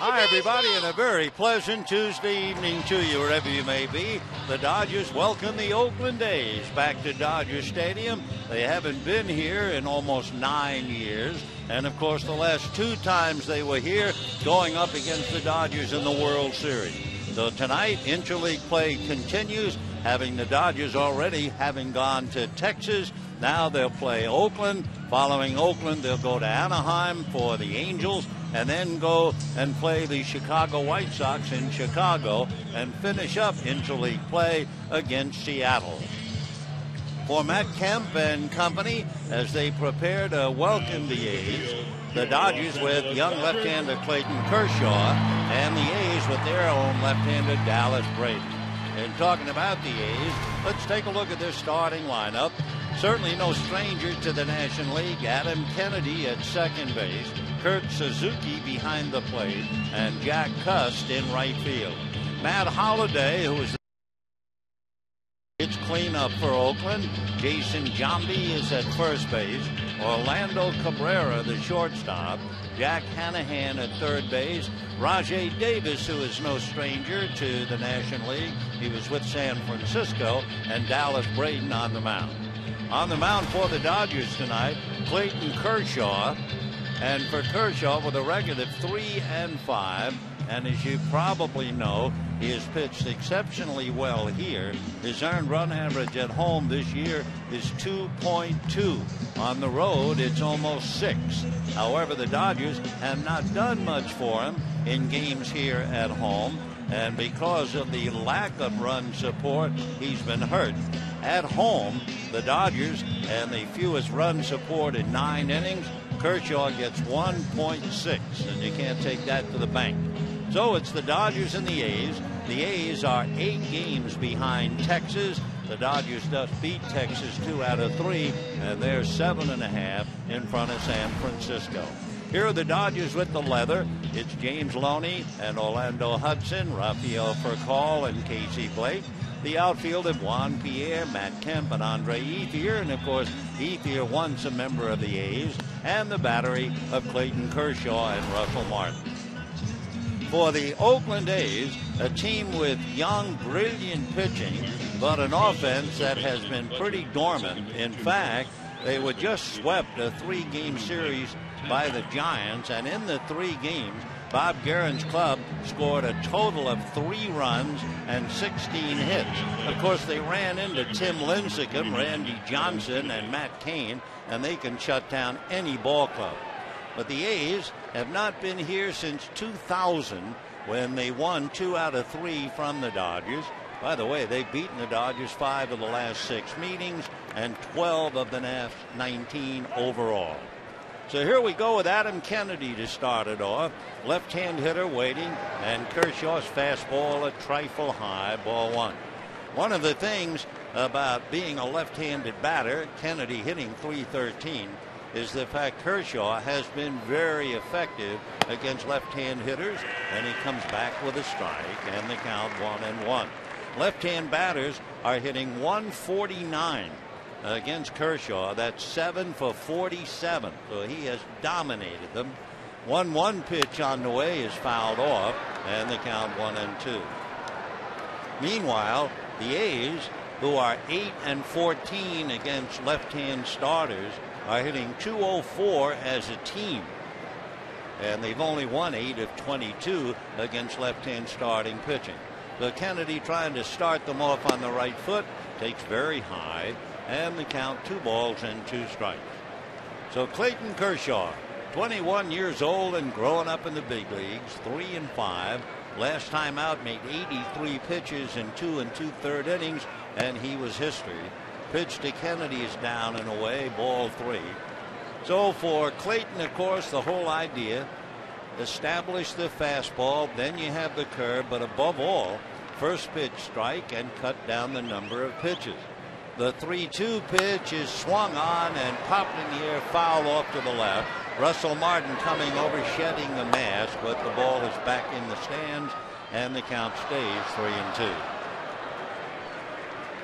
Hi, everybody, and a very pleasant Tuesday evening to you, wherever you may be. The Dodgers welcome the Oakland A's back to Dodger Stadium. They haven't been here in almost 9 years. And, of course, the last 2 times they were here going up against the Dodgers in the World Series. So tonight, interleague play continues, having the Dodgers already having gone to Texas. Now they'll play Oakland. Following Oakland, they'll go to Anaheim for the Angels, and then go and play the Chicago White Sox in Chicago and finish up interleague play against Seattle. For Matt Kemp and company, as they prepare to welcome the A's, the Dodgers with young left-hander Clayton Kershaw, and the A's with their own left-hander Dallas Braden. And talking about the A's, let's take a look at their starting lineup. Certainly no stranger to the National League. Adam Kennedy at second base, Kurt Suzuki behind the plate, and Jack Cust in right field. Matt Holliday, who is it's cleanup for Oakland. Jason Giambi is at first base. Orlando Cabrera, the shortstop. Jack Hanahan at third base. Rajay Davis, who is no stranger to the National League. He was with San Francisco. And Dallas Braden on the mound. On the mound for the Dodgers tonight, Clayton Kershaw. And for Kershaw, with a record of 3-5, and as you probably know, he has pitched exceptionally well here. His earned run average at home this year is 2.2. On the road, it's almost 6. However, the Dodgers have not done much for him in games here at home, and because of the lack of run support, he's been hurt. At home, the Dodgers, and the fewest run support in 9 innings, Kershaw gets 1.6, and you can't take that to the bank. So it's the Dodgers and the A's. The A's are 8 games behind Texas. The Dodgers just beat Texas 2 out of 3, and they're 7.5 in front of San Francisco. Here are the Dodgers with the leather. It's James Loney and Orlando Hudson, Rafael Furcal and Casey Blake. The outfield of Juan Pierre, Matt Kemp, and Andre Ethier. And, of course, Ethier once a member of the A's. And the battery of Clayton Kershaw and Russell Martin. For the Oakland A's, a team with young, brilliant pitching, but an offense that has been pretty dormant. In fact, they were just swept a 3-game series by the Giants. And in the 3 games, Bob Guerin's club scored a total of 3 runs and 16 hits. Of course, they ran into Tim Lincecum, Randy Johnson, and Matt Cain, and they can shut down any ball club. But the A's have not been here since 2000, when they won 2 out of 3 from the Dodgers. By the way, they've beaten the Dodgers 5 of the last 6 meetings and 12 of the last 19 overall. So here we go with Adam Kennedy to start it off. Left-hand hitter waiting, and Kershaw's fastball a trifle high, ball 1. One of the things about being a left-handed batter, Kennedy hitting .313, is the fact Kershaw has been very effective against left-hand hitters, and he comes back with a strike, and the count 1-1. Left-hand batters are hitting .149 against Kershaw. That's 7 for 47. So he has dominated them. 1-1 pitch on the way is fouled off, and the count 1-2. Meanwhile, the A's, who are 8-14 against left-hand starters, are hitting .204 as a team. And they've only won 8 of 22 against left-hand starting pitching. So Kennedy, trying to start them off on the right foot, takes very high, and the count 2 balls and 2 strikes. So Clayton Kershaw, 21 years old and growing up in the big leagues, 3-5. Last time out, made 83 pitches in 2 2/3 innings, and he was history. Pitch to Kennedy is down and away, ball 3. So for Clayton, of course, the whole idea, establish the fastball, then you have the curve, but above all, first pitch strike and cut down the number of pitches. The 3-2 pitch is swung on and popped in the air, foul off to the left. Russell Martin coming over, shedding the mask, but the ball is back in the stands, and the count stays 3-2.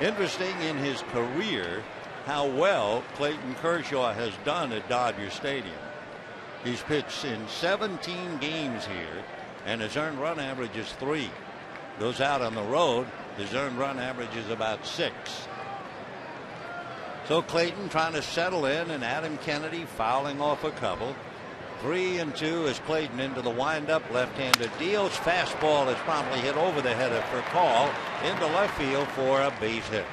Interesting in his career how well Clayton Kershaw has done at Dodger Stadium. He's pitched in 17 games here, and his earned run average is 3. Goes out on the road, his earned run average is about 6. So Clayton trying to settle in, and Adam Kennedy fouling off a couple. 3-2 as Clayton into the windup. Left-hander deals. Fastball is promptly hit over the header for call into left field for a base hit.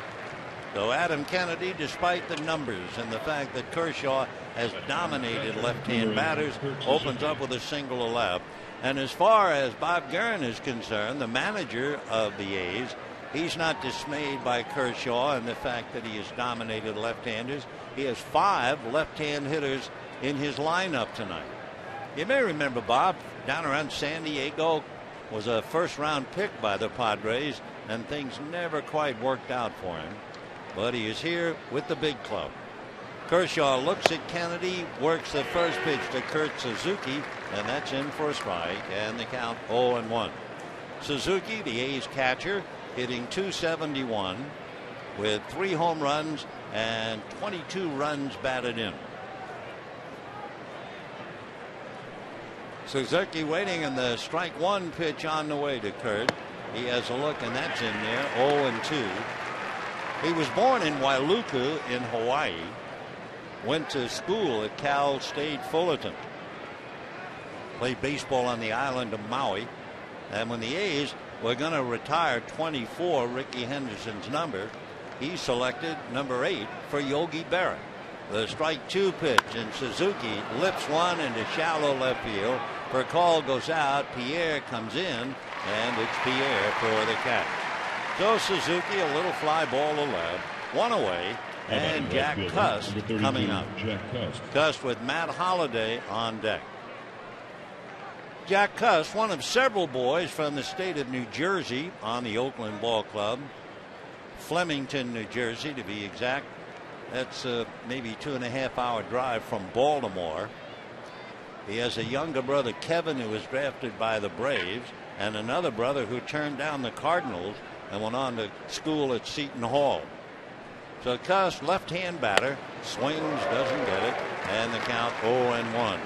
So Adam Kennedy, despite the numbers and the fact that Kershaw has dominated left-hand batters, opens up with a single to left. And as far as Bob Guerin is concerned, the manager of the A's, he's not dismayed by Kershaw and the fact that he has dominated left-handers. He has 5 left-hand hitters in his lineup tonight. You may remember Bob down around San Diego was a first-round pick by the Padres, and things never quite worked out for him. But he is here with the big club. Kershaw looks at Kennedy, works the first pitch to Kurt Suzuki, and that's in for a strike, and the count 0-1. Suzuki, the A's catcher, hitting .271 with 3 home runs and 22 runs batted in. Suzuki waiting, in the strike 1 pitch on the way to Kurt. He has a look, and that's in there. 0-2. He was born in Wailuku in Hawaii. Went to school at Cal State Fullerton. Played baseball on the island of Maui. And when the A's were going to retire 24, Ricky Henderson's number, he selected number 8 for Yogi Berra. The strike 2 pitch, and Suzuki lifts one into shallow left field. For call goes out. Pierre comes in, and it's Pierre for the catch. So Suzuki, a little fly ball to left, one away, and Jack Cust coming up. Cust with Matt Holliday on deck. Jack Cust, one of several boys from the state of New Jersey on the Oakland Ball Club. Flemington, New Jersey, to be exact. That's maybe 2.5-hour drive from Baltimore. He has a younger brother, Kevin, who was drafted by the Braves, and another brother who turned down the Cardinals and went on to school at Seton Hall. So Cust, left-hand batter, swings, doesn't get it, and the count 0-1.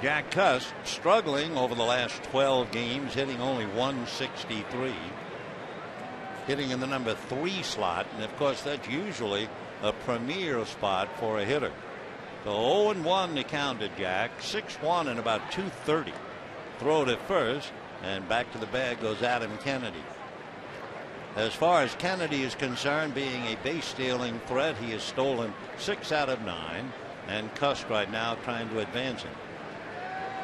Jack Cust struggling over the last 12 games, hitting only .163. Hitting in the number 3 slot, and of course that's usually a premier spot for a hitter. So 0-1 to count to Jack. 6-1 and about 230. Throw to first, and back to the bag goes Adam Kennedy. As far as Kennedy is concerned, being a base stealing threat, he has stolen 6 out of 9, and Cust right now trying to advance him.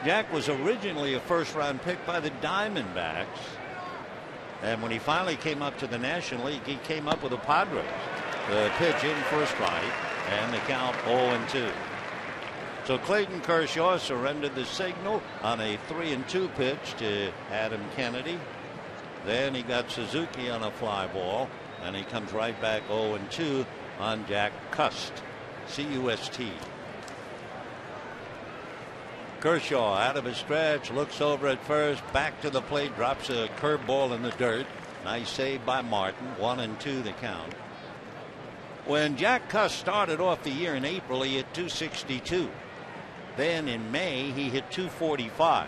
Jack was originally a first-round pick by the Diamondbacks. And when he finally came up to the National League, he came up with the Padres. The pitch in for a strike, and the count 0-2. So Clayton Kershaw surrendered the signal on a 3-2 pitch to Adam Kennedy. Then he got Suzuki on a fly ball, and he comes right back 0-2 on Jack Cust. C-U-S-T. Kershaw out of his stretch, looks over at first, back to the plate, drops a curveball in the dirt. Nice save by Martin. 1-2 the count. When Jack Cust started off the year in April, he hit .262. Then in May, he hit .245.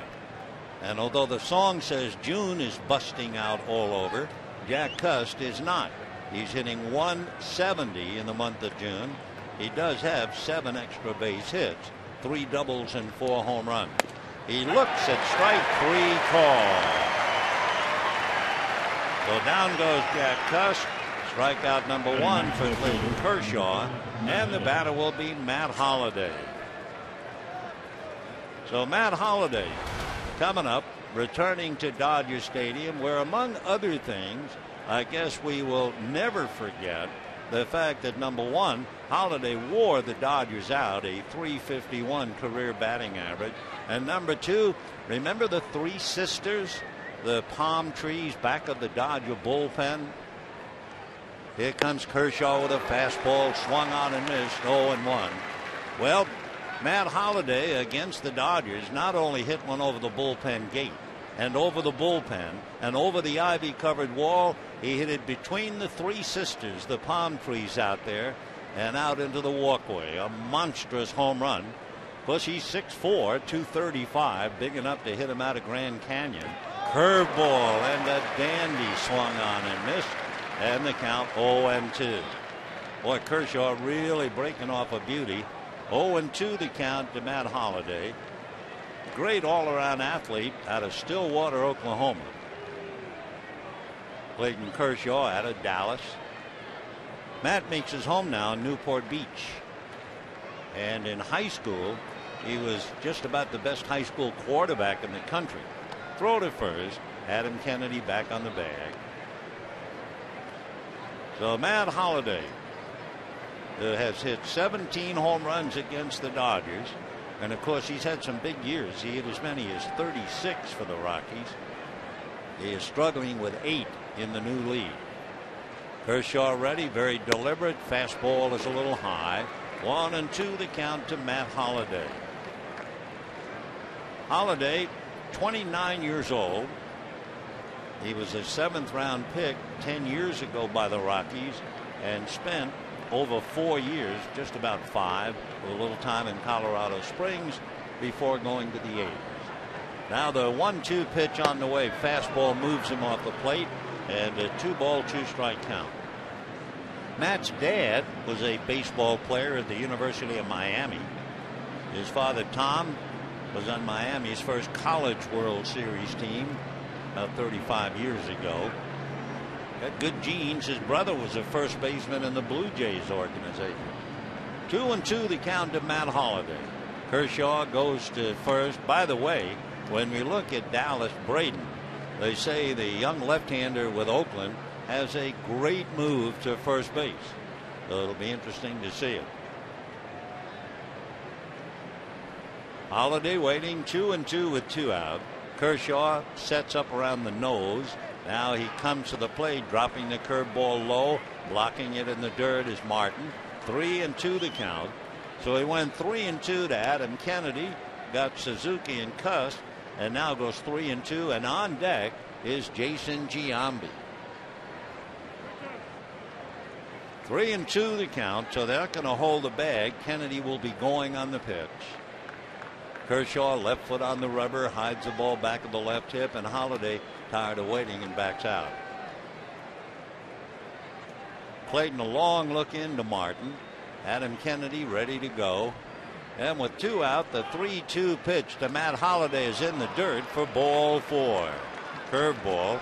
And although the song says June is busting out all over, Jack Cust is not. He's hitting .170 in the month of June. He does have 7 extra base hits, 3 doubles and 4 home runs. He looks at strike 3 call. So down goes Jack Cust. Strikeout number 1 for Clayton Kershaw, and the batter will be Matt Holliday. So Matt Holliday coming up, returning to Dodger Stadium, where among other things, I guess we will never forget the fact that number 1, Holliday wore the Dodgers out, a .351 career batting average, and number 2, remember the 3 sisters, the palm trees back of the Dodger bullpen? Here comes Kershaw with a fastball, swung on and missed, 0-1. Well, Matt Holliday against the Dodgers not only hit one over the bullpen gate and over the bullpen and over the ivy covered wall, he hit it between the 3 sisters, the palm trees out there, and out into the walkway. A monstrous home run. Plus, he's 6'4", 235, big enough to hit him out of Grand Canyon. Curveball, and the dandy swung on and missed, and the count 0-2. Boy, Kershaw really breaking off a beauty. 0-2 the count to Matt Holliday. Great all-around athlete out of Stillwater, Oklahoma. Clayton Kershaw out of Dallas. Matt makes his home now in Newport Beach. And in high school, he was just about the best high school quarterback in the country. Throw to first. Adam Kennedy back on the bag. So Matt Holliday has hit 17 home runs against the Dodgers. And of course, he's had some big years. He hit as many as 36 for the Rockies. He is struggling with 8 in the new league. Kershaw ready, very deliberate. Fastball is a little high. 1-2 the count to Matt Holliday. Holliday, 29 years old. He was a 7th round pick 10 years ago by the Rockies and spent over 4 years, just about 5, with a little time in Colorado Springs before going to the A's. Now the 1-2 pitch on the way. Fastball moves him off the plate, and a 2-ball, 2-strike count. Matt's dad was a baseball player at the University of Miami. His father, Tom, was on Miami's first College World Series team about 35 years ago. Got good genes. His brother was a first baseman in the Blue Jays organization. 2-2 the count to Matt Holliday. Kershaw goes to first. By the way, when we look at Dallas Braden, they say the young left-hander with Oakland has a great move to first base. So it'll be interesting to see it. Holliday waiting, 2-2 with 2 out. Kershaw sets up around the nose. Now he comes to the plate, dropping the curveball low. Blocking it in the dirt is Martin. 3-2 the count. So he went 3-2 to Adam Kennedy. Got Suzuki and Cuss. And now goes 3-2. And on deck is Jason Giambi. 3-2 the count. So they're not going to hold the bag. Kennedy will be going on the pitch. Kershaw left foot on the rubber, hides the ball back of the left hip, and Holliday tired of waiting and backs out. Clayton a long look into Martin. Adam Kennedy ready to go. And with 2 out, the 3-2 pitch to Matt Holliday is in the dirt for ball 4. Curveball.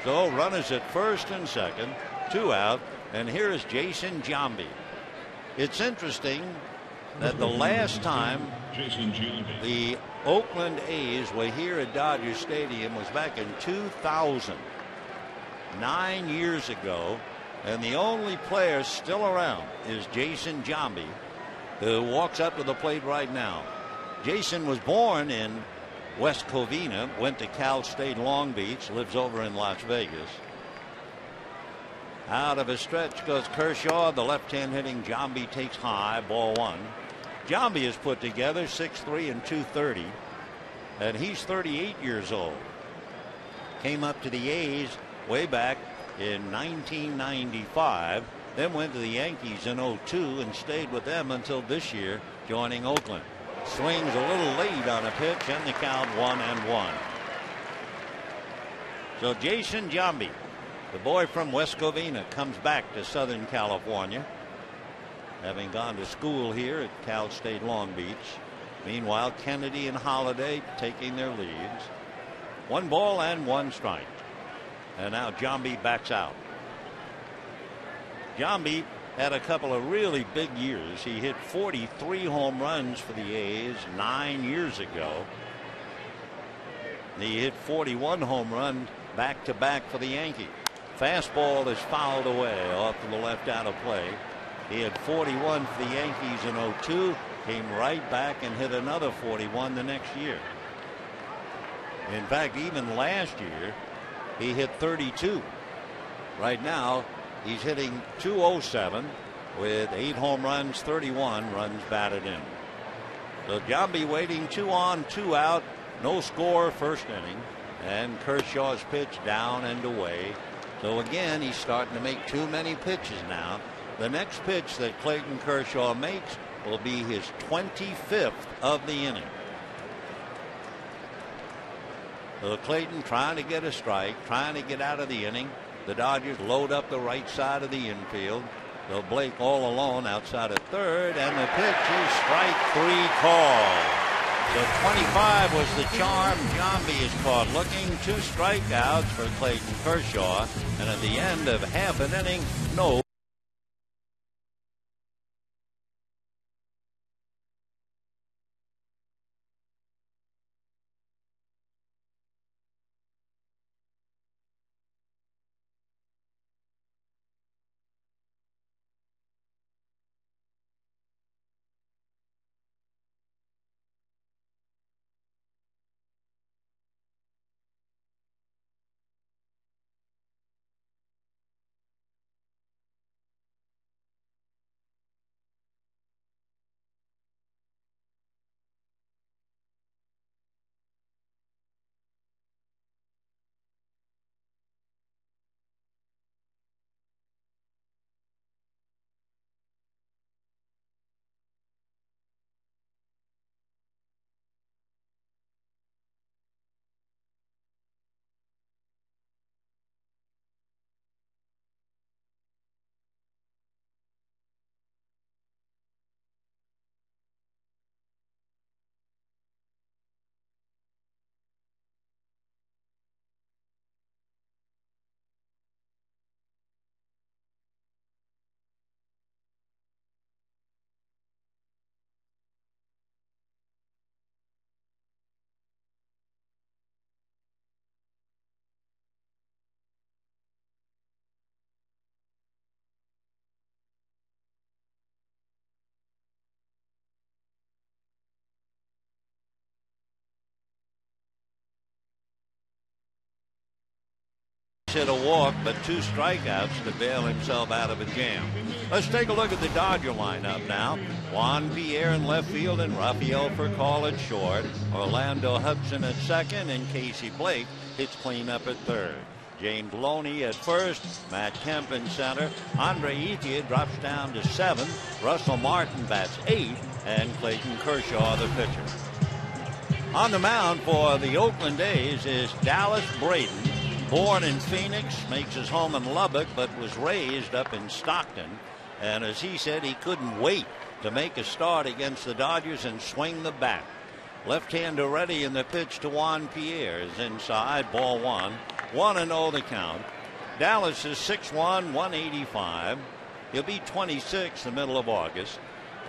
So runners at first and second, 2 out, and here is Jason Giambi. It's interesting that the last time the Oakland A's were here at Dodger Stadium was back in 2000, 9 years ago, and the only player still around is Jason Giambi, who walks up to the plate right now. Jason was born in West Covina, went to Cal State Long Beach, lives over in Las Vegas. Out of his stretch goes Kershaw. The left-hand hitting Giambi takes high, ball 1. Giambi is put together 6'3" and 230, and he's 38 years old. Came up to the A's way back in 1995, then went to the Yankees in 2002 and stayed with them until this year, joining Oakland. Swings a little late on a pitch, and the count 1-1. So Jason Giambi, the boy from West Covina, comes back to Southern California, having gone to school here at Cal State Long Beach. Meanwhile, Kennedy and Holliday taking their leads. 1 ball and 1 strike. And now Giambi backs out. Giambi had a couple of really big years. He hit 43 home runs for the A's 9 years ago. He hit 41 home runs back-to-back for the Yankees. Fastball is fouled away off to the left out of play. He had 41 for the Yankees in 2002, came right back and hit another 41 the next year. In fact, even last year, he hit 32. Right now, he's hitting .207 with 8 home runs, 31 runs batted in. So Giambi waiting, 2 on, 2 out, no score first inning, and Kershaw's pitch down and away. So again, he's starting to make too many pitches now. The next pitch that Clayton Kershaw makes will be his 25th of the inning. So Clayton trying to get a strike, trying to get out of the inning. The Dodgers load up the right side of the infield. So Blake all alone outside of third, and the pitch is strike 3 call. So 25 was the charm. Giambi is caught looking. 2 strikeouts for Clayton Kershaw, and at the end of half an inning, no. Hit a walk, but 2 strikeouts to bail himself out of a jam. Let's take a look at the Dodger lineup now. Juan Pierre in left field and Rafael Furcal at short. Orlando Hudson at second, and Casey Blake hits cleanup at third. James Loney at first, Matt Kemp in center. Andre Ethier drops down to 7. Russell Martin bats 8, and Clayton Kershaw the pitcher. On the mound for the Oakland A's is Dallas Braden. Born in Phoenix, makes his home in Lubbock, but was raised up in Stockton. And as he said, he couldn't wait to make a start against the Dodgers and swing the bat. Left-hander ready, in the pitch to Juan Pierre is inside, ball 1. 1-0 the count. Dallas is 6'1", 185. He'll be 26 the middle of August.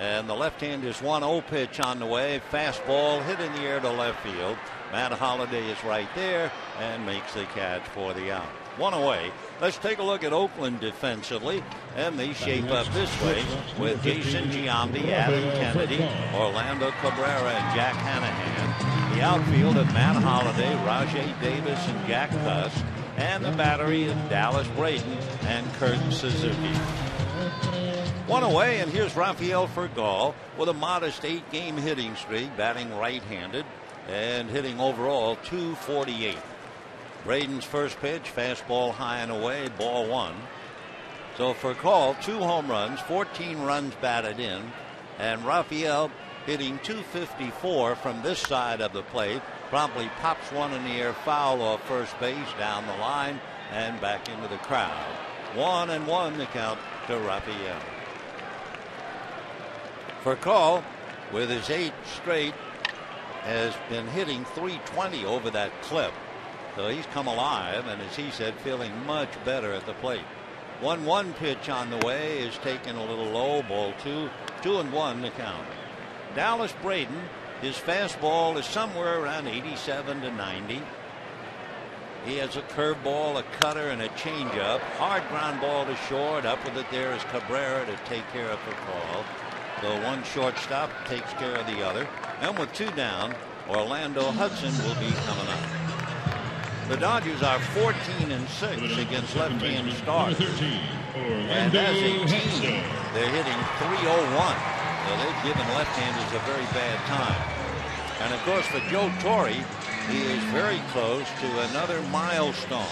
And the left-hander's 1-0 pitch on the way. Fastball hit in the air to left field. Matt Holliday is right there and makes the catch for the out. 1 away. Let's take a look at Oakland defensively, and they shape up this way with Jason Giambi, Adam Kennedy, Orlando Cabrera, and Jack Hanahan. The outfield of Matt Holliday, Rajay Davis, and Jack Tuss, and the battery of Dallas Braden and Kurt Suzuki. 1 away, and here's Rafael Furcal with a modest 8-game hitting streak, batting right-handed and hitting overall .248. Braden's first pitch, fastball high and away, ball 1. So Furcal, 2 home runs, 14 runs batted in, and Rafael hitting .254 from this side of the plate. Promptly pops one in the air, foul off first base, down the line and back into the crowd. 1-1 the count to Rafael. Furcal, with his 8th straight, has been hitting .320 over that clip. So he's come alive, and as he said, feeling much better at the plate. 1-1 pitch on the way is taken a little low, ball 2. 2-1 the count. Dallas Braden, his fastball is somewhere around 87 to 90. He has a curveball, a cutter, and a changeup. Hard ground ball to short. Up with it there is Cabrera to take care of Furcal. So one shortstop takes care of the other. And with 2 down, Orlando Hudson will be coming up. The Dodgers are 14-6 against left-hand starters. And as a team, they're hitting .301. So they've given left-handers a very bad time. And of course, for Joe Torre, he is very close to another milestone.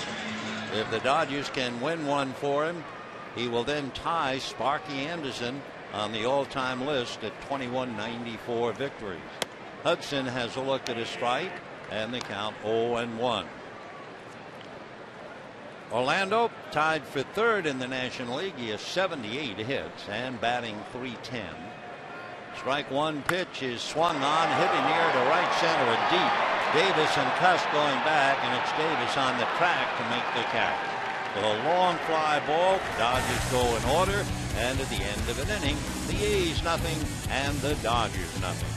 If the Dodgers can win one for him, he will then tie Sparky Anderson on the all-time list at 2194 victories. Hudson has a look at a strike, and the count 0-1. Orlando tied for third in the National League. He has 78 hits and batting .310. Strike one pitch is swung on, hit near to right center and deep. Davis and Cuss going back, and it's Davis on the track to make the catch. With a long fly ball, the Dodgers go in order, and at the end of an inning, the A's nothing and the Dodgers nothing.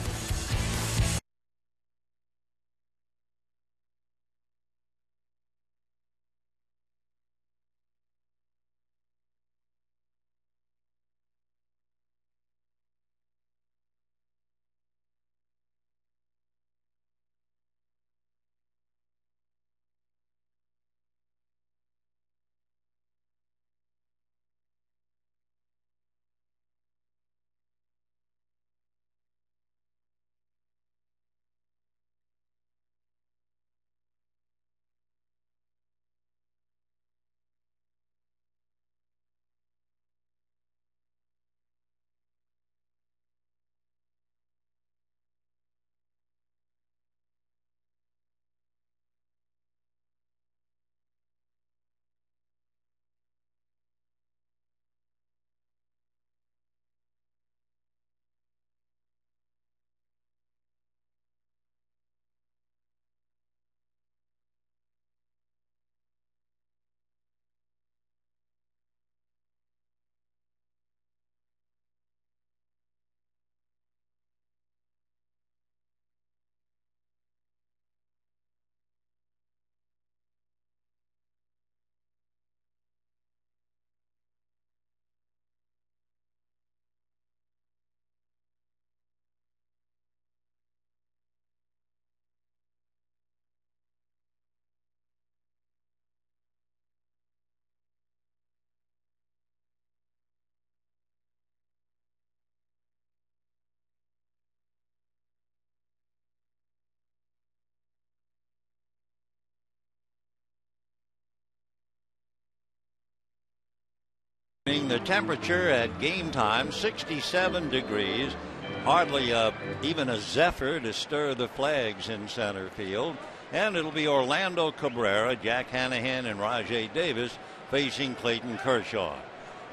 The temperature at game time 67 degrees. Hardly even a zephyr to stir the flags in center field. And it'll be Orlando Cabrera, Jack Hanahan, and Rajai Davis facing Clayton Kershaw.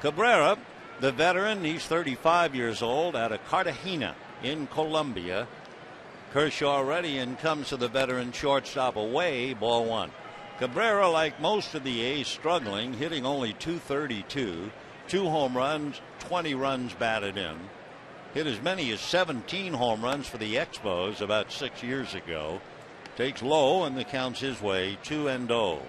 Cabrera, the veteran, he's 35 years old, out of Cartagena in Colombia. Kershaw ready and comes to the veteran shortstop away, ball one. Cabrera, like most of the A's, struggling, hitting only .232, 2 home runs, 20 runs batted in. Hit as many as 17 home runs for the Expos about 6 years ago. Takes low, and the count's his way, 2-0.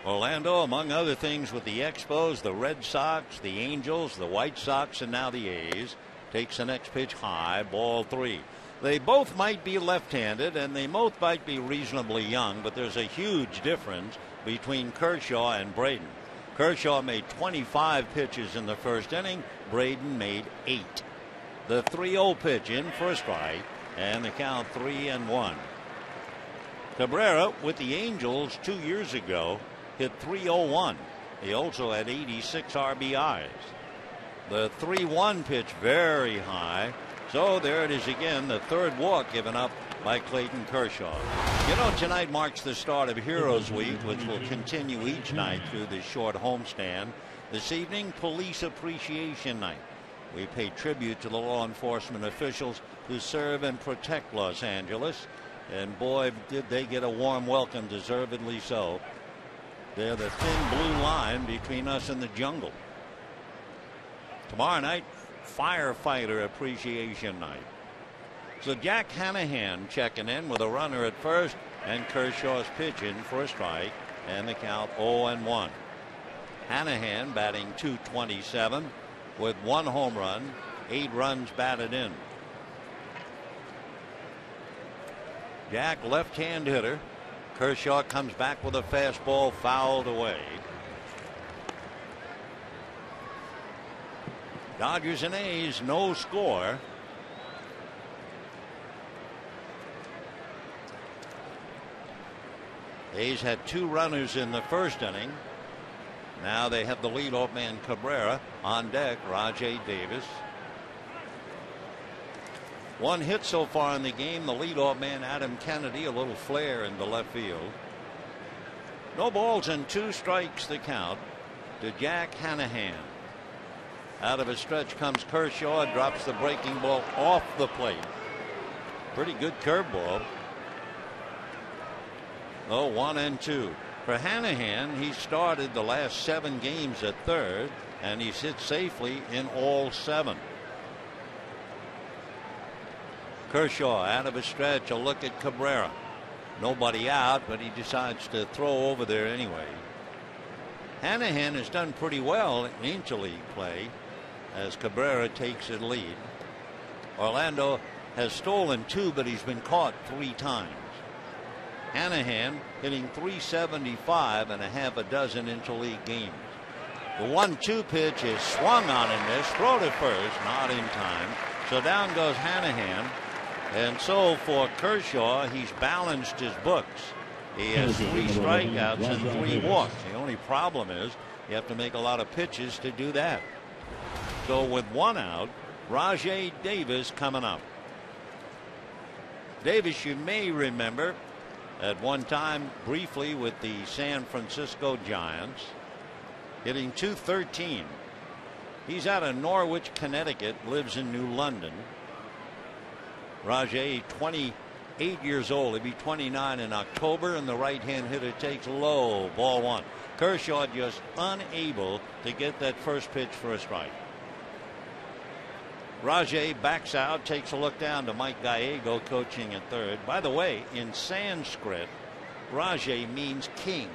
Orlando, among other things, with the Expos, the Red Sox, the Angels, the White Sox, and now the A's. Takes the next pitch high, ball 3. They both might be left-handed, and they both might be reasonably young, but there's a huge difference between Kershaw and Braden. Kershaw made 25 pitches in the first inning. Braden made 8. The 3-0 pitch in for a strike, and the count 3-1. Cabrera with the Angels 2 years ago hit .301. He also had 86 RBIs. The 3-1 pitch very high. So there it is again, the third walk given up by Clayton Kershaw. You know, tonight marks the start of Heroes Week, which will continue each night through the short homestand. This evening, Police Appreciation Night. We pay tribute to the law enforcement officials who serve and protect Los Angeles. And boy, did they get a warm welcome, deservedly so. They're the thin blue line between us and the jungle. Tomorrow night, Firefighter Appreciation Night. So Jack Hanahan checking in with a runner at first, and Kershaw's pitch in for a strike, and the count 0-1. Hanahan batting .227 with 1 home run, 8 runs batted in. Jack, left-hand hitter. Kershaw comes back with a fastball fouled away. Dodgers and A's, no score. A's had 2 runners in the first inning. Now they have the leadoff man Cabrera on deck. Rajay Davis. One hit so far in the game. The leadoff man Adam Kennedy, a little flare into left field. No balls and 2 strikes the count to Jack Hanahan. Out of a stretch comes Kershaw, drops the breaking ball off the plate. Pretty good curveball. Oh, 1-2. For Hanahan, he started the last 7 games at third, and he's hit safely in all 7. Kershaw out of a stretch, a look at Cabrera. Nobody out, but he decides to throw over there anyway. Hanahan has done pretty well in interleague play as Cabrera takes the lead. Orlando has stolen 2, but he's been caught 3 times. Hanahan hitting .375 in a half a dozen interleague games. The 1-2 pitch is swung on in this. Throw to first, not in time. So down goes Hanahan. And so for Kershaw, he's balanced his books. He has 3 strikeouts and 3 walks. The only problem is you have to make a lot of pitches to do that. So with 1 out, Rajay Davis coming up. Davis, you may remember, at one time briefly with the San Francisco Giants, hitting .213. He's out of Norwich, Connecticut, lives in New London. Rajay, 28 years old. He'll be 29 in October, and the right-hand hitter takes low. Ball 1. Kershaw just unable to get that first pitch for a strike. Rajay backs out, takes a look down to Mike Gallego coaching at third. By the way, in Sanskrit, Rajay means king.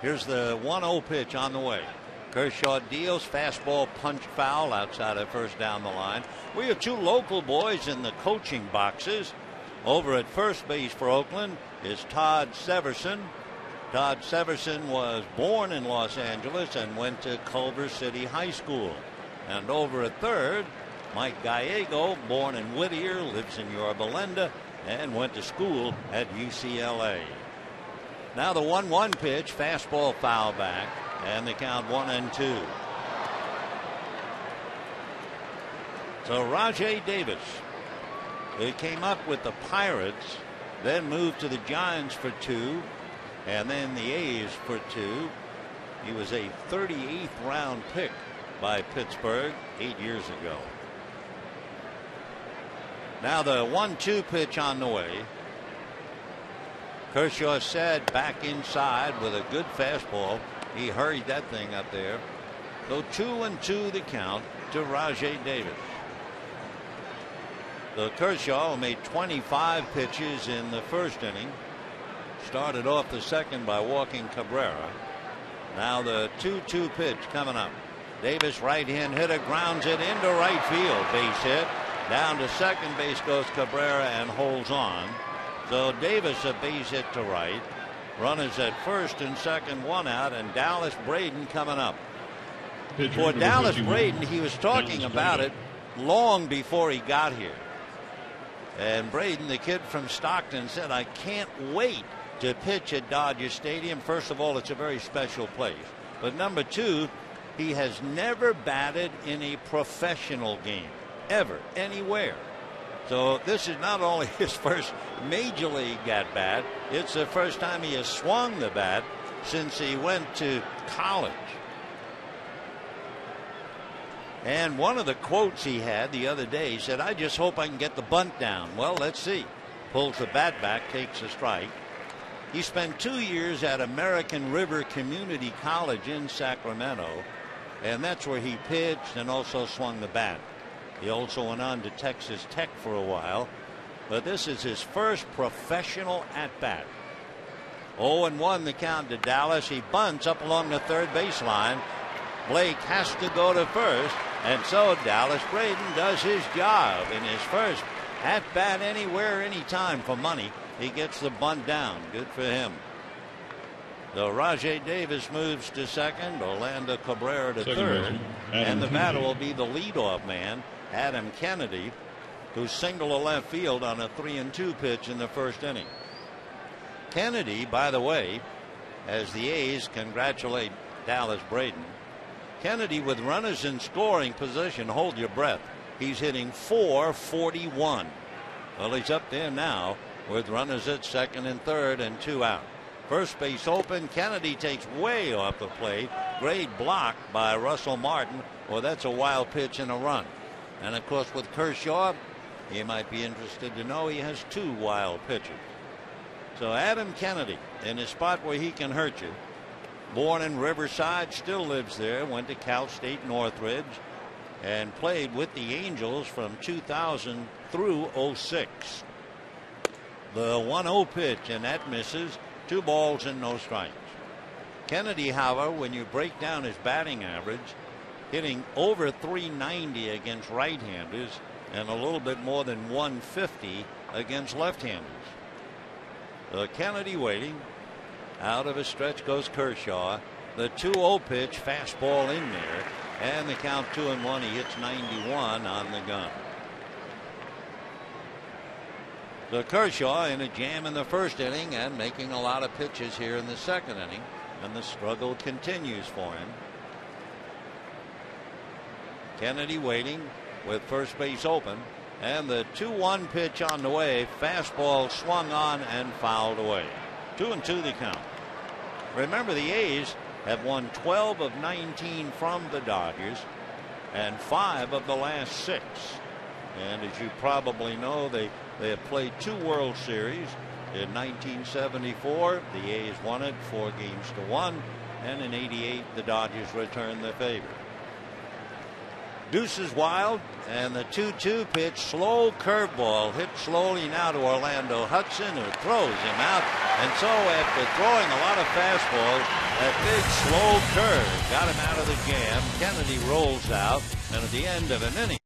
Here's the 1-0 pitch on the way. Kershaw deals, fastball punch foul outside of first down the line. We have 2 local boys in the coaching boxes. Over at first base for Oakland is Todd Severson. Todd Severson was born in Los Angeles and went to Culver City High School. And over at third, Mike Gallego, born in Whittier, lives in Yorba Linda, and went to school at UCLA. Now the 1-1 pitch, fastball foul back, and the count 1-2. So Rajay Davis, who came up with the Pirates, then moved to the Giants for 2, and then the A's for 2. He was a 38th round pick by Pittsburgh 8 years ago. Now the 1-2 pitch on the way. Kershaw said back inside with a good fastball. He hurried that thing up there. So 2-2 the count to Rajay Davis. So Kershaw made 25 pitches in the first inning. Started off the second by walking Cabrera. Now the 2-2 pitch coming up. Davis, right-hand hitter, grounds it into right field. Base hit. Down to second base goes Cabrera and holds on. So Davis a base hit to right. Runners at first and second, 1 out, and Dallas Braden coming up. For Dallas Braden, he was talking about it long before he got here. And Braden, the kid from Stockton, said, I can't wait to pitch at Dodger Stadium. First of all, it's a very special place. But number 2, he has never batted in a professional game, ever, anywhere. So this is not only his first major league at bat, it's the first time he has swung the bat since he went to college. And one of the quotes he had the other day, he said, I just hope I can get the bunt down. Well, let's see. Pulls the bat back, takes a strike. He spent 2 years at American River Community College in Sacramento, and that's where he pitched and also swung the bat. He also went on to Texas Tech for a while, but this is his first professional at-bat. 0-1 the count to Dallas. He bunts up along the third baseline. Blake has to go to first, and so Dallas Braden does his job in his first at-bat anywhere, anytime for money. He gets the bunt down. Good for him. So Rajay Davis moves to second, Orlando Cabrera to third, and the batter will be the leadoff man, Adam Kennedy, who singled to left field on a 3-2 pitch in the first inning. Kennedy, by the way, as the A's congratulate Dallas Braden. Kennedy with runners in scoring position. Hold your breath. He's hitting .441. Well, he's up there now with runners at second and third and 2 out. First base open. Kennedy takes way off the plate. Great block by Russell Martin. Well, that's a wild pitch and a run. And of course, with Kershaw, you might be interested to know he has 2 wild pitches. So Adam Kennedy in a spot where he can hurt you. Born in Riverside, still lives there. Went to Cal State Northridge and played with the Angels from 2000 through 06. The 1-0 pitch, and that misses. 2 balls and no strikes. Kennedy, however, when you break down his batting average, hitting over .390 against right-handers and a little bit more than .150 against left-handers. Kennedy waiting. Out of a stretch goes Kershaw. The 2-0 pitch, fastball in there, and the count 2-1. He hits 91 on the gun. So Kershaw in a jam in the first inning and making a lot of pitches here in the second inning, and the struggle continues for him. Kennedy waiting with first base open, and the 2-1 pitch on the way. Fastball swung on and fouled away. 2-2 the count. Remember, the A's have won 12 of 19 from the Dodgers and 5 of the last 6. And as you probably know, they have played 2 World Series. In 1974, the A's won it 4-1, and in '88, the Dodgers returned the favor. Deuce is wild, and the 2-2 pitch, slow curveball, hit slowly now to Orlando Hudson, who throws him out. And so after throwing a lot of fastballs, that big slow curve got him out of the jam. Kennedy rolls out, and at the end of an inning,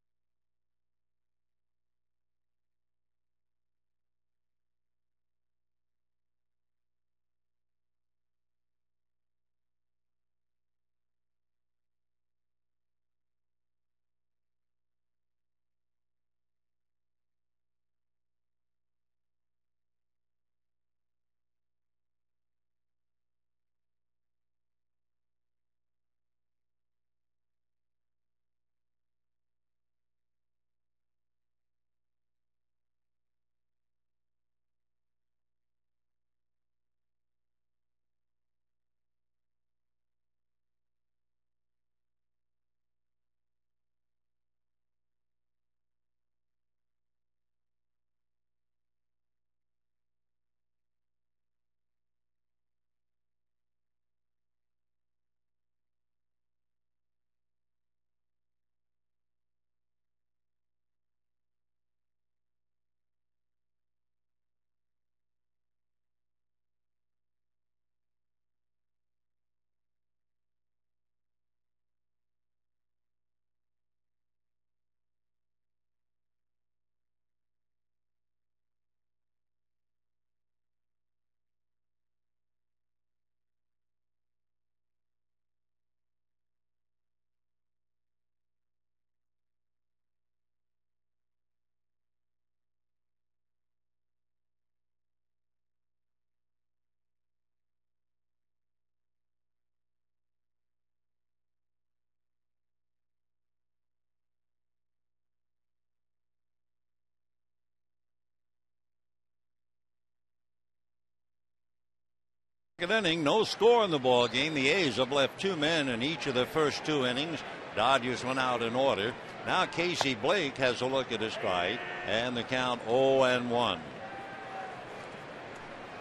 inning, no score in the ball game. The A's have left 2 men in each of the first 2 innings. Dodgers went out in order. Now Casey Blake has a look at his strike, and the count 0-1.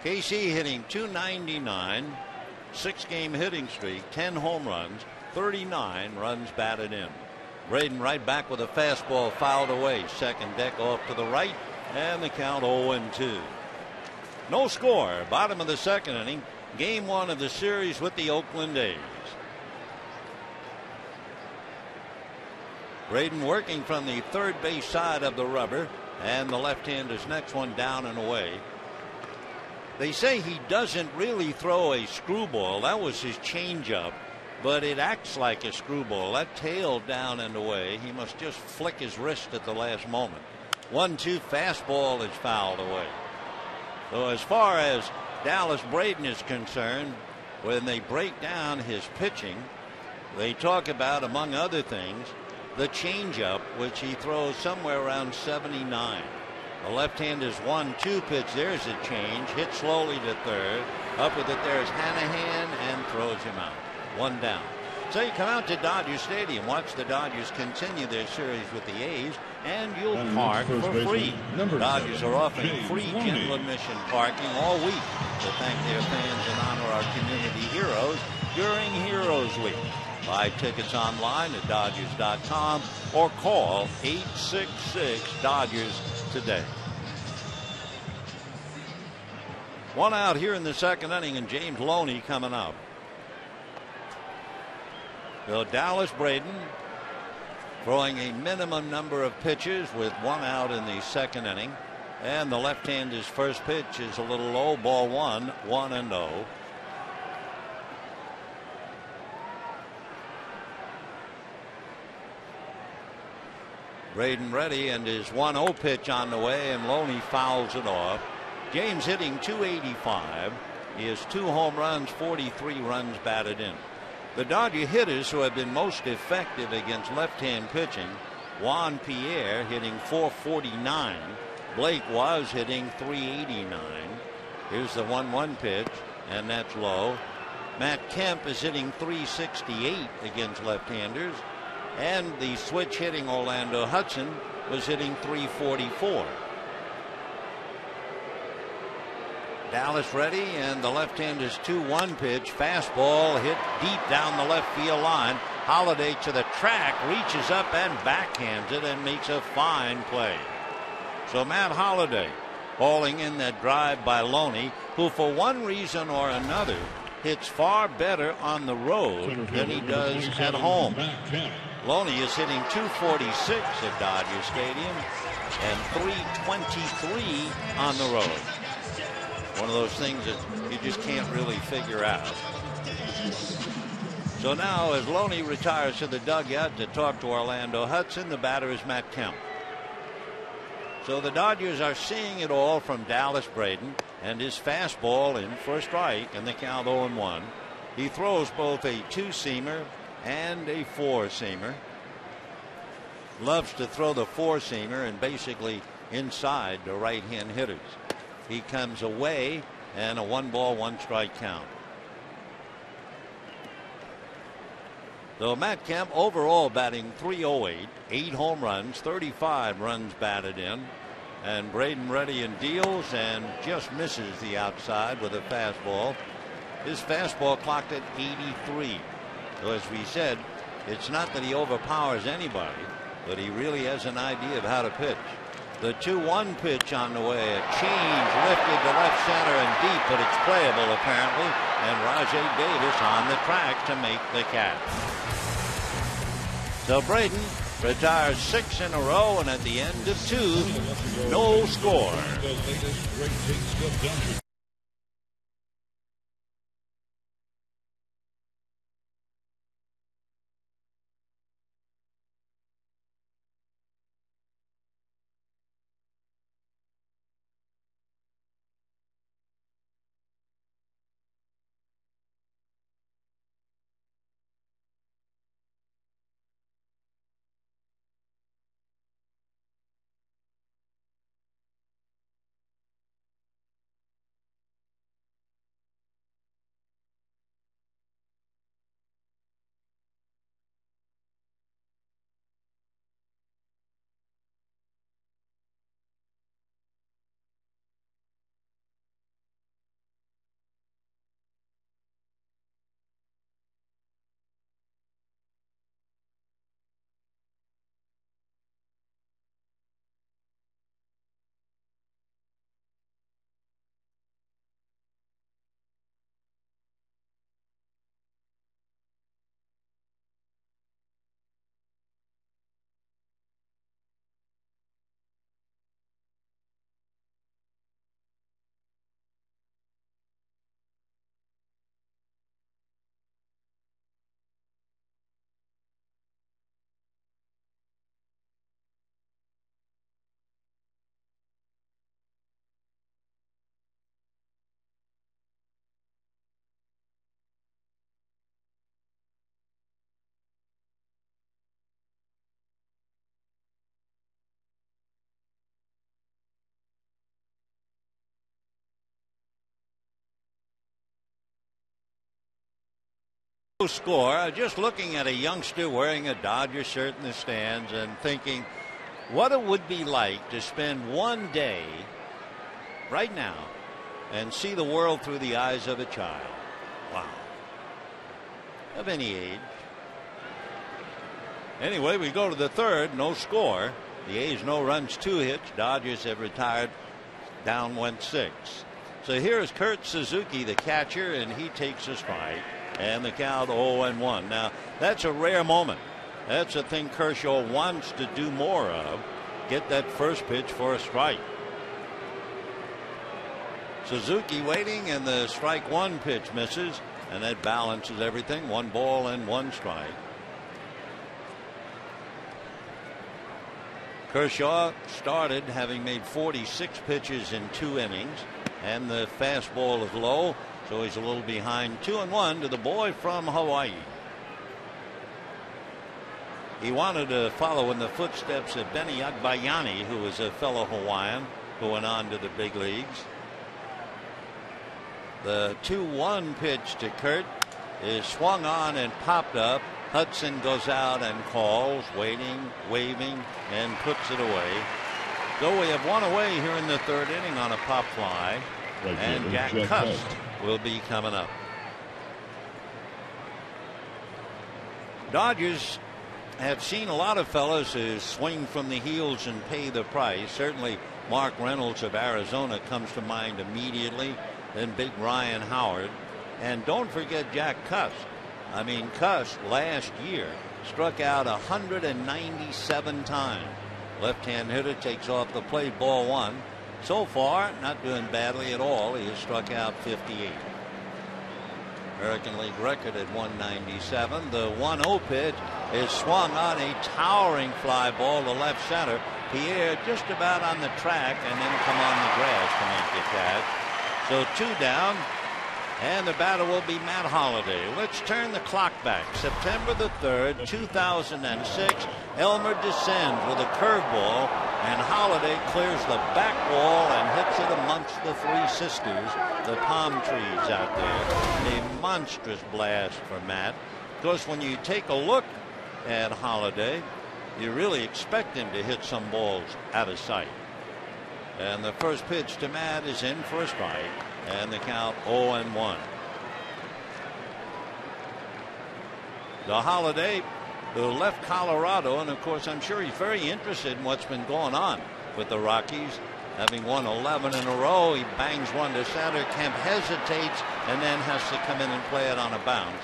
Casey hitting .299, 6-game hitting streak, 10 home runs, 39 runs batted in. Braden right back with a fastball fouled away. Second deck off to the right, and the count 0-2. No score. Bottom of the second inning. Game 1 of the series with the Oakland A's. Braden working from the third base side of the rubber, and the left-hander's next one down and away. They say he doesn't really throw a screwball. That was his changeup, but it acts like a screwball. That tail down and away. He must just flick his wrist at the last moment. 1-2 fastball is fouled away. So as far as Dallas Braden is concerned, when they break down his pitching, they talk about, among other things, the changeup, which he throws somewhere around 79. The left-hander's 1-2 pitch. There's a change. Hit slowly to third. Up with it there's Hanahan and throws him out. One down. So you come out to Dodger Stadium, watch the Dodgers continue their series with the A's, and you'll park for free. Dodgers are offering free general admission parking all week to thank their fans and honor our community heroes during Heroes Week. Buy tickets online at Dodgers.com or call 866-DODGERS today. One out here in the second inning, and James Loney coming up. So Dallas Braden throwing a minimum number of pitches with one out in the second inning. And the left-hander's first pitch is a little low, ball one, 1-0. Braden ready, and his 1-0 pitch on the way, and Loney fouls it off. James hitting .285. He has 2 home runs, 43 runs batted in. The Dodger hitters who have been most effective against left-hand pitching: Juan Pierre hitting .449. Blake was hitting .389. Here's the 1-1 pitch, and that's low. Matt Kemp is hitting .368 against left-handers. And the switch hitting Orlando Hudson was hitting .344. Dallas ready, and the left-hander's 2-1 pitch. Fastball hit deep down the left field line. Holiday to the track, reaches up and backhands it and makes a fine play. So Matt Holliday hauling in that drive by Loney, who for one reason or another hits far better on the road than he does at home. Loney is hitting .246 at Dodger Stadium and .323 on the road. One of those things that you just can't really figure out. So now, as Loney retires to the dugout to talk to Orlando Hudson, the batter is Matt Kemp. So the Dodgers are seeing it all from Dallas Braden, and his fastball in for a strike, and the count 0-1. He throws both a 2-seamer and a 4-seamer. Loves to throw the 4-seamer and basically inside the right-hand hitters. He comes away, and a 1-ball, 1-strike count. So Matt Kemp overall batting .308, 8 home runs, 35 runs batted in. And Braden ready and deals and just misses the outside with a fastball. His fastball clocked at 83. So as we said, it's not that he overpowers anybody, but he really has an idea of how to pitch. The 2-1 pitch on the way, a change lifted to left center and deep, but it's playable apparently, and Rajay Davis on the track to make the catch. So Braden retires 6 in a row, and at the end of 2, no score. Score. Just looking at a youngster wearing a Dodger shirt in the stands and thinking what it would be like to spend one day right now and see the world through the eyes of a child. Wow. Of any age. Anyway, we go to the third. No score. The A's no runs, 2 hits. Dodgers have retired. Down went 6. So here's Kurt Suzuki, the catcher, and he takes a strike. And the count 0-1. Now, that's a rare moment. That's a thing Kershaw wants to do more of. Get that first pitch for a strike. Suzuki waiting, and the strike 1 pitch misses, and that balances everything. 1 ball and 1 strike. Kershaw started having made 46 pitches in 2 innings, and the fastball is low. So he's a little behind. 2-1 to the boy from Hawaii. He wanted to follow in the footsteps of Benny Agbayani, who was a fellow Hawaiian who went on to the big leagues. The 2-1 pitch to Kurt is swung on and popped up. Hudson goes out and calls, waiting, waving, and puts it away. So we have 1 away here in the 3rd inning on a pop fly. And Jack Cust will be coming up. Dodgers have seen a lot of fellas who swing from the heels and pay the price. Certainly Mark Reynolds of Arizona comes to mind immediately. Then big Ryan Howard. And don't forget Jack Cust. I mean, Cust last year struck out 197 times. Left-hand hitter takes off the plate, ball 1. So far, not doing badly at all. He has struck out 58. American League record at 197. The 1-0 pitch is swung on a towering fly ball to left center. Pierre just about on the track and then come on the grass to make the catch. So 2 down, and the batter will be Matt Holliday. Let's turn the clock back. September the 3rd, 2006. Elmer descends with a curveball, and Holliday clears the back wall and hits it amongst the 3 sisters, the palm trees out there. A monstrous blast for Matt. Of course, when you take a look at Holliday, you really expect him to hit some balls out of sight. And the first pitch to Matt is in for a strike, and the count 0-1. The Holliday, who left Colorado, and of course I'm sure he's very interested in what's been going on with the Rockies. Having won 11 in a row, he bangs one to center. Kemp hesitates and then has to come in and play it on a bounce.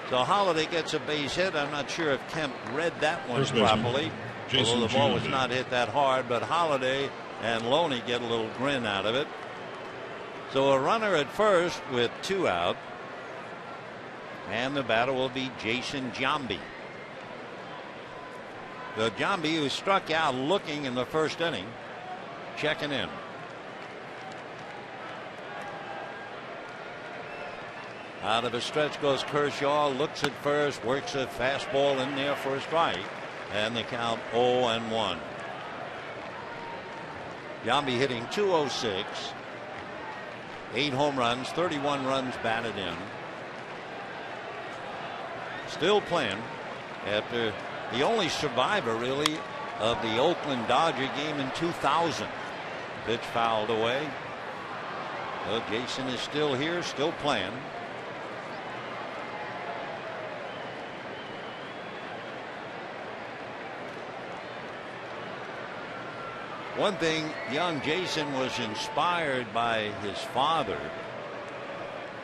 So Holliday gets a base hit. I'm not sure if Kemp read that one properly, although the ball was not hit that hard, but Holliday and Loney get a little grin out of it. So a runner at first with 2 out. And the batter will be Jason Giambi. The Giambi, who struck out looking in the 1st inning, checking in. Out of a stretch goes Kershaw, looks at first, works a fastball in there for a strike, and the count 0-1. Giambi hitting .206, 8 home runs, 31 runs batted in. Still playing after the only survivor really of the Oakland Dodger game in 2000. Pitch fouled away. Well, Jason is still here, still playing. One thing, young Jason was inspired by his father,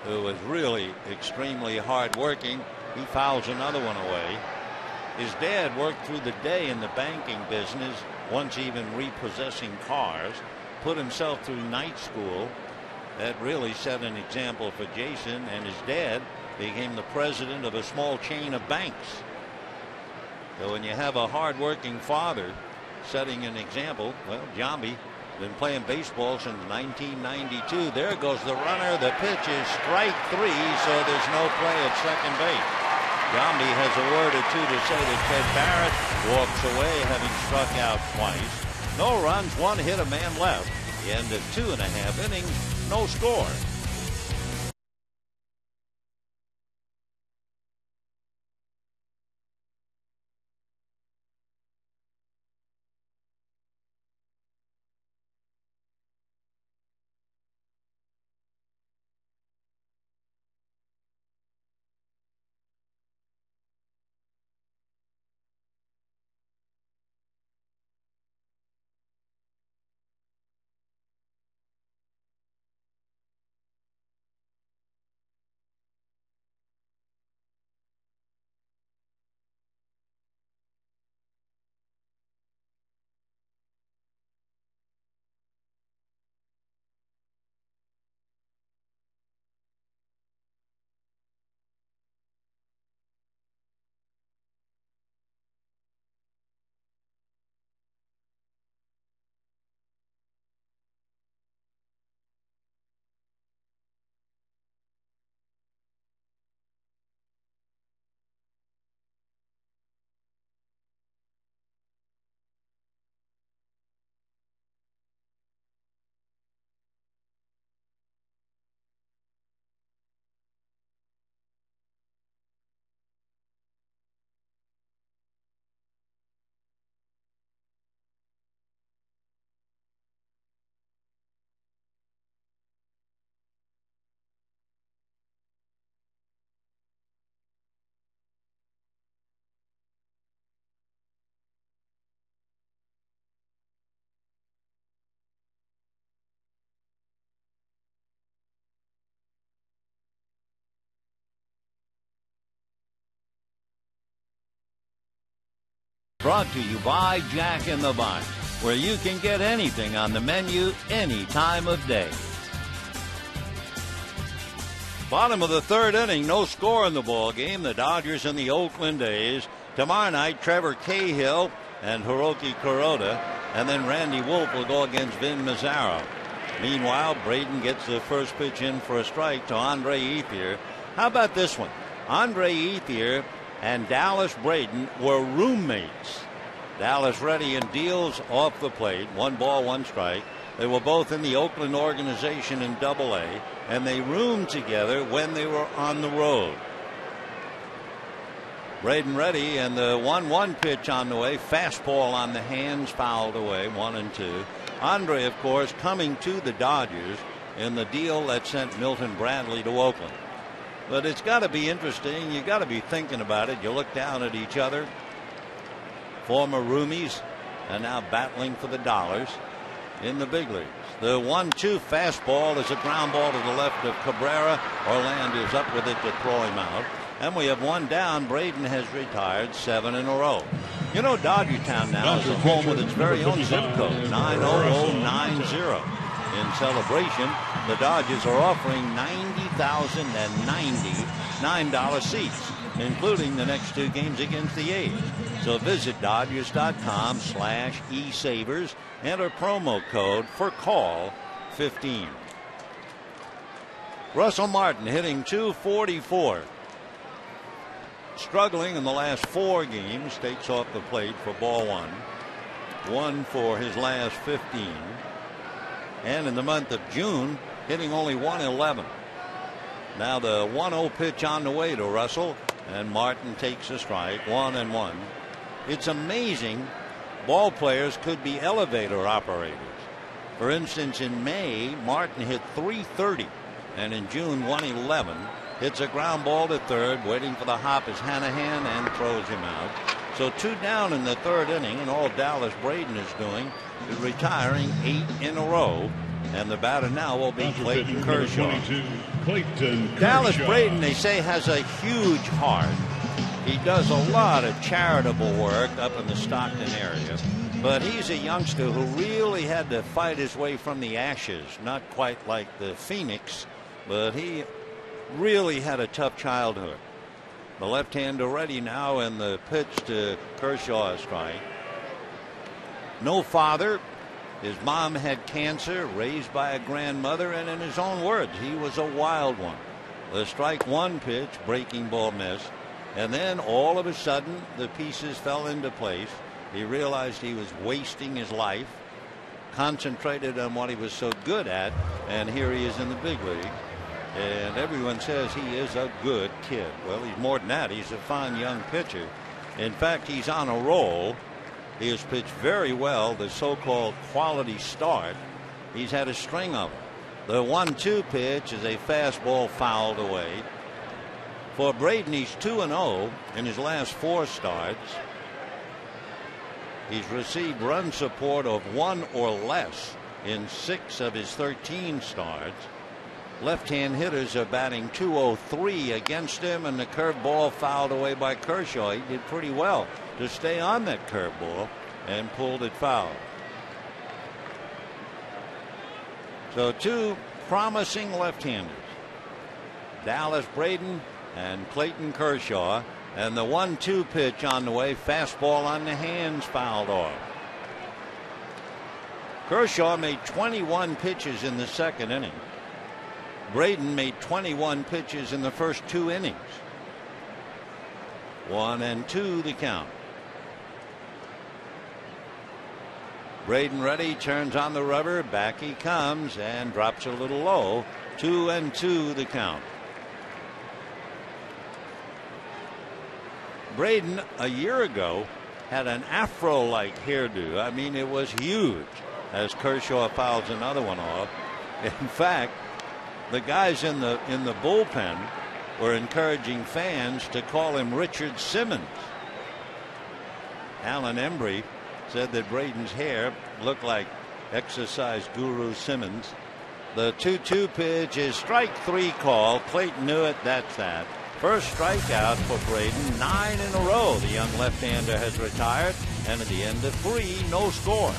who was really extremely hardworking. He fouls another one away. His dad worked through the day in the banking business, once even repossessing cars, put himself through night school. That really set an example for Jason, and his dad became the president of a small chain of banks. So when you have a hardworking father setting an example, well, Giambi been playing baseball since 1992. There goes the runner. The pitch is strike 3, so there's no play at second base. Giambi has a word or 2 to say to Ted Barrett. Walks away, having struck out twice. No runs, 1 hit, a man left. The end of 2.5 innings, no score. Brought to you by Jack in the Box, where you can get anything on the menu any time of day. Bottom of the third inning, no score in the ball game. The Dodgers and the Oakland A's. Tomorrow night, Trevor Cahill and Hiroki Kuroda, and then Randy Wolf will go against Vin Mazzaro. Meanwhile, Braden gets the first pitch in for a strike to Andre Ethier. How about this one? Andre Ethier and Dallas Braden were roommates. Dallas ready and deals off the plate. 1 ball, 1 strike. They were both in the Oakland organization in Double-A, and they roomed together when they were on the road. Braden ready, and the 1-1 pitch on the way. Fastball on the hands, fouled away, 1-2. Andre, of course, coming to the Dodgers in the deal that sent Milton Bradley to Oakland. But it's got to be interesting. You got to be thinking about it. You look down at each other. Former roomies and now battling for the dollars in the big leagues. The 1-2 fastball is a ground ball to the left of Cabrera. Orlando is up with it to throw him out. And we have 1 down. Braden has retired 7 in a row. You know, Dodgertown now is a home with its very own zip code, 90090. In celebration, the Dodgers are offering $90,090 $9 seats, including the next 2 games against the A's. So visit Dodgers.com/eSavers. Enter promo code for call 15. Russell Martin hitting .244. Struggling in the last 4 games. Takes off the plate for ball 1. 1 for his last 15. And in the month of June, hitting only .111. Now the 1-0 pitch on the way to Russell, and Martin takes a strike. 1-1. It's amazing ball players could be elevator operators. For instance, in May, Martin hit .330, and in June, .111. Hits a ground ball to third, waiting for the hop is Hanahan, and throws him out. So 2 down in the third inning, and all Dallas Braden is doing is retiring 8 in a row. And the batter now will be Clayton Kershaw. Dallas Braden, they say, has a huge heart. He does a lot of charitable work up in the Stockton area. But he's a youngster who really had to fight his way from the ashes. Not quite like the Phoenix, but he really had a tough childhood. The left-hander ready now, and the pitch to Kershaw, a strike. No father. His mom had cancer, raised by a grandmother, and in his own words, he was a wild one. The strike 1 pitch, breaking ball miss, and then all of a sudden the pieces fell into place. He realized he was wasting his life, concentrated on what he was so good at, and here he is in the big league. And everyone says he is a good kid. Well, he's more than that. He's a fine young pitcher. In fact, he's on a roll. He has pitched very well, the so-called quality start. He's had a string of them. The 1-2 pitch is a fastball fouled away. For Braden, he's 2-0 in his last 4 starts. He's received run support of 1 or less in 6 of his 13 starts. Left-hand hitters are batting .203 against him, and the curveball fouled away by Kershaw. He did pretty well to stay on that curveball and pulled it foul. So 2 promising left-handers, Dallas Braden and Clayton Kershaw, and the 1-2 pitch on the way, fastball on the hands, fouled off. Kershaw made 21 pitches in the second inning. Braden made 21 pitches in the first 2 innings. 1-2 the count. Braden ready, turns on the rubber, back he comes, and drops a little low. 2-2 the count. Braden a year ago had an afro-like hairdo. I mean, it was huge, as Kershaw fouls another one off. In fact, the guys in the bullpen were encouraging fans to call him Richard Simmons. Alan Embry said that Braden's hair looked like exercise guru Simmons. The 2-2 pitch is strike 3 call. Clayton knew it. That's that. First strikeout for Braden. 9 in a row. The young left-hander has retired. And at the end of 3, no score.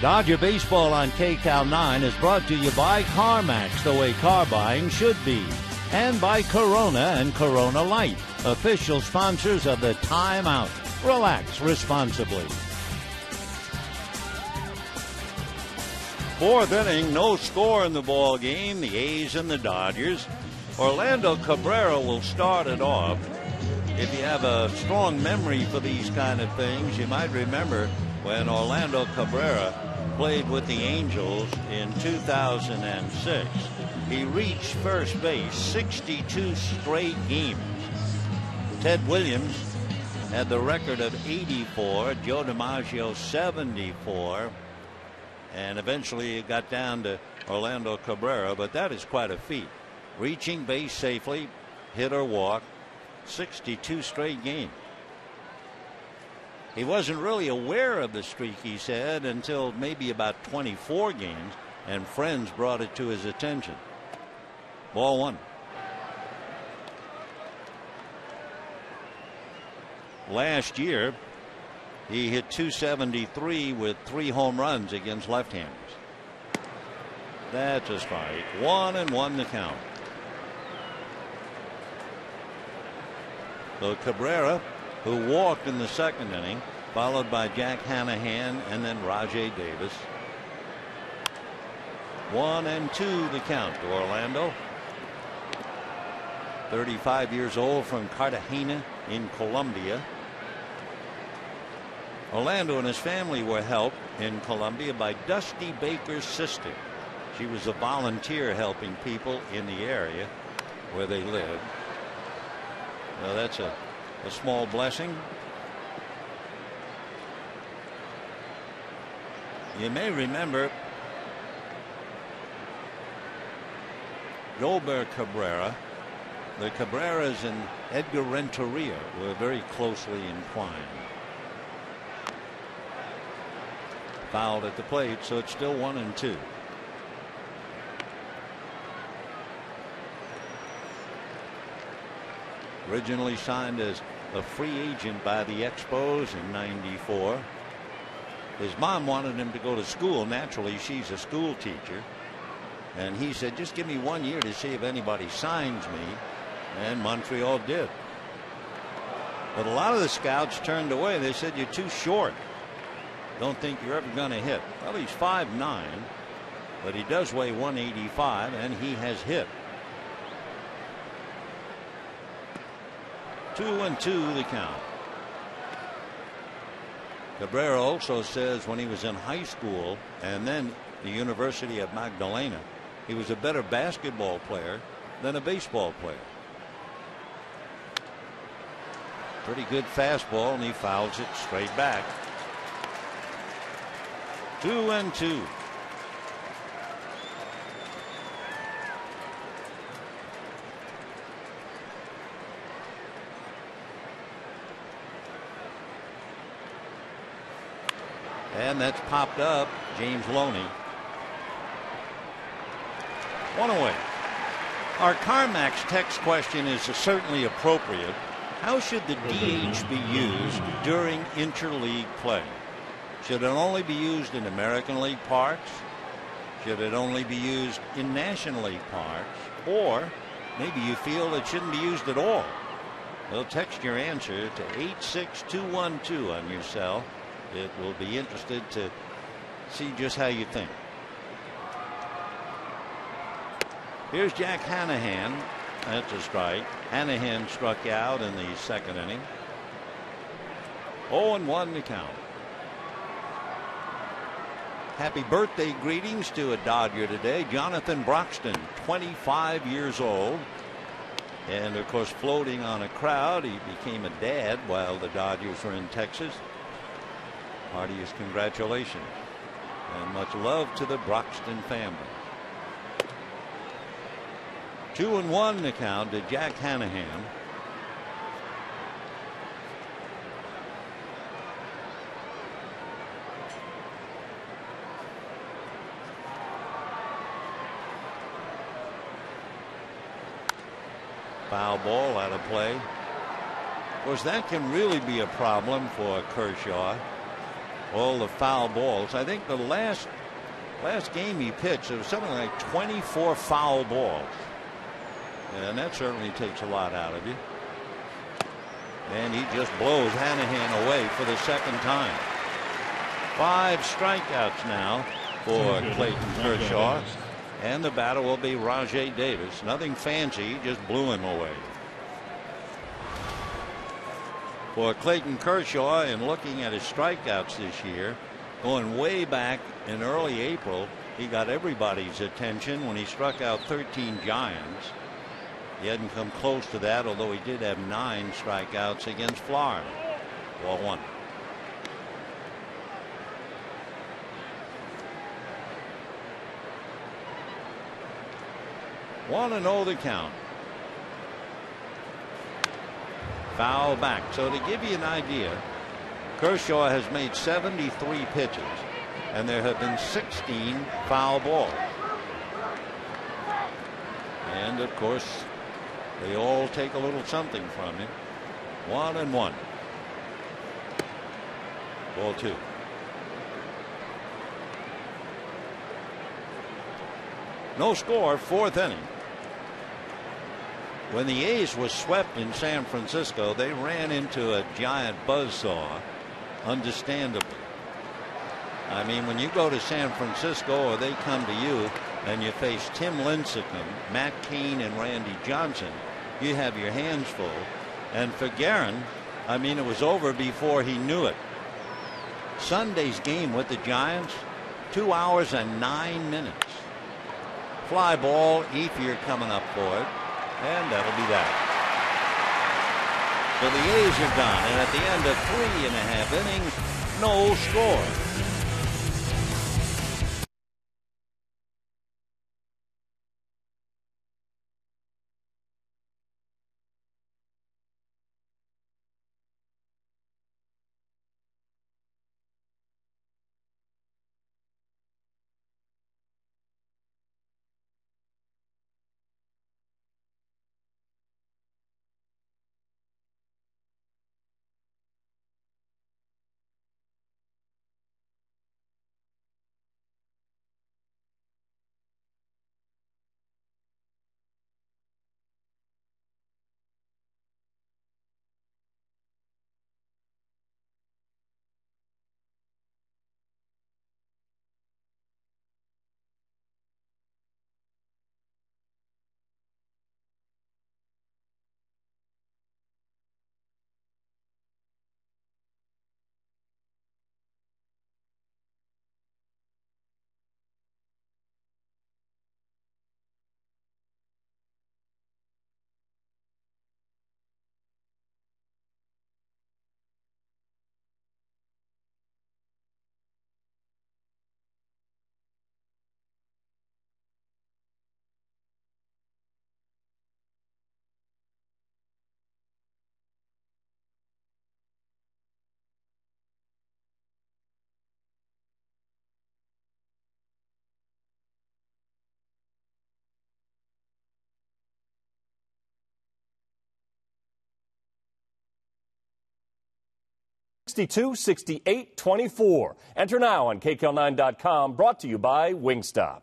Dodger Baseball on KCAL 9 is brought to you by CarMax, the way car buying should be, and by Corona and Corona Light, official sponsors of the Time Out. Relax responsibly. 4th inning, no score in the ball game. The A's and the Dodgers. Orlando Cabrera will start it off. If you have a strong memory for these kind of things, you might remember when Orlando Cabrera played with the Angels in 2006. He reached first base 62 straight games. Ted Williams had the record of 84, Joe DiMaggio 74, and eventually it got down to Orlando Cabrera, but that is quite a feat. Reaching base safely, hit or walk, 62 straight games. He wasn't really aware of the streak, he said, until maybe about 24 games, and friends brought it to his attention. Ball 1. Last year, he hit .273 with 3 home runs against left-handers. That's a strike. 1-1 the count. So Cabrera, who walked in the 2nd inning, followed by Jack Hanahan and then Rajay Davis. 1-2 the count to Orlando. 35 years old from Cartagena in Colombia. Orlando and his family were helped in Colombia by Dusty Baker's sister. She was a volunteer helping people in the area where they lived. Well, that's a small blessing. You may remember Gilbert Cabrera. The Cabreras and Edgar Renteria were very closely entwined. Fouled at the plate, so it's still 1-2. Originally signed as a free agent by the Expos in '94. His mom wanted him to go to school. Naturally, she's a school teacher. And he said, just give me 1 year to see if anybody signs me. And Montreal did. But a lot of the scouts turned away. They said, you're too short. Don't think you're ever going to hit. Well, he's 5'9", but he does weigh 185, and he has hit. 2-2 the count. Cabrera also says when he was in high school and then the University of Magdalena, he was a better basketball player than a baseball player. Pretty good fastball, and he fouls it straight back. 2-2. And that's popped up. James Loney. One away. Our CarMax text question is certainly appropriate. How should the DH be used during interleague play? Should it only be used in American League parks? Should it only be used in National League parks? Or maybe you feel it shouldn't be used at all? Well, text your answer to 86212 on your cell. It will be interested to see just how you think. Here's Jack Hanahan. That's a strike. Hanahan struck out in the second inning. 0-1 to count. Happy birthday greetings to a Dodger today. Jonathan Broxton, 25 years old. And of course, floating on a crowd, he became a dad while the Dodgers were in Texas. Heartiest congratulations and much love to the Broxton family. 2-1 to count to Jack Hanahan. Foul ball out of play. Of course, that can really be a problem for Kershaw. All the foul balls. I think the last game he pitched, there was something like 24 foul balls. And that certainly takes a lot out of you. And he just blows Hanahan away for the second time. 5 strikeouts now for Clayton Kershaw. And the batter will be Rajay Davis. Nothing fancy, just blew him away. For Clayton Kershaw, and looking at his strikeouts this year, going way back in early April, he got everybody's attention when he struck out 13 Giants. He hadn't come close to that, although he did have 9 strikeouts against Florida. 1-1. One and 0 the count. Foul back. So to give you an idea, Kershaw has made 73 pitches, and there have been 16 foul balls. And of course, they all take a little something from him. 1-1. Ball 2. No score, 4th inning. When the A's was swept in San Francisco, they ran into a giant buzzsaw, understandably. I mean, when you go to San Francisco or they come to you and you face Tim Lincecum, Matt Cain, and Randy Johnson, you have your hands full. And for Guerin, I mean, it was over before he knew it. Sunday's game with the Giants, 2 hours and 9 minutes. Fly ball, Ethier coming up for it. And that'll be that. So the A's are done, and at the end of 3.5 innings, no score. 62-68-24. Enter now on KCAL9.com, brought to you by Wingstop.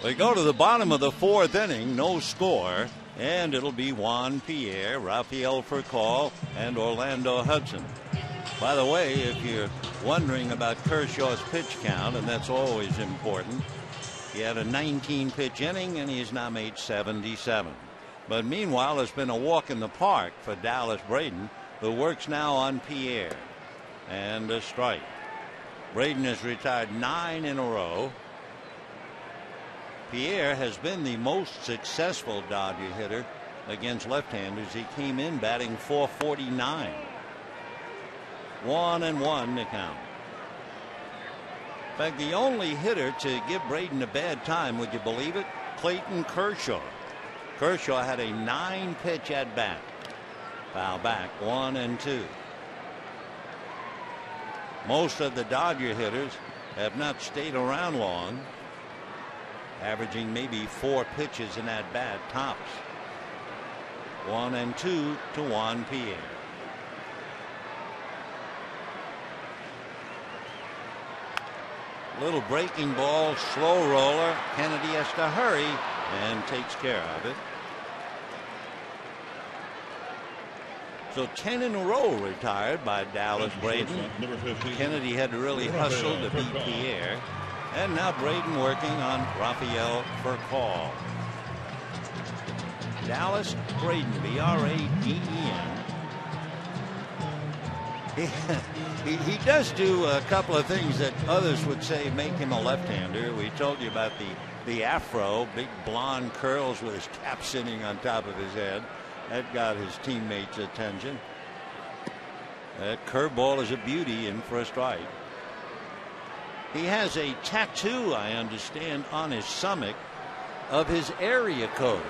We go to the bottom of the fourth inning, no score, and it'll be Juan Pierre, Rafael Furcal, and Orlando Hudson. By the way, if you're wondering about Kershaw's pitch count, and that's always important, he had a 19-pitch inning, and he has now made 77. But meanwhile, it's been a walk in the park for Dallas Braden, who works now on Pierre. And a strike. Braden has retired 9 in a row. Pierre has been the most successful Dodger hitter against left-handers. He came in batting .449. 1-1 to count. In fact, the only hitter to give Braden a bad time, would you believe it? Clayton Kershaw. Kershaw had a 9-pitch at bat. Foul back, 1-2. Most of the Dodger hitters have not stayed around long, averaging maybe 4 pitches in at bat tops. 1-2 to Juan Pierre. Little breaking ball, slow roller. Kennedy has to hurry and takes care of it. So 10 in a row retired by Dallas Braden. Kennedy had to really hustle to beat Pierre. And now Braden working on Rafael Furcal. Dallas Braden, B-R-A-D-E-N. He does do a couple of things that others would say make him a left-hander. We told you about the afro, big blonde curls with his cap sitting on top of his head. That got his teammates' attention. That curveball is a beauty in for a strike. He has a tattoo, I understand, on his stomach of his area code.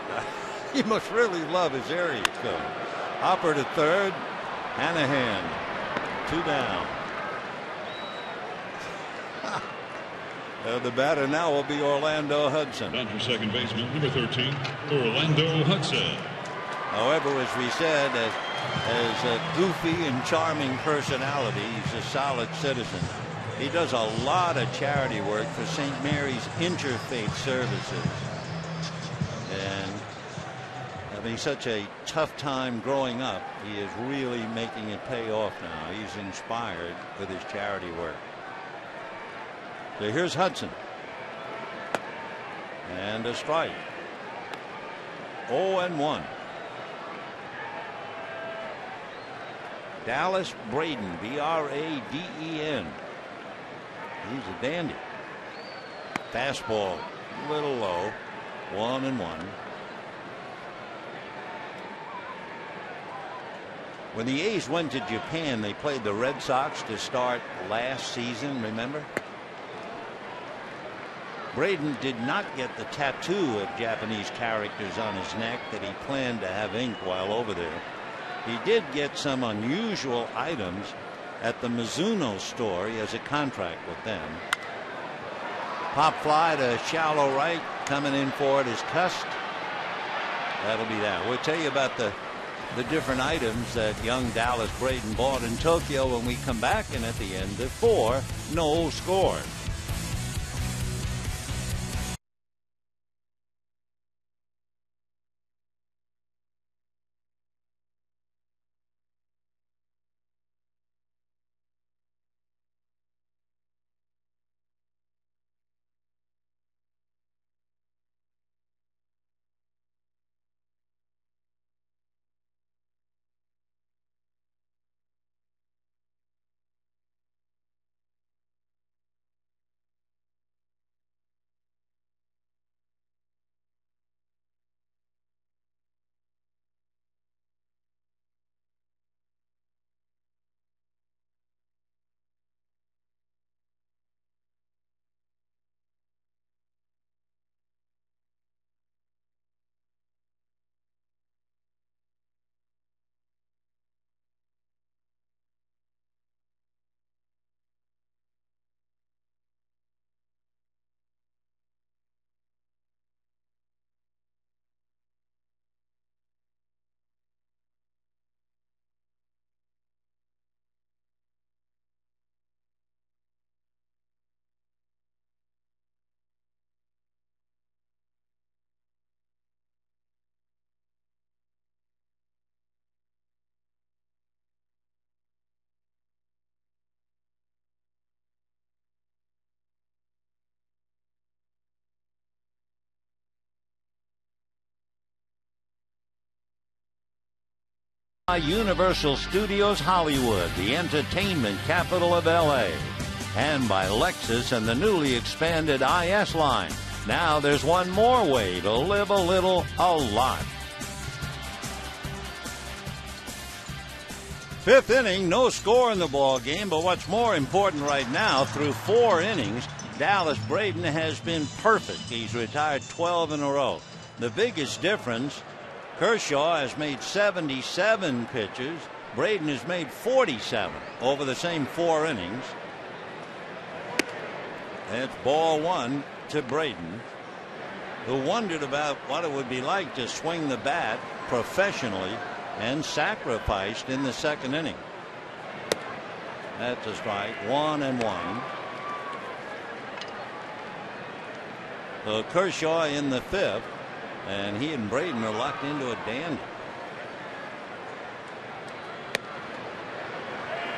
He must really love his area code. Hopper to third. Hanahan. 2 down. The batter now will be Orlando Hudson. Dodger second baseman, number 13, Orlando Hudson. However, as we said, as a goofy and charming personality, he's a solid citizen. He does a lot of charity work for St. Mary's Interfaith Services. And having such a tough time growing up, he is really making it pay off now. He's inspired with his charity work. So here's Hudson. And a strike. 0-1. Dallas Braden, B-R-A-D-E-N. He's a dandy. Fastball, a little low. 1-1. When the A's went to Japan, they played the Red Sox to start last season, remember? Braden did not get the tattoo of Japanese characters on his neck that he planned to have inked while over there. He did get some unusual items at the Mizuno store. He has a contract with them. Pop fly to shallow right. Coming in for it is Cust. That'll be that. We'll tell you about the different items that young Dallas Braden bought in Tokyo when we come back, and at the end of 4, no score. Universal Studios Hollywood, the entertainment capital of LA. And by Lexus and the newly expanded IS line. Now there's one more way to live a little, a lot. Fifth inning, no score in the ball game, but what's more important right now, through 4 innings, Dallas Braden has been perfect. He's retired 12 in a row. The biggest difference, Kershaw has made 77 pitches. Braden has made 47 over the same 4 innings. It's ball 1 to Braden, who wondered about what it would be like to swing the bat professionally and sacrificed in the 2nd inning. That's a strike. 1-1. So Kershaw in the 5th, and he and Braden are locked into a dandy.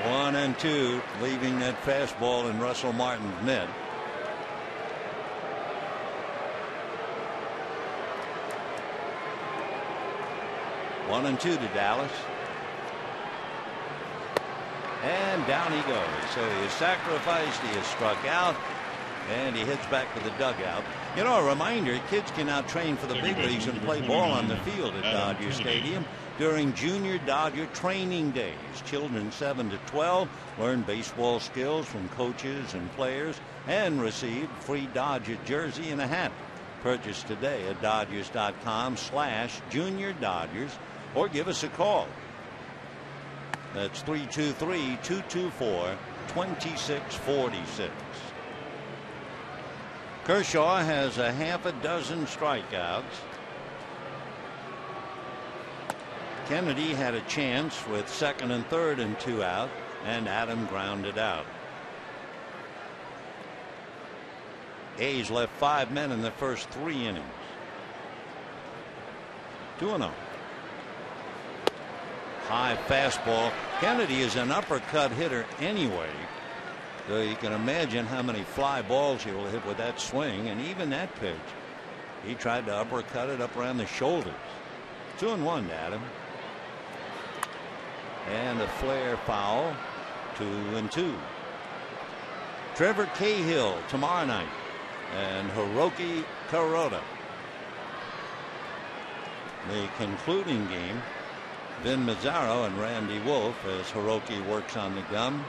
1-2, leaving that fastball in Russell Martin's mitt. One and 2 to Dallas. And down he goes. So he is sacrificed, he is struck out, and he heads back to the dugout. You know, a reminder, kids can now train for the big leagues and play ball on the field at Dodger Stadium during Junior Dodger Training Days. Children 7 to 12 learn baseball skills from coaches and players and receive free Dodger jersey and a hat. Purchase today at Dodgers.com/Junior Dodgers. Or give us a call. That's 323-224-2646. Kershaw has a half a dozen strikeouts. Kennedy had a chance with 2nd and 3rd and 2 out, and Adam grounded out. A's left 5 men in the first 3 innings. 2-0. High fastball. Kennedy is an uppercut hitter anyway, so you can imagine how many fly balls he will hit with that swing. And even that pitch, he tried to uppercut it up around the shoulders. 2-1 to Adam. And a flare foul. 2-2. Trevor Cahill tomorrow night, and Hiroki Kuroda. The concluding game, Vin Mazzaro and Randy Wolf, as Hiroki works on the gum.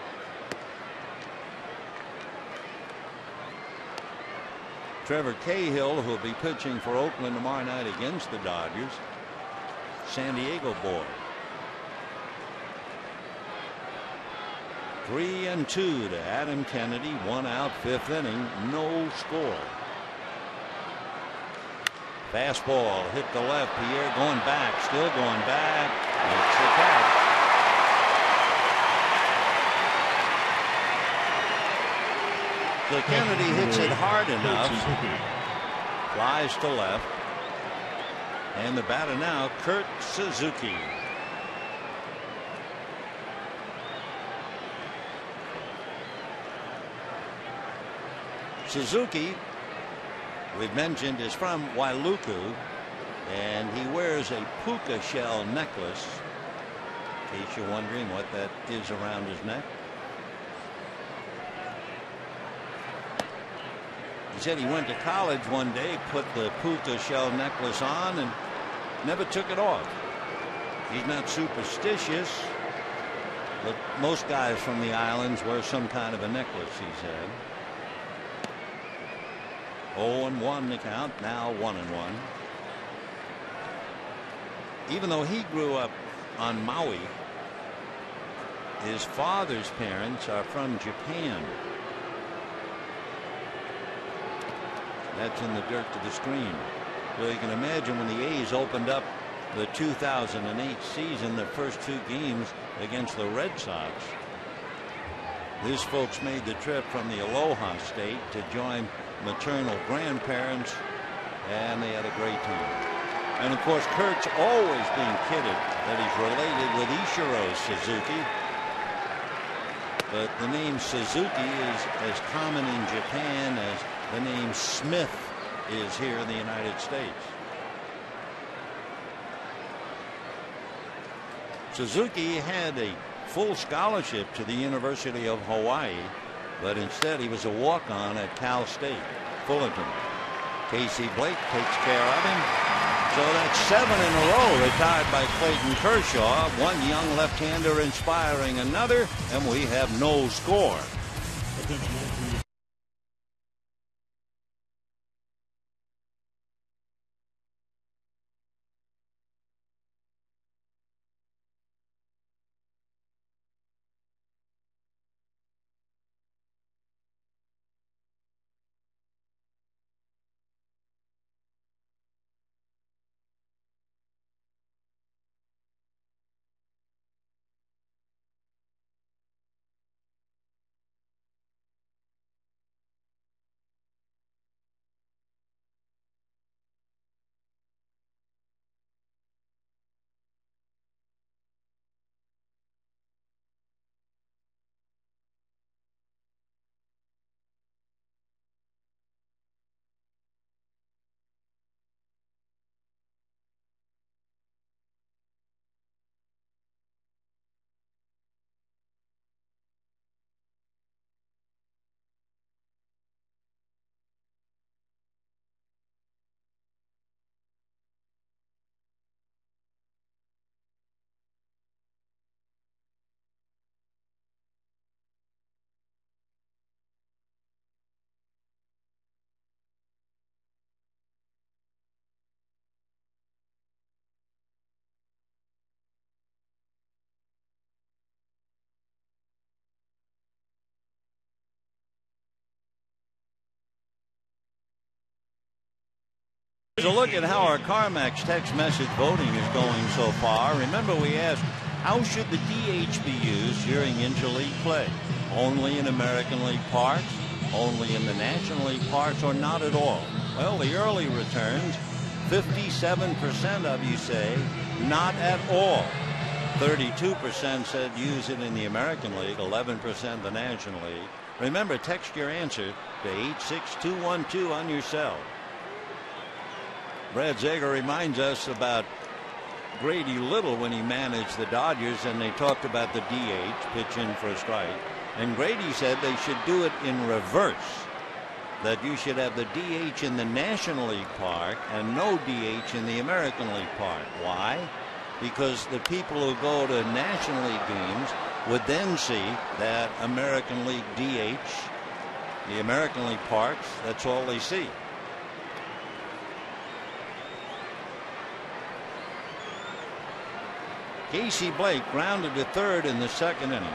Trevor Cahill, who will be pitching for Oakland tomorrow night against the Dodgers. San Diego boy. 3-2 to Adam Kennedy. 1 out, 5th inning. No score. Fastball hit the left. Pierre going back, still going back. It's a catch. So Kennedy hits it hard enough. Flies to left. And the batter now, Kurt Suzuki. Suzuki, we've mentioned, is from Wailuku, and he wears a puka shell necklace, in case you're wondering what that is around his neck. He said he went to college one day, put the puka shell necklace on, and never took it off. He's not superstitious, but most guys from the islands wear some kind of a necklace, he said. 0-1 the count, now 1-1. Even though he grew up on Maui, his father's parents are from Japan. That's in the dirt to the screen. So you can imagine when the A's opened up the 2008 season, the first 2 games against the Red Sox, these folks made the trip from the Aloha State to join maternal grandparents, and they had a great time. And of course, Kurt's always being kidded that he's related with Ichiro Suzuki, but the name Suzuki is as common in Japan as the name Smith is here in the United States. Suzuki had a full scholarship to the University of Hawaii, but instead he was a walk-on at Cal State Fullerton. Casey Blake takes care of him. So that's 7 in a row retired by Clayton Kershaw. One young left-hander inspiring another, and we have no score. Here's a look at how our CarMax text message voting is going so far. Remember, we asked, how should the DH be used during interleague play? Only in American League parks, only in the National League parks, or not at all? Well, the early returns, 57% of you say not at all. 32% said use it in the American League, 11% the National League. Remember, text your answer to 86212 on your cell. Brad Zager reminds us about Grady Little when he managed the Dodgers, and they talked about the DH, pitch in for a strike. And Grady said they should do it in reverse, that you should have the DH in the National League park and no DH in the American League park. Why? Because the people who go to National League games would then see that American League DH, the American League parks, that's all they see. Casey Blake grounded to third in the second inning.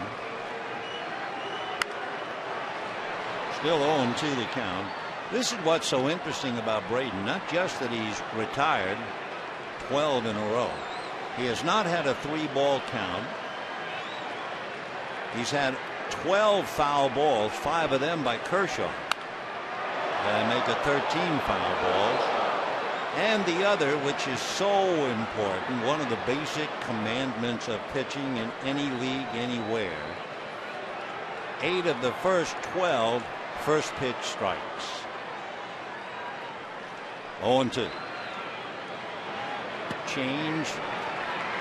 Still 0-2 the count. This is what's so interesting about Braden. Not just that he's retired 12 in a row. He has not had a 3-ball count. He's had 12 foul balls, 5 of them by Kershaw. And make it 13 foul balls. And the other, which is so important, one of the basic commandments of pitching in any league anywhere, 8 of the first 12 first pitch strikes. 0-2. Change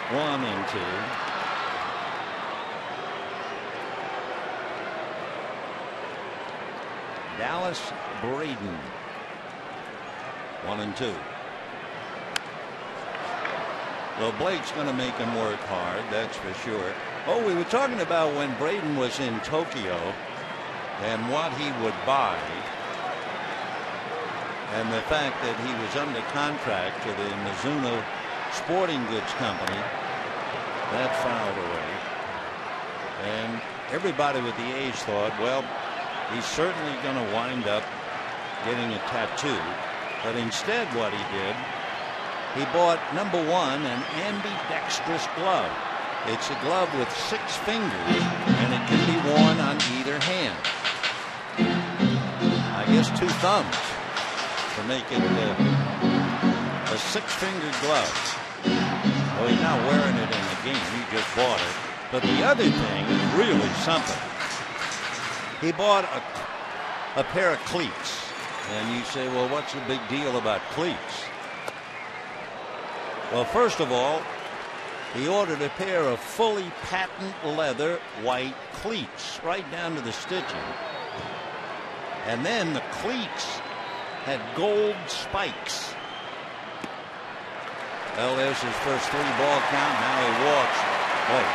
1-2. Dallas Braden 1-2. Well, Blake's going to make him work hard, that's for sure. Oh, we were talking about when Braden was in Tokyo and what he would buy, and the fact that he was under contract to the Mizuno Sporting Goods Company. That fouled away. And everybody with the A's thought, well, he's certainly going to wind up getting a tattoo. But instead what he did, he bought, number 1, an ambidextrous glove. It's a glove with 6 fingers, and it can be worn on either hand. I guess 2 thumbs to make it a 6-fingered glove. Well, he's not wearing it in the game. He just bought it. But the other thing is really something. He bought a pair of cleats. And you say, well, what's the big deal about cleats? Well, first of all, he ordered a pair of fully patent leather white cleats, right down to the stitching. And then the cleats had gold spikes. Well, there's his first 3-ball count. Now he walks. Wait.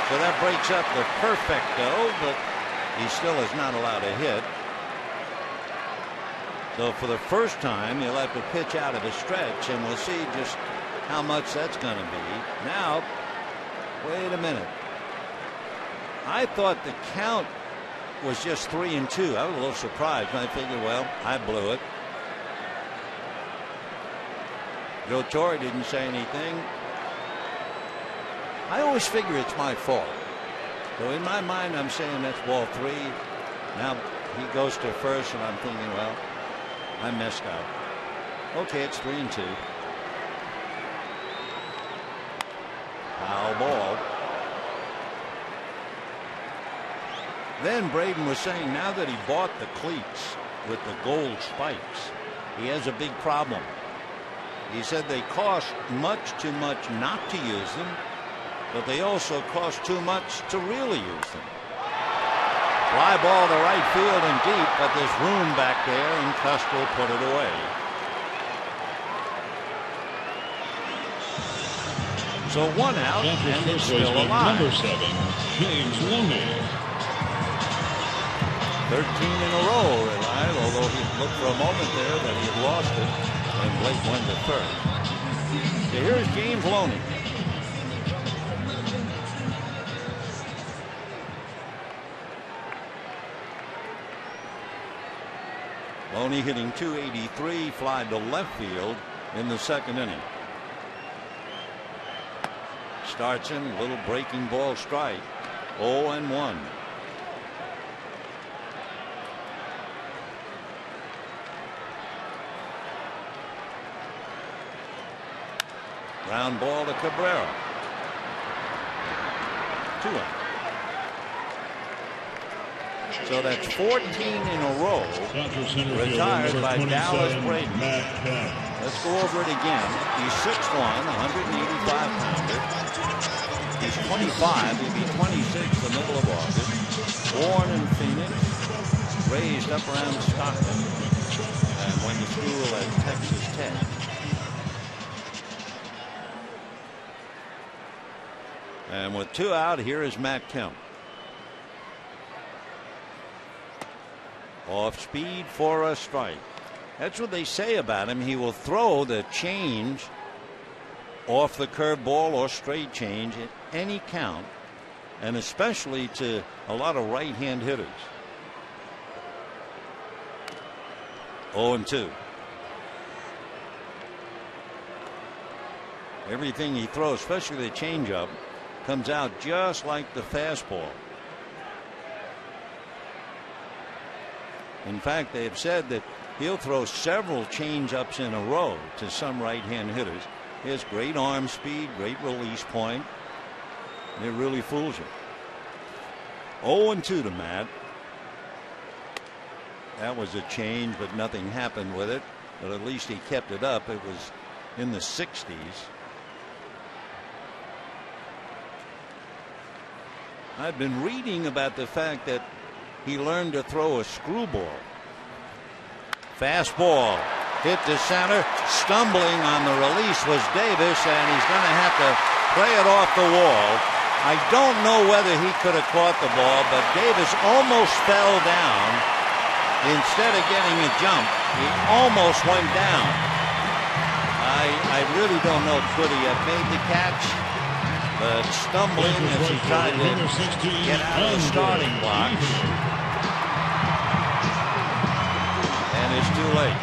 So that breaks up the perfecto, but he still is not allowed to hit. So for the first time, he'll have to pitch out of a stretch, and we'll see just how much that's going to be. Now, wait a minute. I thought the count was just 3-2. I was a little surprised. I figured, well, I blew it. Joe Torre didn't say anything. I always figure it's my fault. So in my mind, I'm saying that's ball 3. Now he goes to first, and I'm thinking, well, I messed up. Okay, it's 3-2. Foul ball. Then Braden was saying now that he bought the cleats with the gold spikes, he has a big problem. He said they cost much too much not to use them, but they also cost too much to really use them. Fly ball to right field and deep, but there's room back there, and Cust will put it away. So 1 out, and it's still alive. Number 7, James Loney. 13 in a row, relied, although he looked for a moment there that he had lost it, and Blake went to third. So here's James Loney. Loney hitting .283, fly to left field in the second inning. Starts him, little breaking ball strike. 0-1. Ground ball to Cabrera. 2 out. So that's 14 in a row retired by Dallas Braden. Let's go over it again. He's 6'1", 185 pounder. He's 25. He'll be 26 the middle of August. Born in Phoenix, raised up around Stockton, and went to school at Texas Tech. And with 2 out, here is Matt Kemp. Off speed for a strike. That's what they say about him. He will throw the change off the curveball or straight change at any count, and especially to a lot of right-hand hitters. 0-2. Everything he throws, especially the changeup, comes out just like the fastball. In fact, they have said that he'll throw several change-ups in a row to some right-hand hitters. He has great arm speed, great release point. And it really fools you. 0-2 to Matt. That was a change, but nothing happened with it. But at least he kept it up. It was in the 60s. I've been reading about the fact that he learned to throw a screwball. Fastball hit to center. Stumbling on the release was Davis, and he's going to have to play it off the wall. I don't know whether he could have caught the ball, but Davis almost fell down. Instead of getting a jump, he almost went down. I really don't know, could he have made the catch? But stumbling as he tried to get out of the starting blocks. And it's too late.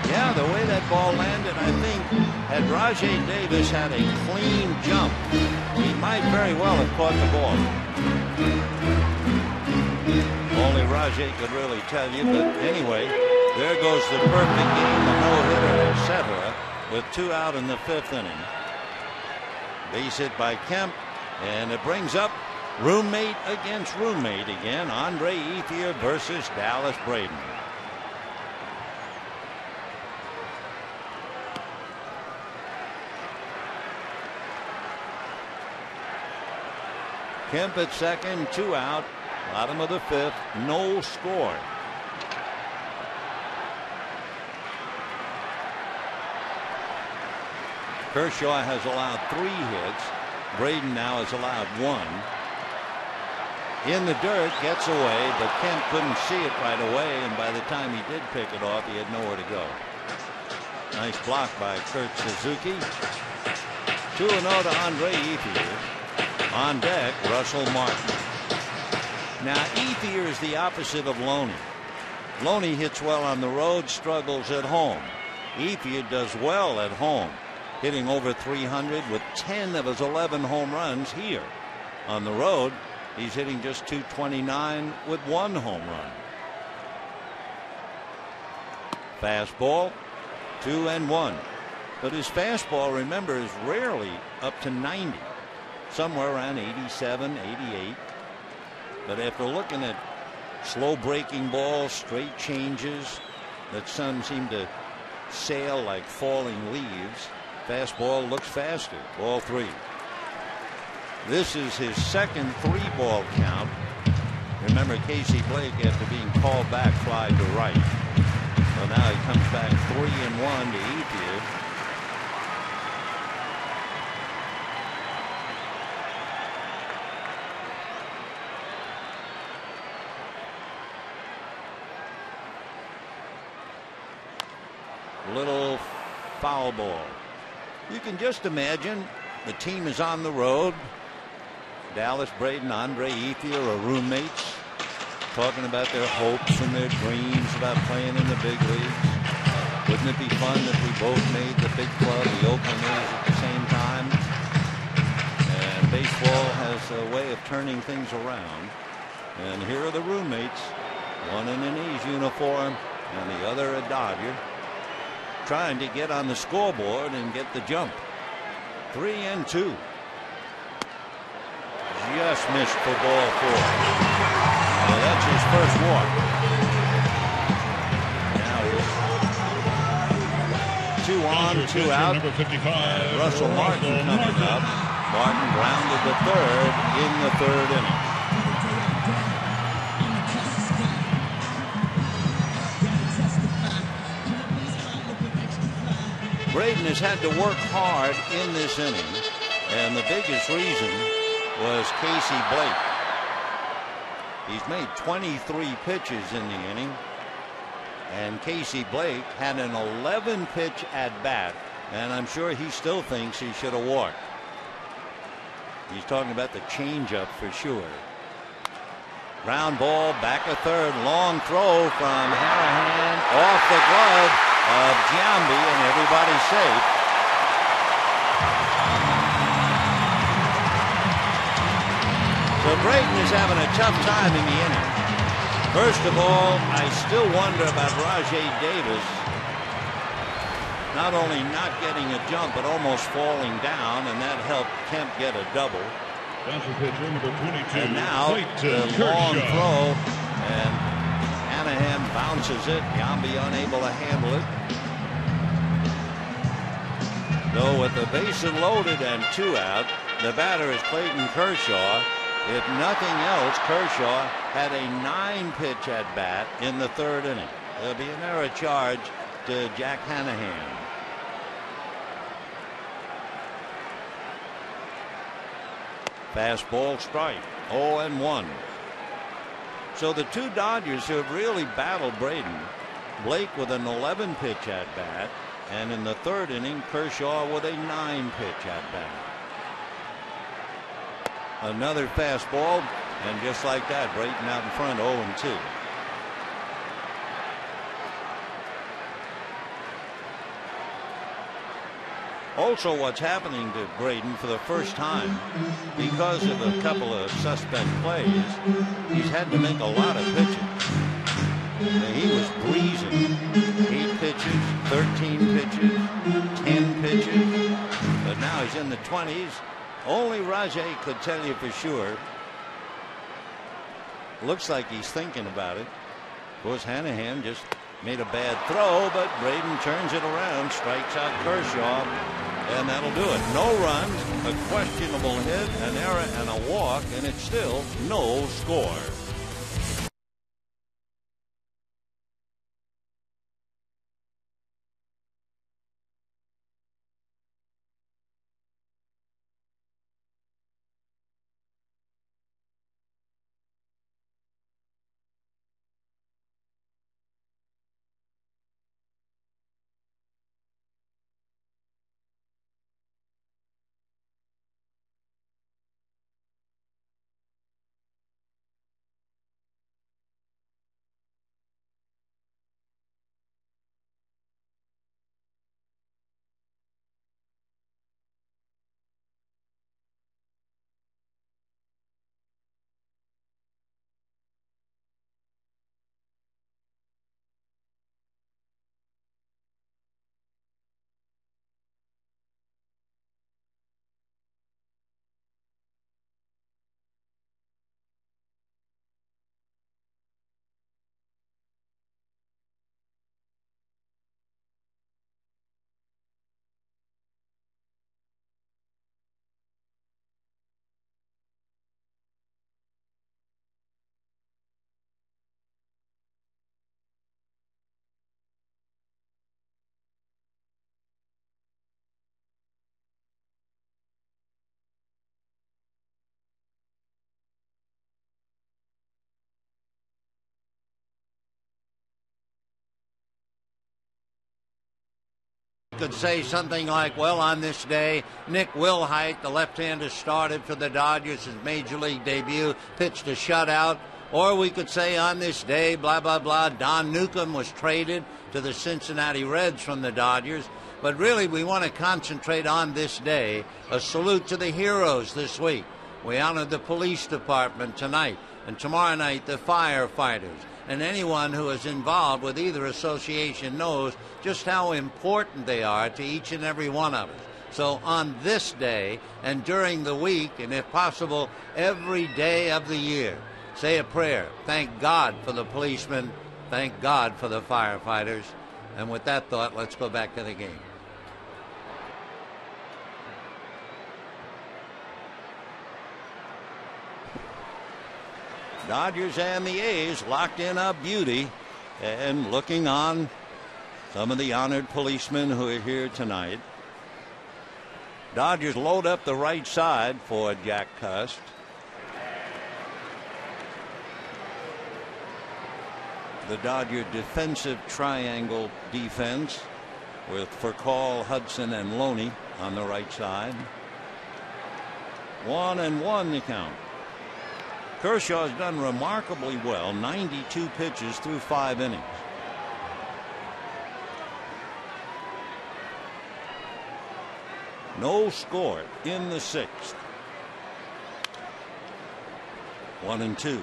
Yeah, the way that ball landed, I think, had Rajay Davis had a clean jump, he might very well have caught the ball. Only Rajay could really tell you, but anyway, there goes the perfect game, the no-hitter, etc., with 2 out in the 5th inning. Base hit by Kemp, and it brings up roommate against roommate again. Andre Ethier versus Dallas Braden. Kemp at second, 2 out. Bottom of the 5th, no score. Kershaw has allowed 3 hits. Braden now has allowed 1. In the dirt, gets away, but Kemp couldn't see it right away, and by the time he did pick it off, he had nowhere to go. Nice block by Kurt Suzuki. 2-0 to Andre Ethier. On deck, Russell Martin. Now, Ethier is the opposite of Loney. Loney hits well on the road, struggles at home. Ethier does well at home, hitting over 300 with 10 of his 11 home runs here. On the road, he's hitting just .229 with 1 home run. Fastball, 2-1. But his fastball, remember, is rarely up to 90. Somewhere around 87, 88. But after looking at slow breaking balls, straight changes that some seem to sail like falling leaves, fastball looks faster. Ball 3. This is his second 3-ball count. Remember, Casey Blake, after being called back, flied to right. So now he comes back 3-1 to Ethier. Little foul ball. You can just imagine the team is on the road. Dallas, Braden, Andre Ethier are roommates, talking about their hopes and their dreams about playing in the big leagues. Wouldn't it be fun if we both made the big club, the Oakland A's, at the same time? And baseball has a way of turning things around. And here are the roommates, one in an A's uniform and the other a Dodger, trying to get on the scoreboard and get the jump. 3-2. Just missed for ball 4. Well, that's his first walk. Now he's 2 on, 2 out. Russell Martin coming up. Martin grounded the 3rd in the 3rd inning. Braden has had to work hard in this inning, and the biggest reason was Casey Blake. He's made 23 pitches in the inning, and Casey Blake had an 11-pitch at bat, and I'm sure he still thinks he should have walked. He's talking about the changeup for sure. Ground ball, back of 3rd, long throw from Hanahan off the glove of Giambi, and everybody's safe. So Braden is having a tough time in the inning. First of all, I still wonder about Rajay Davis not only not getting a jump but almost falling down, and that helped Kemp get a double. And now the long throw, and Hanahan bounces it. Giambi unable to handle it. Though with the bases loaded and 2 out, the batter is Clayton Kershaw. If nothing else, Kershaw had a 9-pitch at bat in the 3rd inning. There'll be an error charge to Jack Hanahan. Fastball strike, 0-1. So the 2 Dodgers who have really battled Braden, Blake with an 11-pitch at bat, and in the 3rd inning, Kershaw with a 9-pitch at bat. Another fastball, and just like that, Braden out in front, 0-2. Also, what's happening to Braden for the first time, because of a couple of suspect plays, he's had to make a lot of pitches. He was breezing 8 pitches, 13 pitches, 10 pitches, but now he's in the 20s. Only Rajay could tell you for sure. Looks like he's thinking about it. Of course, Hanahan just made a bad throw, but Braden turns it around, strikes out Kershaw. And that'll do it. No runs, a questionable hit, an error, and a walk, and it's still no score. Could say something like, well, on this day, Nick Wilhite, the left-hander, started for the Dodgers, his major league debut, pitched a shutout. Or we could say on this day, blah, blah, blah, Don Newcomb was traded to the Cincinnati Reds from the Dodgers. But really, we want to concentrate on this day. A salute to the heroes this week. We honored the police department tonight, and tomorrow night the firefighters. And anyone who is involved with either association knows just how important they are to each and every one of us. So on this day and during the week, and if possible, every day of the year, say a prayer. Thank God for the policemen. Thank God for the firefighters. And with that thought, let's go back to the game. Dodgers and the A's locked in a beauty, and looking on some of the honored policemen who are here tonight. Dodgers load up the right side for Jack Cust. The Dodger defensive triangle defense with Furcal, Hudson, and Loney on the right side. 1-1 the count. Kershaw's done remarkably well, 92 pitches through 5 innings. No score in the 6th. 1-2.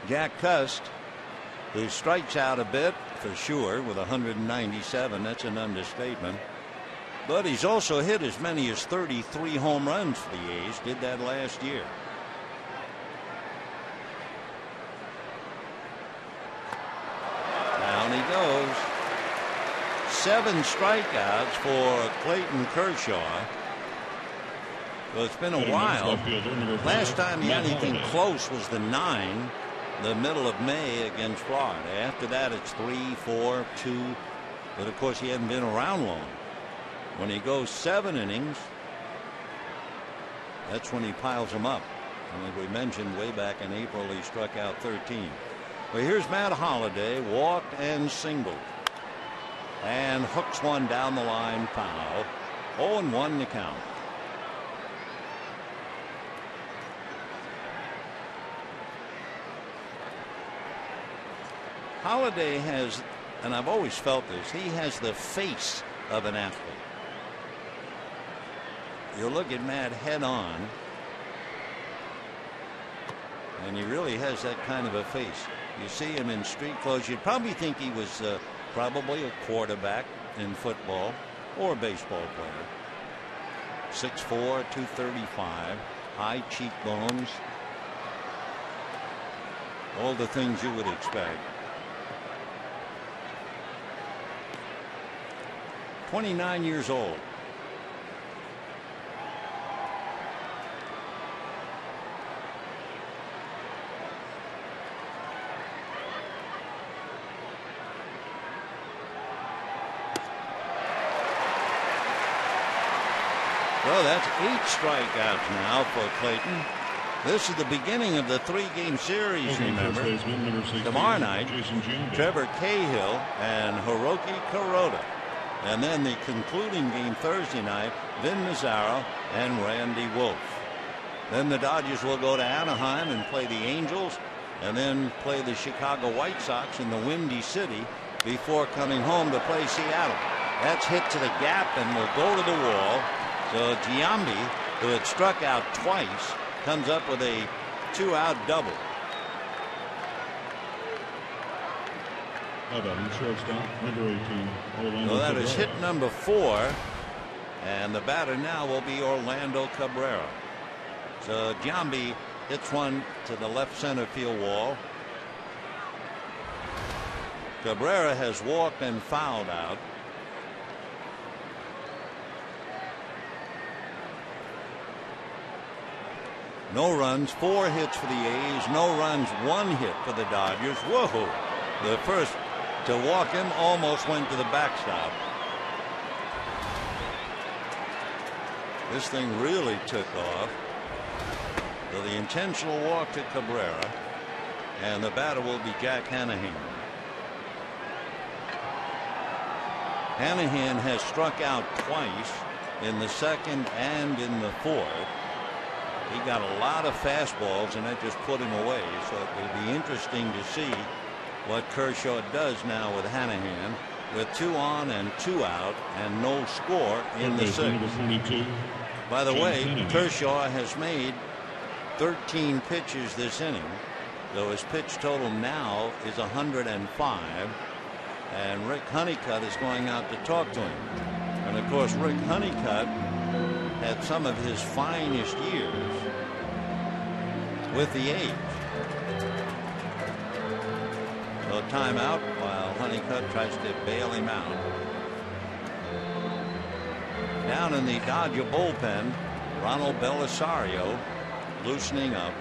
Jack Cust, who strikes out a bit for sure with 197. That's an understatement. But he's also hit as many as 33 home runs for the A's. Did that last year. Down he goes. 7 strikeouts for Clayton Kershaw. Well, it's been a while. Last time he had anything close was the 9, the middle of May against Florida. After that, it's 3, 4, 2. But of course, he hadn't been around long. When he goes 7 innings, that's when he piles them up. And like we mentioned, way back in April, he struck out 13. Well, here's Matt Holliday, walked and singled. And hooks one down the line, foul. 0-1 the count. Holliday has, and I've always felt this, he has the face of an athlete. You look at Matt head on, and he really has that kind of a face. You see him in street clothes, you'd probably think he was probably a quarterback in football or a baseball player. 6'4", 235, high cheekbones, all the things you would expect. 29 years old. Well, that's 8 strikeouts now for Clayton. This is the beginning of the 3-game series, remember. Tomorrow night, Trevor Cahill and Hiroki Kuroda. And then the concluding game Thursday night, Vin Mazzaro and Randy Wolf. Then the Dodgers will go to Anaheim and play the Angels, and then play the Chicago White Sox in the Windy City before coming home to play Seattle. That's hit to the gap and will go to the wall. So Giambi, who had struck out twice, comes up with a 2-out double. Shortstop, number 18, Orlando So that is Cabrera. hit number 4, and the batter now will be Orlando Cabrera. So Giambi hits one to the left center field wall. Cabrera has walked and fouled out. No runs, 4 hits for the A's. No runs, 1 hit for the Dodgers. Whoa! The first to walk him almost went to the backstop. This thing really took off. So the intentional walk to Cabrera, and the batter will be Jack Hanahan. Hanahan has struck out twice in the second and in the fourth. He got a lot of fastballs, and that just put him away. So it will be interesting to see what Kershaw does now with Hanahan, with 2 on and 2 out and no score in the 6th. By the way, Kershaw has made 13 pitches this inning, though his pitch total now is 105. And Rick Honeycutt is going out to talk to him. And of course, Rick Honeycutt had some of his finest years with the A's. So timeout while Honeycutt tries to bail him out. Down in the Dodger bullpen, Ronald Belisario loosening up.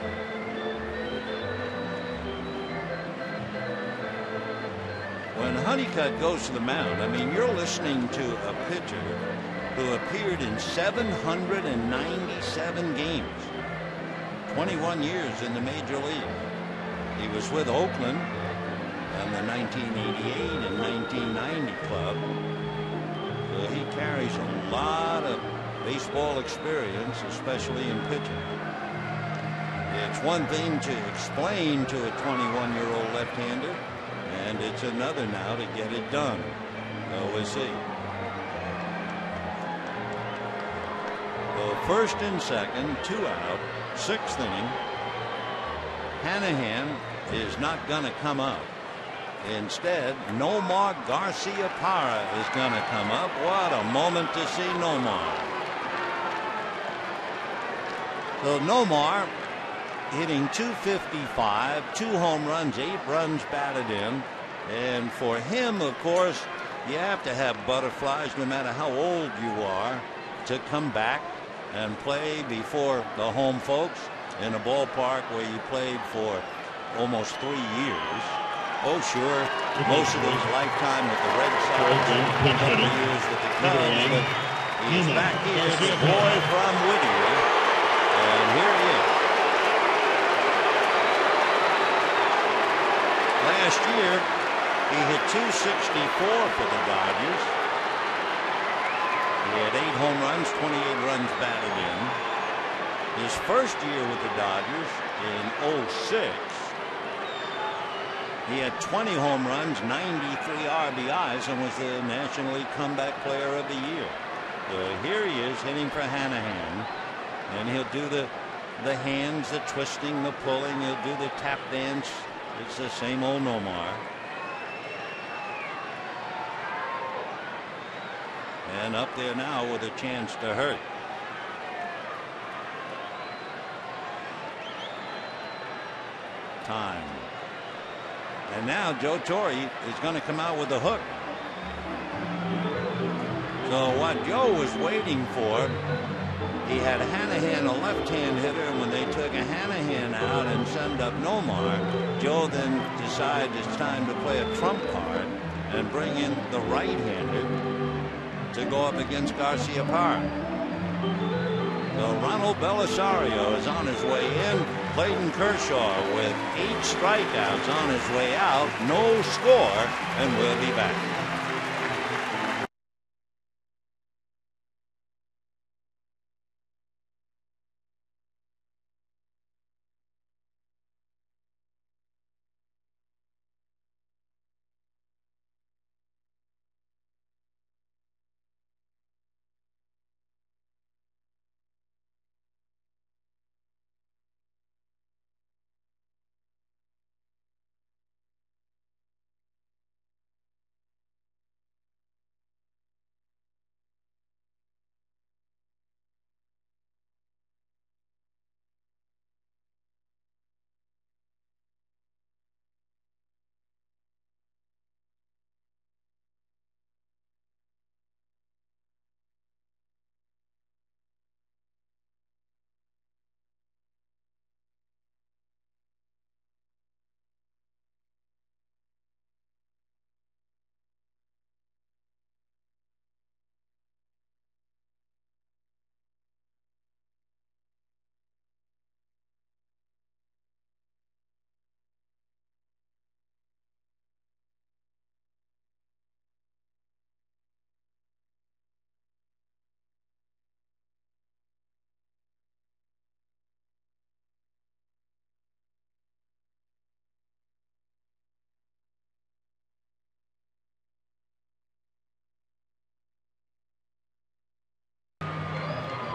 When Honeycutt goes to the mound, I mean, you're listening to a pitcher who appeared in 797 games, 21 years in the major league. He was with Oakland and the 1988 and 1990 club. So he carries a lot of baseball experience, especially in pitching. It's one thing to explain to a 21-year-old left-hander, and it's another now to get it done. So we'll see. So first and second, 2 out, 6th inning. Hanahan is not going to come up. Instead, Nomar Garciaparra is going to come up. What a moment to see Nomar. So Nomar hitting .255, 2 home runs, 8 runs batted in. And for him, of course, you have to have butterflies no matter how old you are to come back and play before the home folks in a ballpark where you played for almost 3 years. Oh, sure, most of his lifetime with the Red Sox, a couple of years with the Cubs, but he's back here, the boy from Whittier, and here he is. Last year, he hit .264 for the Dodgers. He had 8 home runs, 28 runs batted in. His first year with the Dodgers in '06, he had 20 home runs, 93 RBIs, and was the National League Comeback Player of the Year. So here he is hitting for Hanahan, and he'll do the hands, the twisting, the pulling. He'll do the tap dance. It's the same old Nomar. And up there now with a chance to hurt. Time. And now Joe Torre is going to come out with a hook. So what Joe was waiting for, he had Hanahan, a left-hand hitter, and when they took a Hanahan out and sent up Nomar, Joe then decided it's time to play a trump card and bring in the right-hander to go up against Garcia Parra. So Ronald Belisario is on his way in. Clayton Kershaw with 8 strikeouts on his way out. No score, and we'll be back.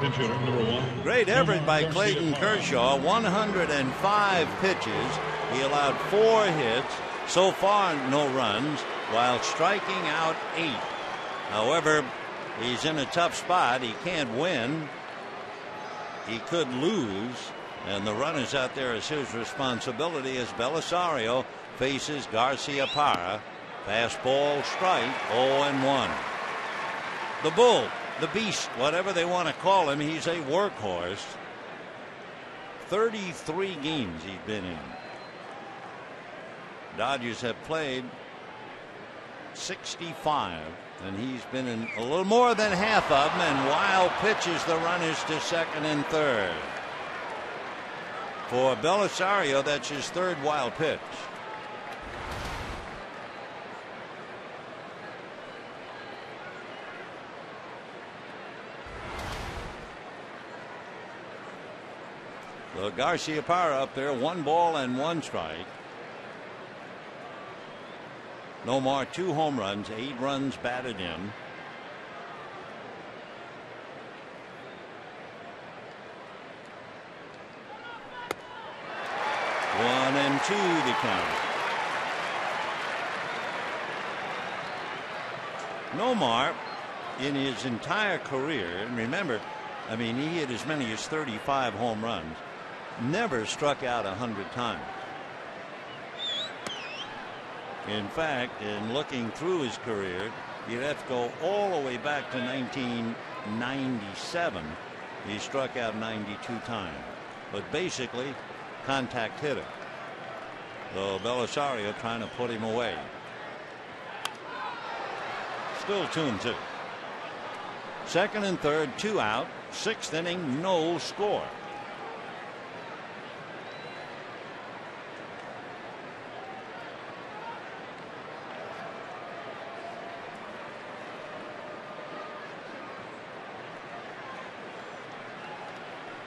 Pinch hitter, number 1. Great effort by Clayton Kershaw. 105 pitches. He allowed 4 hits. So far, no runs, while striking out 8. However, he's in a tough spot. He can't win. He could lose. And the runners out there is his responsibility as Belisario faces Garcia Parra. Fastball strike, 0-1. The Bull, the Beast, whatever they want to call him, he's a workhorse. 33 games he's been in. Dodgers have played 65, and he's been in a little more than half of them, and Wild pitches the runners to second and third. For Belisario, that's his 3rd wild pitch. So Garcia Parra up there, 1 ball and 1 strike. Nomar 2 home runs, 8 runs batted in. One and 2 to count. Nomar, in his entire career, and remember, I mean, he hit as many as 35 home runs, never struck out 100 times. In fact, in looking through his career, you'd have to go all the way back to 1997. He struck out 92 times, but basically contact hitter. So Belisario trying to put him away. Still 2-2. Second and third, 2 out. 6th inning, no score.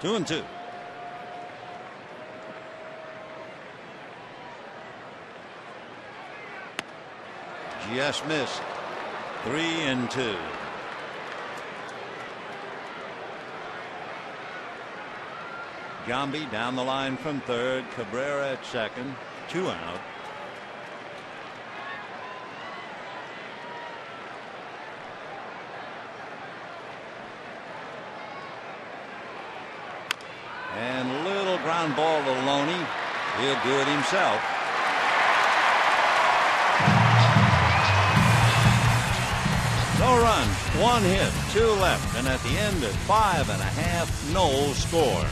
Two and 2. Just missed. 3-2. Giambi down the line from third. Cabrera at second. 2 out. And a little ground ball to Loney. He'll do it himself. No runs, 1 hit, 2 left, and at the end at 5.5, no score.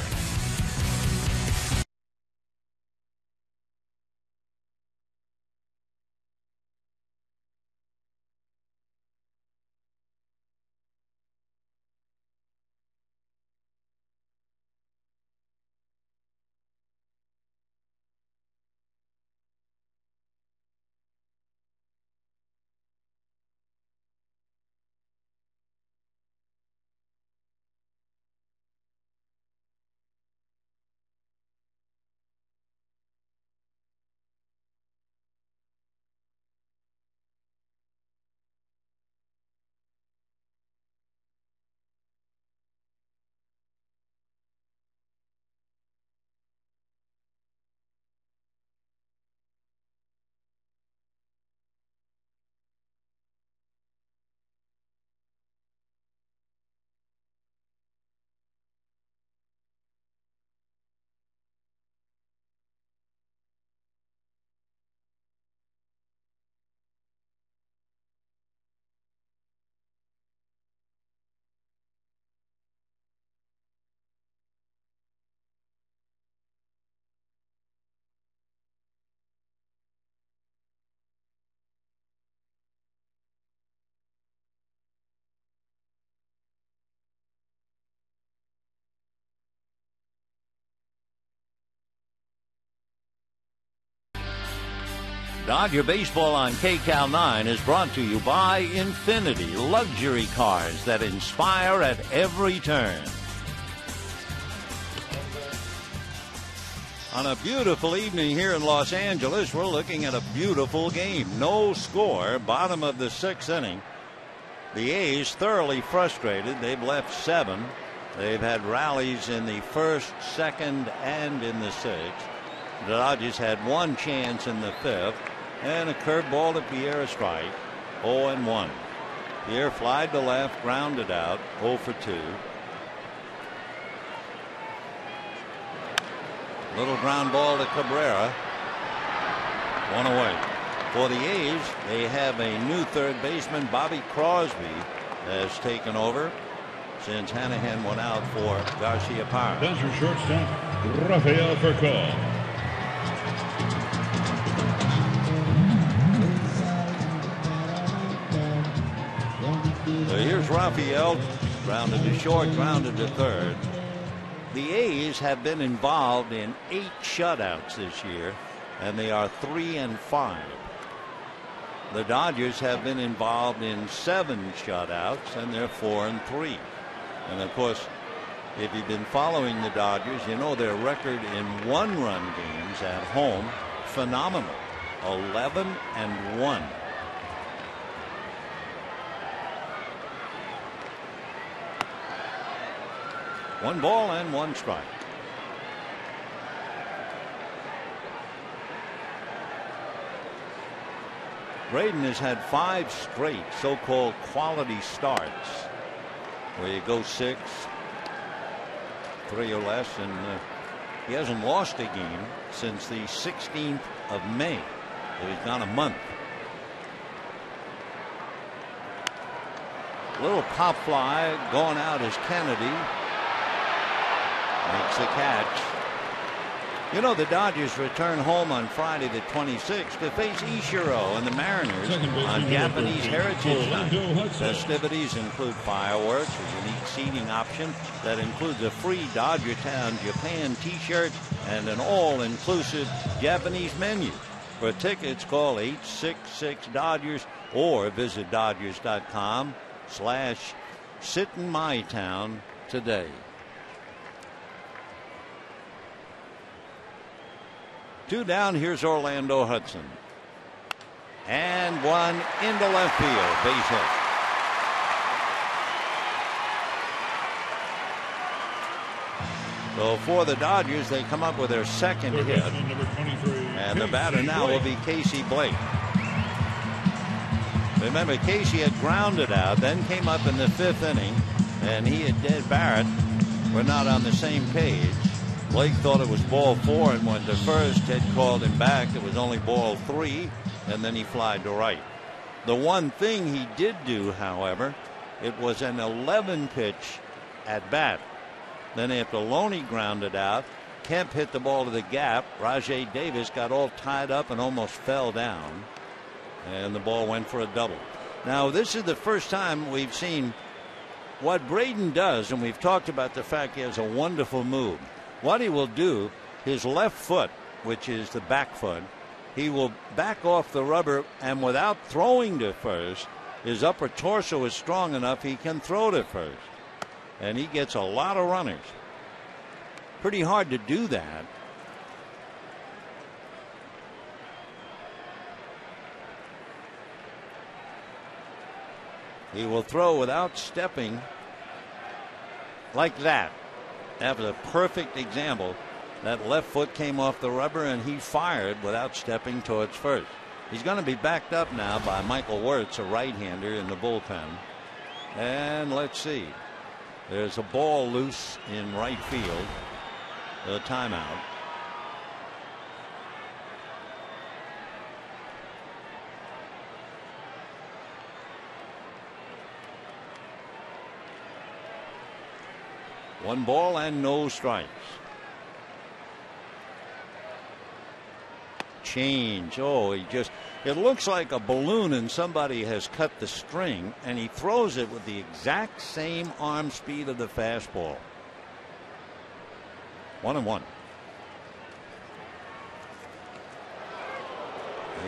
Dodger Baseball on KCAL 9 is brought to you by Infinity, luxury cars that inspire at every turn. On a beautiful evening here in Los Angeles, we're looking at a beautiful game. No score, bottom of the 6th inning. The A's thoroughly frustrated. They've left 7. They've had rallies in the 1st, 2nd, and in the 6th. The Dodgers had 1 chance in the 5th. And a curveball to Pierre, a strike. 0-1. Pierre flied to left, grounded out. 0 for 2. Little ground ball to Cabrera. 1 away. For the A's, they have a new third baseman. Bobby Crosby has taken over since Hanahan went out for Garcia Parra. Dodger shortstop, Rafael Furcal. So here's Rafael, grounded to short, grounded to third. The A's have been involved in 8 shutouts this year, and they are 3-5. The Dodgers have been involved in 7 shutouts, and they're 4-3. And of course, if you've been following the Dodgers, you know their record in 1-run games at home, phenomenal, 11-1. One ball and 1 strike. Braden has had 5 straight so-called quality starts where you go 6, 3 or less, and he hasn't lost a game since the 16th of May. So he's gone a month. Little pop fly going out as Kennedy makes a catch. You know, the Dodgers return home on Friday the 26th to face Ichiro and the Mariners on Japanese Heritage Night. Festivities include fireworks, a unique seating option that includes a free Dodger Town Japan t-shirt and an all-inclusive Japanese menu. For tickets, call 866-DODGERS or visit Dodgers.com/sitinmytown today. 2 down. Here's Orlando Hudson. And 1 into left field. Base hit. So for the Dodgers, they come up with their 2nd hit. And the batter now will be Casey Blake. Remember, Casey had grounded out, then came up in the 5th inning, and he and Ed Barrett were not on the same page. Blake thought it was ball 4 and went to first. Ted called him back. It was only ball 3, and then he flied to right. The one thing he did do, however, it was an 11 pitch at bat. Then after Loney grounded out, Kemp hit the ball to the gap. Rajai Davis got all tied up and almost fell down, and the ball went for a double. Now this is the first time we've seen what Braden does, and we've talked about the fact he has a wonderful move. What he will do, his left foot, which is the back foot, he will back off the rubber, and without throwing to first, his upper torso is strong enough he can throw to first. And he gets a lot of runners. Pretty hard to do that. He will throw without stepping like that. That was a perfect example. That left foot came off the rubber and he fired without stepping towards first. He's going to be backed up now by Michael Wirtz, a right-hander in the bullpen. And let's see. There's a ball loose in right field. A timeout. One ball and no strikes. Change. Oh, it looks like a balloon and somebody has cut the string, and he throws it with the exact same arm speed of the fastball. 1-1.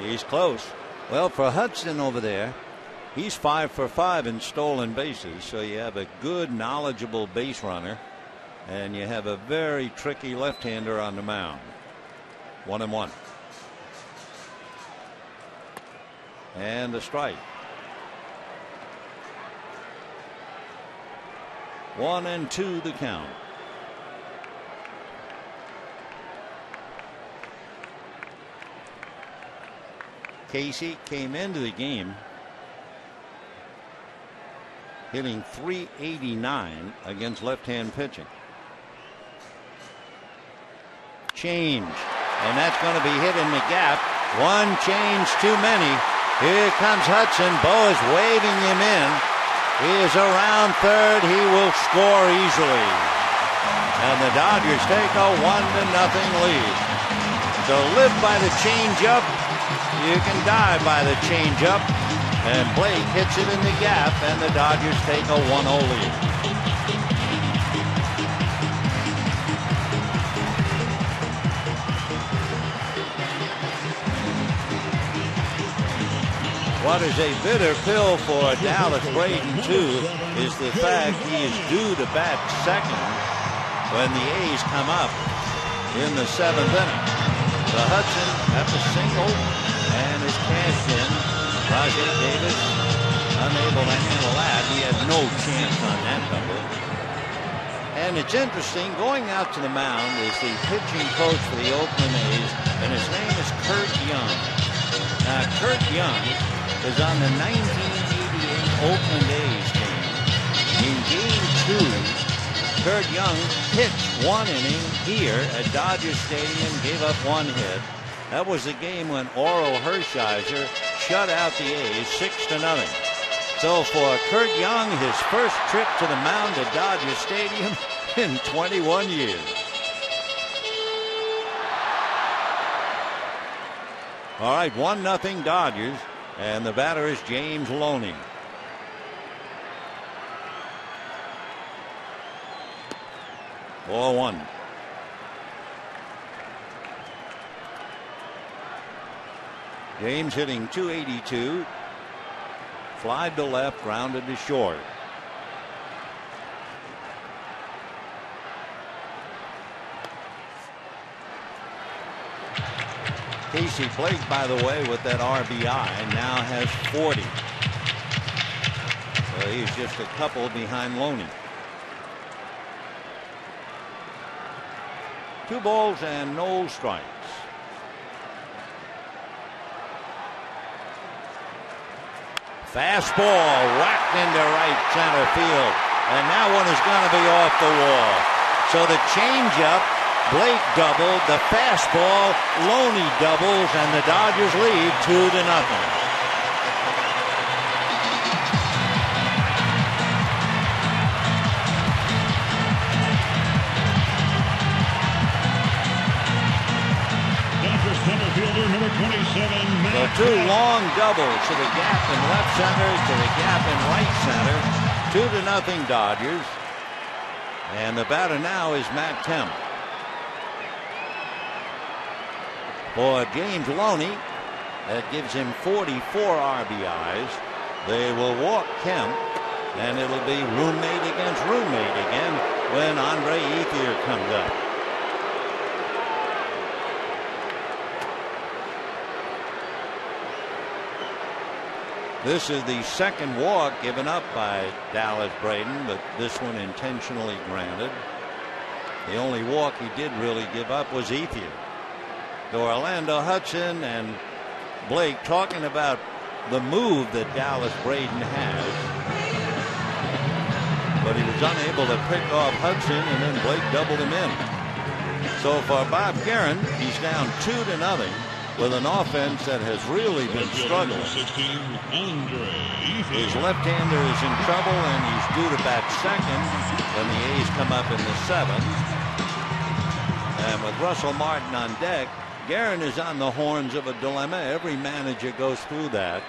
He's close. Well, for Hudson over there, he's 5 for 5 in stolen bases, so you have a good, knowledgeable base runner, and you have a very tricky left-hander on the mound. 1-1. And a strike. 1-2 the count. Casey came into the game hitting .389 against left-hand pitching. Change, and that's going to be hit in the gap. One change too many. Here comes Hudson. Bo is waving him in. He is around third. He will score easily. And the Dodgers take a 1-0 lead. So live by the changeup. You can die by the changeup. And Blake hits it in the gap, and the Dodgers take a 1-0 lead. What is a bitter pill for Dallas Braden, too, is the fact he is due to bat second when the A's come up in the 7th inning. So Hudson after single and is cashed in. Rajai Davis unable to handle that. He had no chance on that number. And it's interesting, going out to the mound is the pitching coach for the Oakland A's, and his name is Curt Young. Now, Curt Young is on the 1988 Oakland A's team. In Game 2, Curt Young pitched 1 inning here at Dodger Stadium, gave up 1 hit. That was the game when Orel Hershiser shut out the A's 6-0. So for Curt Young, his first trip to the mound at Dodger Stadium in 21 years. All right, 1-0 Dodgers. And the batter is James Loney. Ball 1. James hitting .282. Fly to left, grounded to short. Casey Blake, by the way, with that RBI, now has 40. So he's just a couple behind Loney. 2 balls and no strikes. Fastball whacked into right center field. And that one is going to be off the wall. So the changeup, Blake doubled, the fastball, Loney doubles, and the Dodgers lead 2-0. So two long doubles to the gap in left center, to the gap in right center. 2-0 Dodgers. And the batter now is Matt Kemp. For James Loney, that gives him 44 RBIs. They will walk Kemp, and it'll be roommate against roommate again when Andre Ethier comes up. This is the second walk given up by Dallas Braden, but this one intentionally granted. The only walk he did really give up was Ethier. So Orlando Hudson and Blake talking about the move that Dallas Braden has. But he was unable to pick off Hudson, and then Blake doubled him in. So for Bob Guerin, he's down 2-0 with an offense that has really been struggling. His left-hander is in trouble, and he's due to bat second when the A's come up in the seventh. And with Russell Martin on deck, Guerin is on the horns of a dilemma. Every manager goes through that.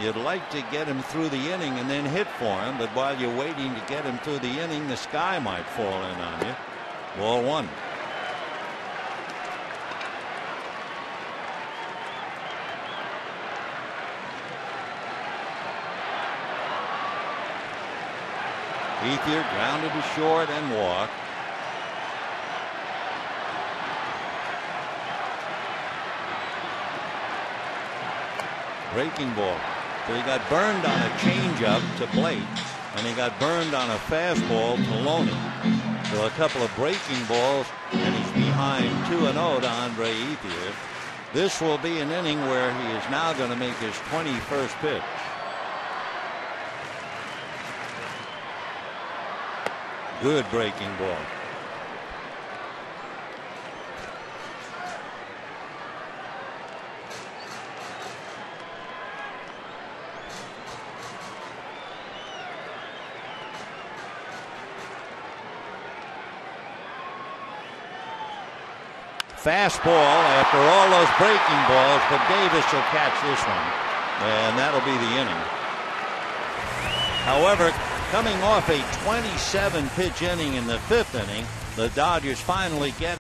You'd like to get him through the inning and then hit for him, but while you're waiting to get him through the inning, the sky might fall in on you. Ball one. Ethier grounded to short and walked. Breaking ball. So he got burned on a changeup to Blake, and he got burned on a fastball to Loney. So a couple of breaking balls, and he's behind 2-0 to Andre Ethier. This will be an inning where he is now going to make his 21st pitch. Good breaking ball. Fastball after all those breaking balls, but Davis will catch this one, and that'll be the inning. However, coming off a 27-pitch inning in the fifth inning, the Dodgers finally get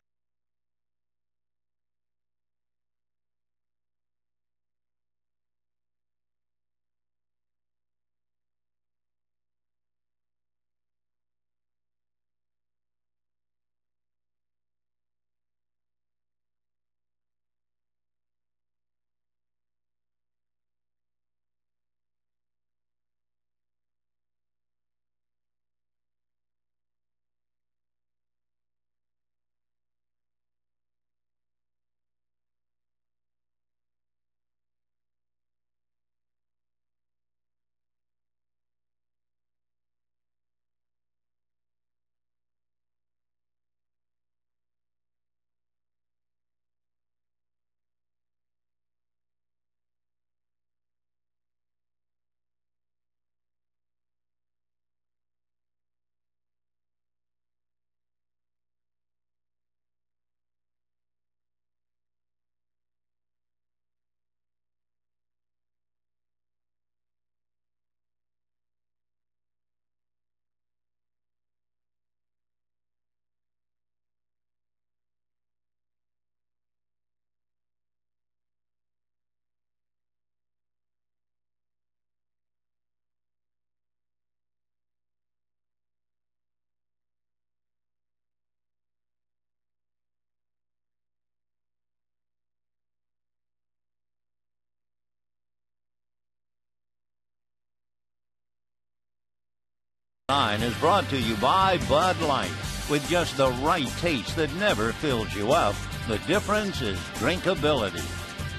is brought to you by Bud Light. With just the right taste that never fills you up, the difference is drinkability.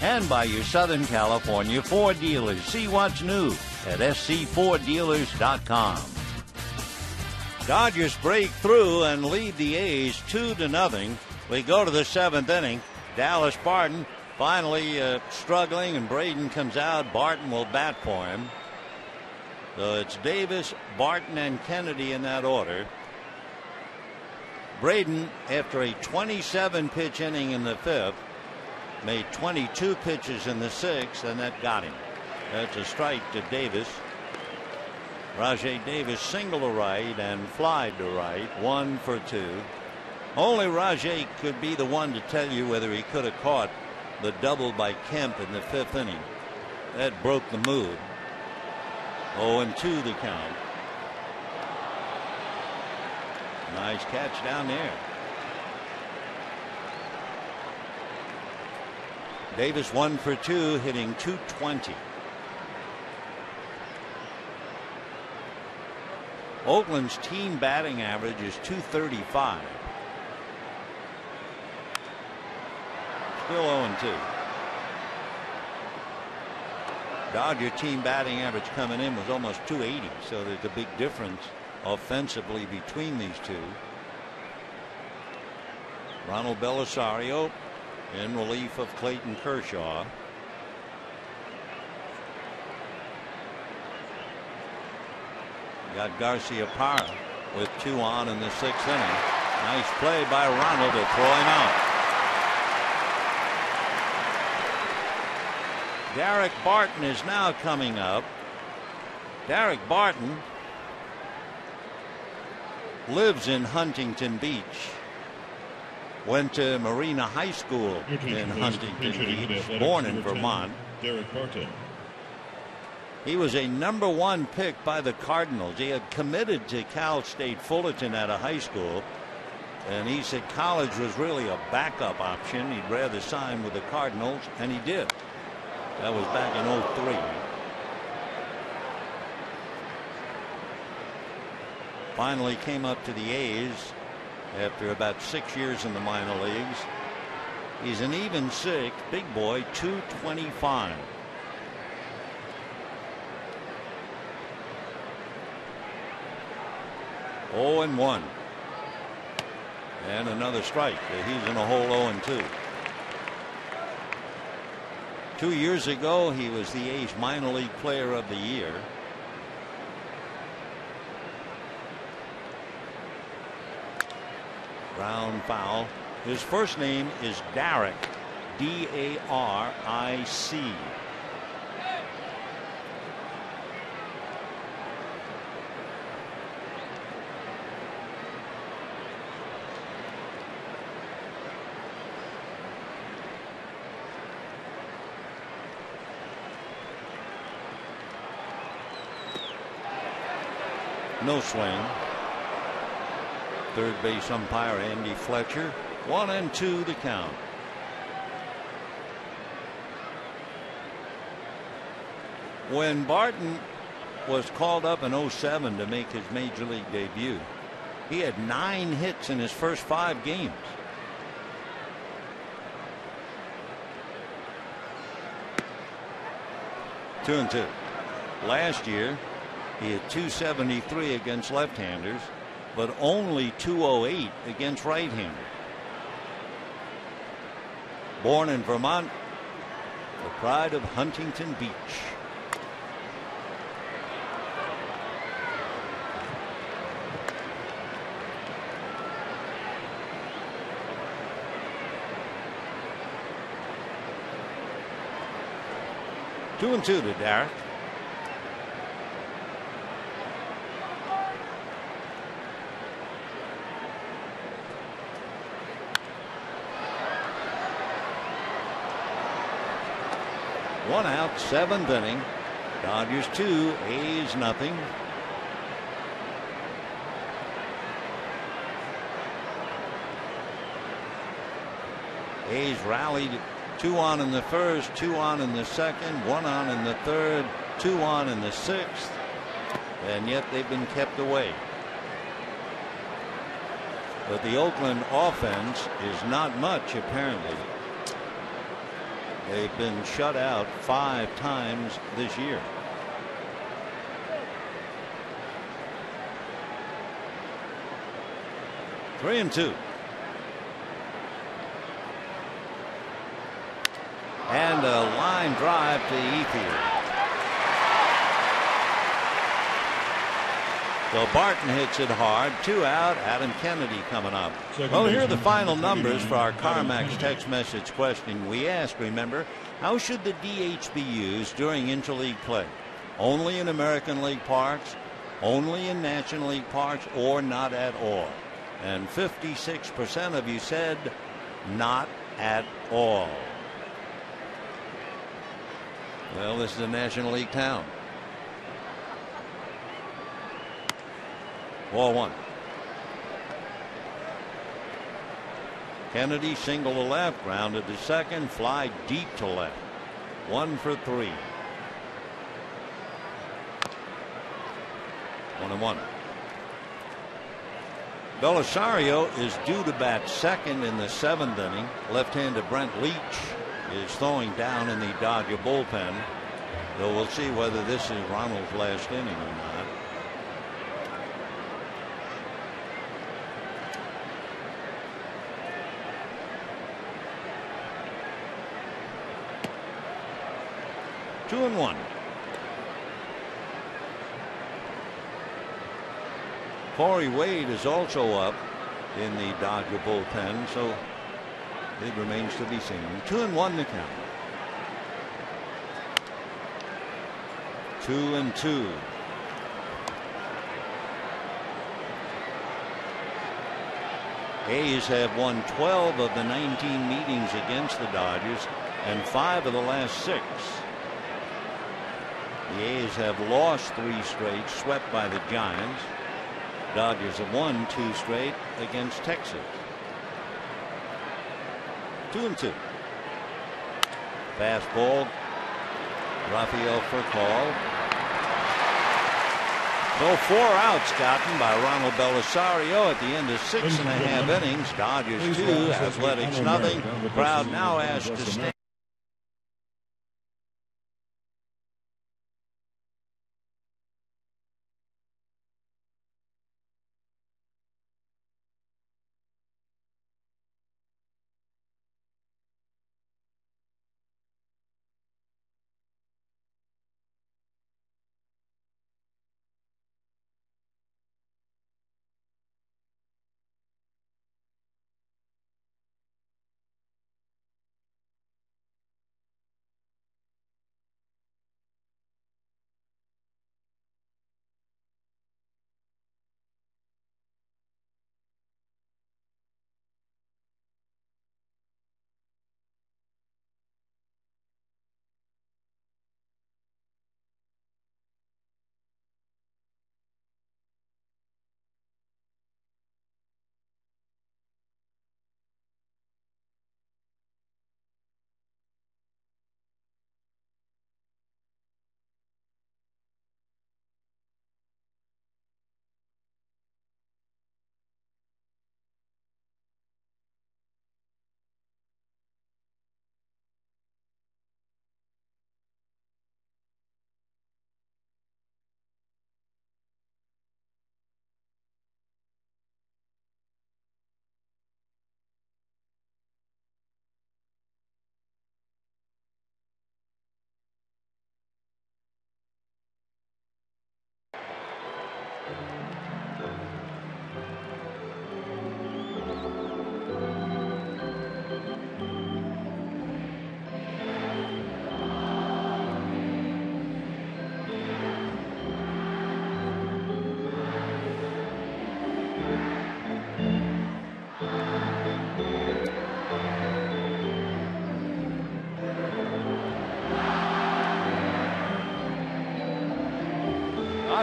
And by your Southern California Ford dealers. See what's new at scforddealers.com. Dodgers break through and lead the A's 2-0. We go to the seventh inning. Dallas Barton finally struggling, and Braden comes out. Barton will bat for him. So it's Davis, Barton, and Kennedy in that order. Braden, after a 27-pitch inning in the fifth, Made 22 pitches in the sixth, and that got him. That's a strike to Davis. Rajay Davis single to right and flied to right. 1 for 2. Only Rajay could be the one to tell you whether he could have caught the double by Kemp in the 5th inning. That broke the mood. 0-2 the count. Nice catch down there. Davis 1 for 2, hitting .220. Oakland's team batting average is .235. Still 0-2. Dodger team batting average coming in was almost .280, so there's a big difference offensively between these two. Ronald Belisario in relief of Clayton Kershaw. Got Garcia Parra with 2 on in the 6th inning. Nice play by Ronald to throw him out. Derek Barton is now coming up. Derek Barton lives in Huntington Beach. Went to Marina High School in Huntington Beach. Born in Vermont. Derek Barton. He was a #1 pick by the Cardinals. He had committed to Cal State Fullerton out of high school, and he said college was really a backup option. He'd rather sign with the Cardinals, and he did. That was back in '03. Finally came up to the A's after about 6 years in the minor leagues. He's an even 6, big boy, 225. And 1. And another strike. He's in a hole 0-2. 2 years ago, he was the A's minor league player of the year. Ground foul. His first name is Daric. D-A-R-I-C. No swing. Third base umpire Andy Fletcher. 1-2 the count. When Barton was called up in '07 to make his major league debut, he had 9 hits in his first 5 games. Two and two. Last year, he had .273 against left-handers, but only .208 against right-handers. Born in Vermont, the pride of Huntington Beach. Two and two to Derek. One out, 7th inning. Dodgers 2, A's nothing. A's rallied. 2 on in the first, 2 on in the second, 1 on in the third, 2 on in the sixth, and yet they've been kept away. But the Oakland offense is not much, apparently. They've been shut out 5 times this year. Three and two. And a line drive to Ethier. So Barton hits it hard. 2 out. Adam Kennedy coming up. Well, here are the final numbers for our CarMax text message question. We asked, remember, how should the DH be used during interleague play? Only in American League parks, only in National League parks, or not at all? And 56% of you said not at all. Well, this is a National League town. 4-1. Kennedy single to left, grounded to second, fly deep to left. 1 for 3. 1-1. Belisario is due to bat second in the 7th inning. Left-hander Brent Leach is throwing down in the Dodger bullpen. Though we'll see whether this is Ronald's last inning or not. Two and 1. Corey Wade is also up in the Dodger bullpen, so it remains to be seen. 2-1 the count. 2-2. A's have won 12 of the 19 meetings against the Dodgers and 5 of the last 6. The A's have lost 3 straight, swept by the Giants. Dodgers have won 2 straight against Texas. 2-2. Fastball. Rafael Furcal. So 4 outs gotten by Ronald Belisario at the end of 6.5 innings. Dodgers 2, Athletics nothing. Crowd now asked to stand.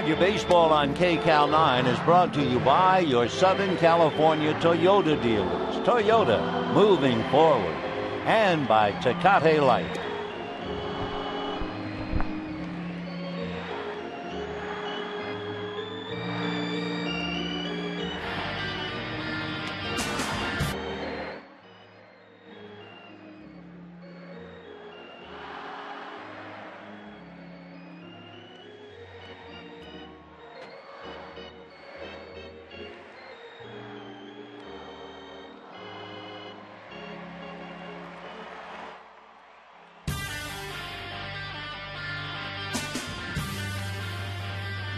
Dodger Baseball on KCAL 9 is brought to you by your Southern California Toyota dealers. Toyota, moving forward. And by Tecate Light.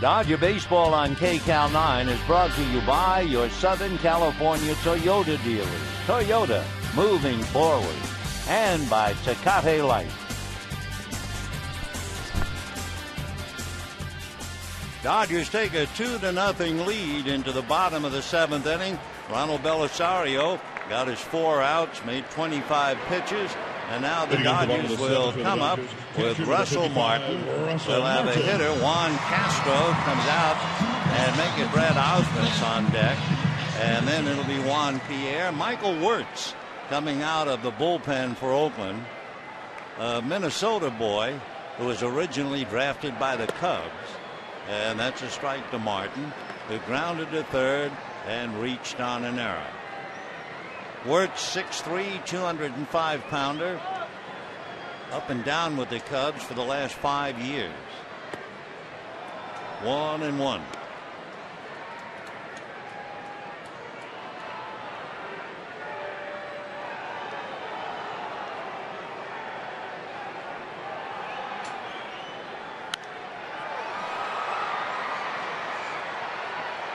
Dodger Baseball on KCal 9 is brought to you by your Southern California Toyota dealers. Toyota, moving forward. And by Tecate Light. Dodgers take a 2-0 lead into the bottom of the 7th inning. Ronald Belisario got his 4 outs, made 25 pitches. And now the Dodgers will come up with Russell Martin. They'll have a hitter. Juan Castro comes out and make it Brad Ausmus on deck. And then it'll be Juan Pierre. Michael Wirtz coming out of the bullpen for Oakland. A Minnesota boy who was originally drafted by the Cubs. And that's a strike to Martin, who grounded to third and reached on an error. Wirtz, 6'3", 205-pounder, up and down with the Cubs for the last 5 years. 1-1.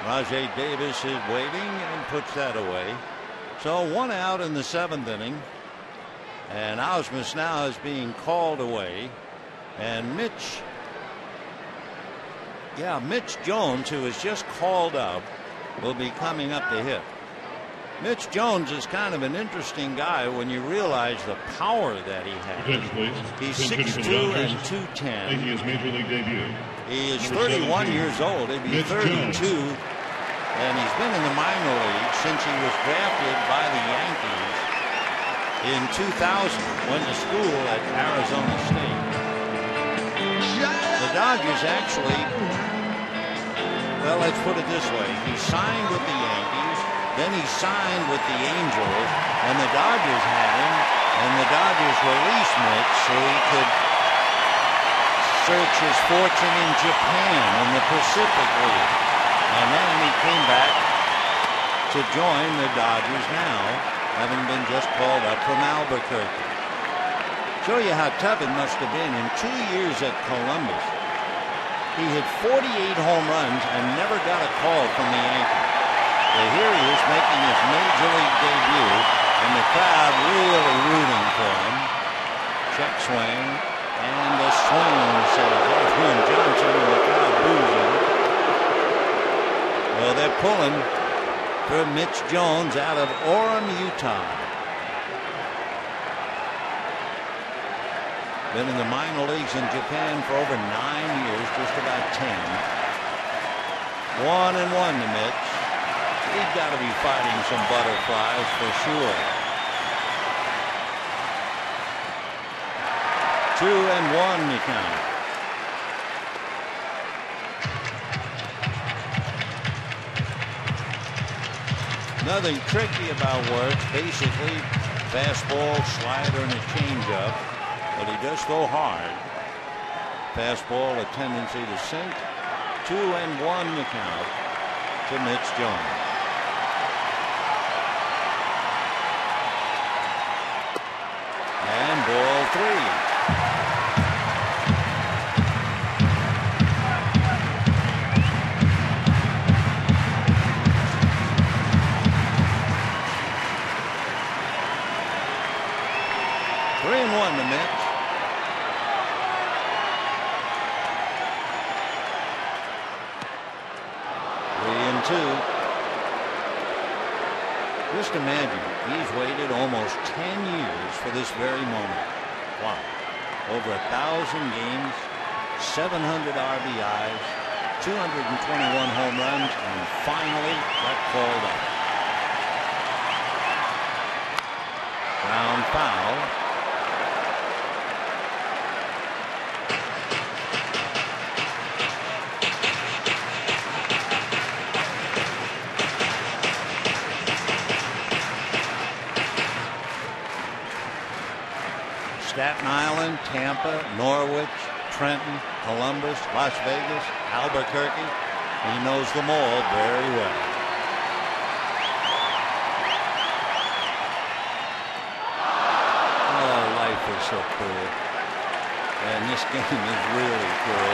Rajay Davis is waiting and puts that away. So 1 out in the 7th inning. And Ausmus now is being called away. And Mitch Jones, who is just called up, will be coming up to hit. Mitch Jones is kind of an interesting guy when you realize the power that he has. He's 6'2" and 210. Making his major league debut. He is 31 years old. He'll be 32. And he's been in the minor leagues since he was drafted by the Yankees in 2000. Went to school at Arizona State. The Dodgers actually, well, let's put it this way. He signed with the Yankees, then he signed with the Angels, and the Dodgers had him, and the Dodgers released Mitch so he could search his fortune in Japan in the Pacific League. And then he came back to join the Dodgers now, having been just called up from Albuquerque. Show you how tough it must have been. In 2 years at Columbus, he hit 48 home runs and never got a call from the Yankees. So here he is making his major league debut, and the crowd really rooting for him. Check swing, and the swing says Edwin Johnson, and the crowd boos him. Well, they're pulling for Mitch Jones out of Orem, Utah. Been in the minor leagues in Japan for over 9 years, just about 10. 1-1 to Mitch. He's got to be fighting some butterflies for sure. 2-1 the count. Nothing tricky about Wirtz. Basically, fastball, slider, and a changeup. But he does throw hard. Fastball, a tendency to sink. 2-1 the count to Mitch Jones. And ball 3. To Mitch. 3-2. Just imagine, he's waited almost 10 years for this very moment. Wow. Over 1,000 games, 700 RBIs, 221 home runs, and finally got called up. Ground foul. Staten Island, Tampa, Norwich, Trenton, Columbus, Las Vegas, Albuquerque. He knows them all very well. Oh, life is so cool. And this game is really cool.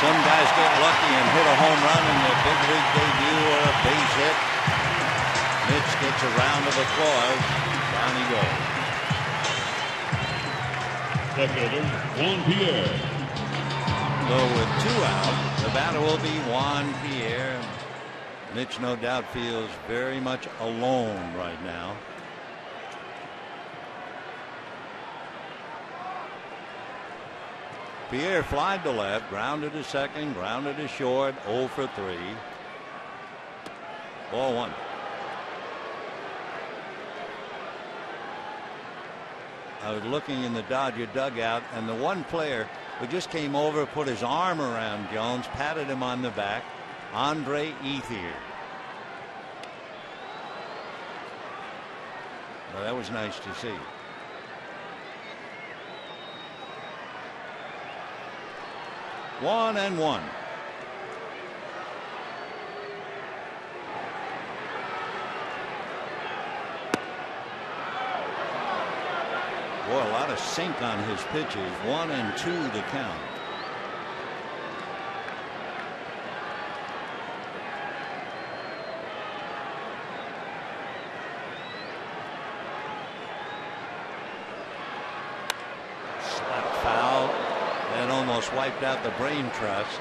Some guys get lucky and hit a home run in their big league debut or a base hit. Mitch gets a round of applause. Down he goes. Left fielder, Juan Pierre. So with 2 out, the batter will be Juan Pierre. Mitch no doubt feels very much alone right now. Pierre flied to left, grounded to second, grounded to short, 0 for 3. Ball 1. I was looking in the Dodger dugout, and the one player who just came over, put his arm around Jones, patted him on the back, Andre Ethier. Well, that was nice to see. One and one. Boy, a lot of sink on his pitches. 1 and 2 to count. Slap foul. That almost wiped out the brain trust.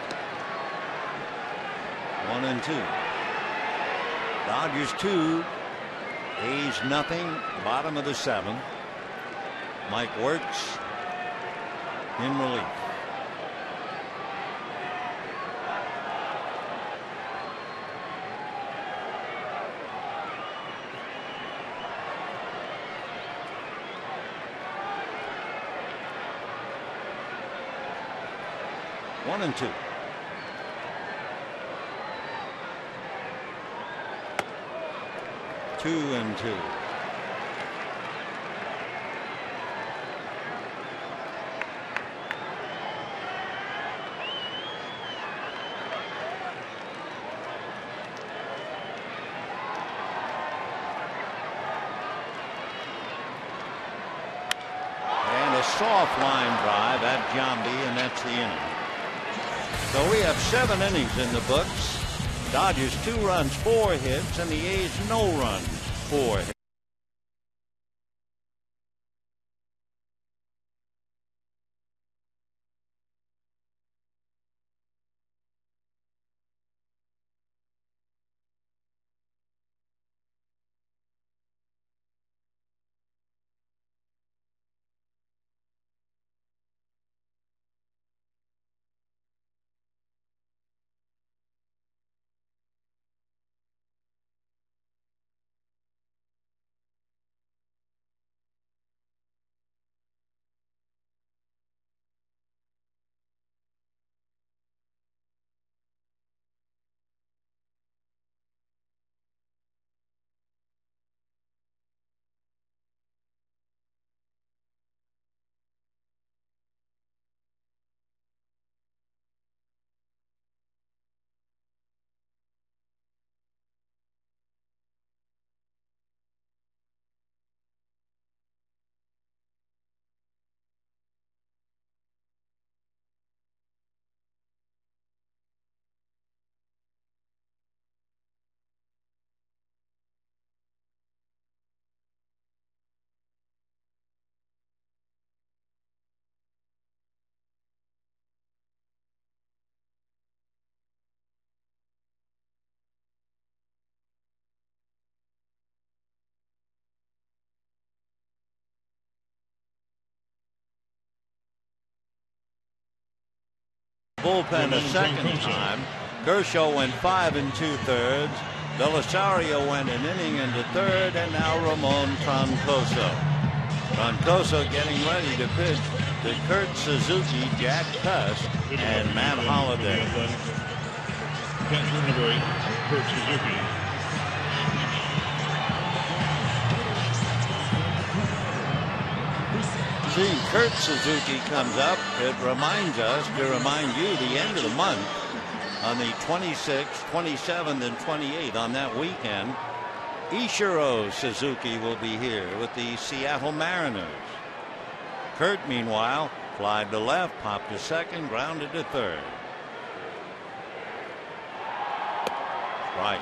1 and 2. Dodgers 2. A's nothing. Bottom of the 7th. Mike Wirtz in relief. One and 2. 2 and 2. Soft line drive at Giambi, and that's the inning. So we have 7 innings in the books. Dodgers 2 runs, 4 hits, and the A's no runs, 4 hits. Bullpen a second time. Kershaw went 5 2/3. Belisario went an inning into third, and now Ramon Troncoso. Troncoso getting ready to pitch to Kurt Suzuki, Jack Tusk, and Matt Holliday. Catcher number 8, Kurt Suzuki. Seeing Kurt Suzuki comes up, it reminds us to remind you the end of the month on the 26th, 27th, and 28th on that weekend. Ichiro Suzuki will be here with the Seattle Mariners. Kurt, meanwhile, flied to left, popped to second, grounded to third. Right.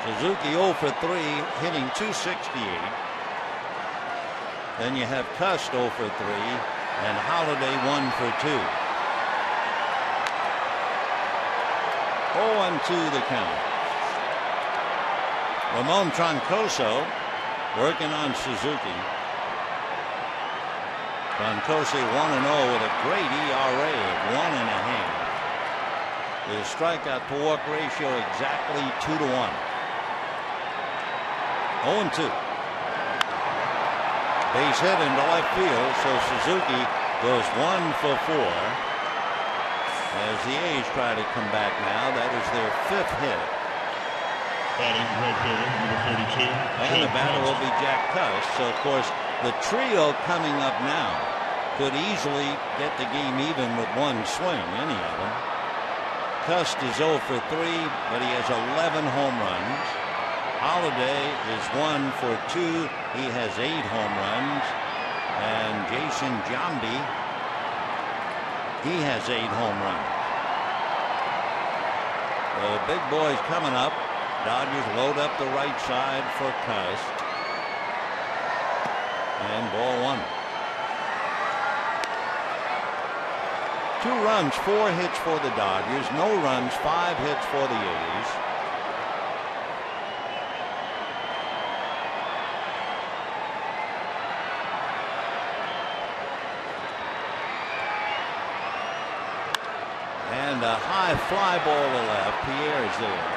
Suzuki 0 for 3, hitting .268. Then you have Cust 0 for 3 and Holiday 1 for 2. 0-2 the count. Ramon Troncoso working on Suzuki. Troncoso 1-0 with a great ERA of 1.5. His strikeout to walk ratio exactly 2-1. 0-2. Base hit into left field, so Suzuki goes 1 for 4. As the A's try to come back now, that is their 5th hit. Batting right fielder, number 32. And the batter will be Jack Cust. So, of course, the trio coming up now could easily get the game even with one swing, any of them. Cust is 0 for 3, but he has 11 home runs. Holiday is 1 for 2. He has 8 home runs. And Jason Giambi, he has 8 home runs. The big boys coming up. Dodgers load up the right side for Cust. And ball 1. 2 runs, 4 hits for the Dodgers. No runs, 5 hits for the A's. And a high fly ball to left. Pierre is there.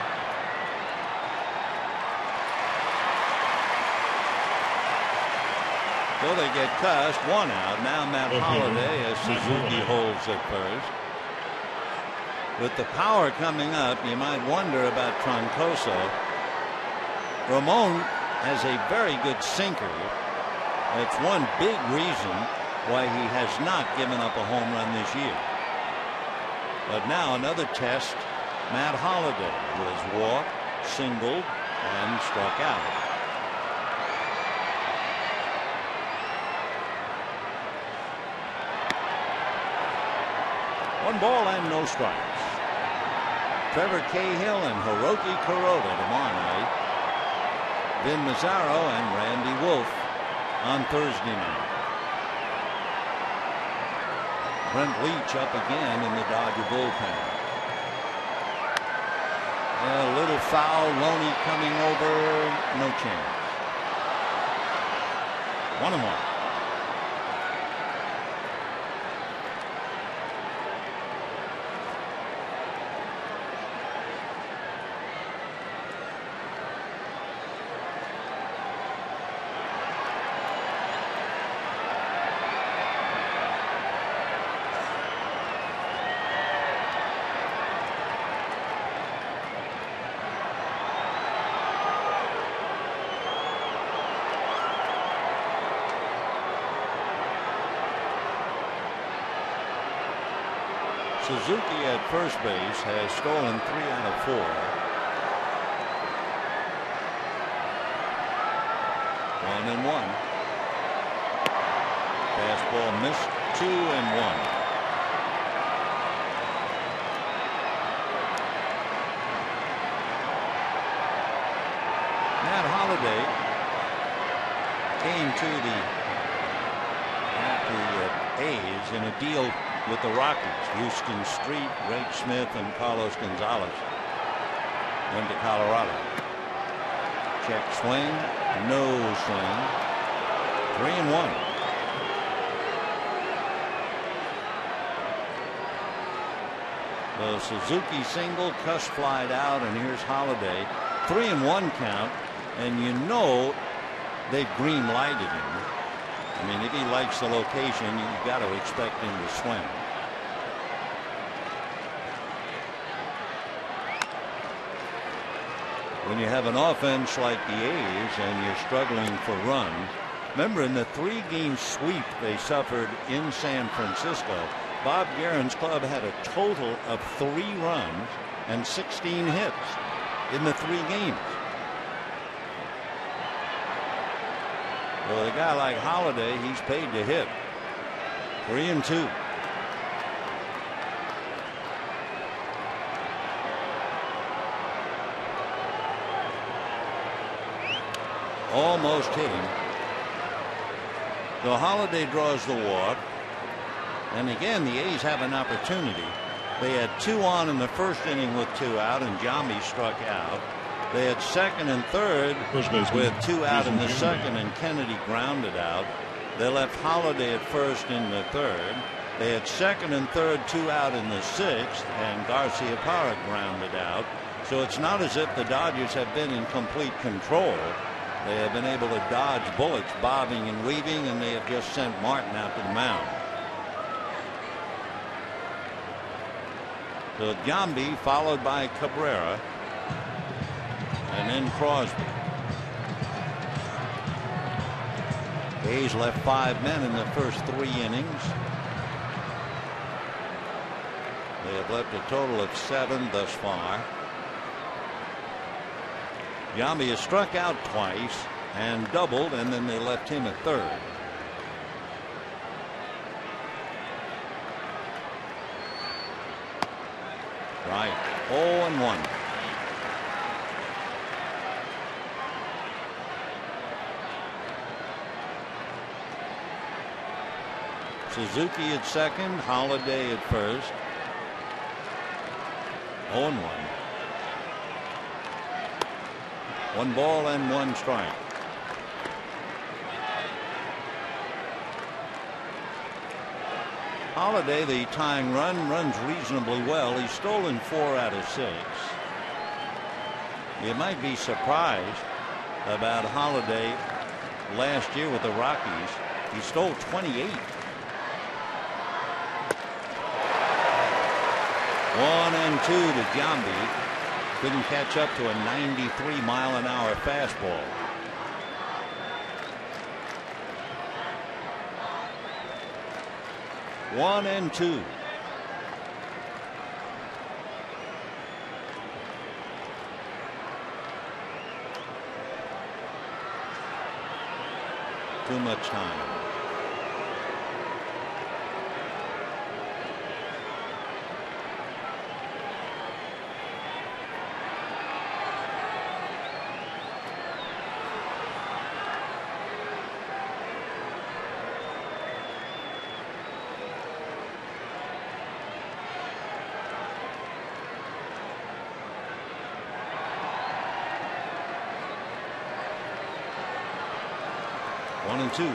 So they get Cust, 1 out. Now Matt Holliday as Suzuki holds at first. With the power coming up, you might wonder about Troncoso. Ramon has a very good sinker. That's one big reason why he has not given up a home run this year. But now another test, Matt Holliday, who has walked, singled, and struck out. One ball and no strikes. Trevor Cahill and Hiroki Kuroda tomorrow night. Vin Mazzaro and Randy Wolf on Thursday night. Brent Leach up again in the Dodger bullpen. A little foul. Loney coming over. No chance. 1-1. Suzuki at first base has stolen 3 out of 4. 1-1. Fastball missed. 2-1. Matt Holliday came to the A's in a deal with the Rockies. Houston Street, Greg Smith, and Carlos Gonzalez went to Colorado. Check swing, no swing. 3-1. The Suzuki single, Cust flied out, and here's Holliday. 3-1 count, and you know they've green lighted him. I mean, if he likes the location, you've got to expect him to swing. When you have an offense like the A's and you're struggling for runs, remember in the 3-game sweep they suffered in San Francisco, Bob Guerin's club had a total of 3 runs and 16 hits in the 3 games. Well, a guy like Holliday, he's paid to hit. 3-2. Almost hit him. So Holiday draws the walk. And again, the A's have an opportunity. They had 2 on in the first inning with 2 out, and Giambi struck out. They had second and third with 2 out in the second, and Kennedy grounded out. They left Holiday at first in the third. They had second and third, 2 out in the sixth, and Garcia Parra grounded out. So it's not as if the Dodgers have been in complete control. They have been able to dodge bullets bobbing and weaving, and they have just sent Martin out to the mound. So Giambi followed by Cabrera, and then Crosby. A's left 5 men in the first 3 innings. They have left a total of 7 thus far. Giambi has struck out twice and doubled, and then they left him at third. Right. 0-1. Suzuki at second, Holiday at first. 0-1. 1 ball and 1 strike. Holiday, the tying run, runs reasonably well. He's stolen 4 out of 6. You might be surprised about Holiday last year with the Rockies. He stole 28. 1-2 to Giambi. Couldn't catch up to a 93-mile-an-hour fastball. One and two. Too much time. One and two.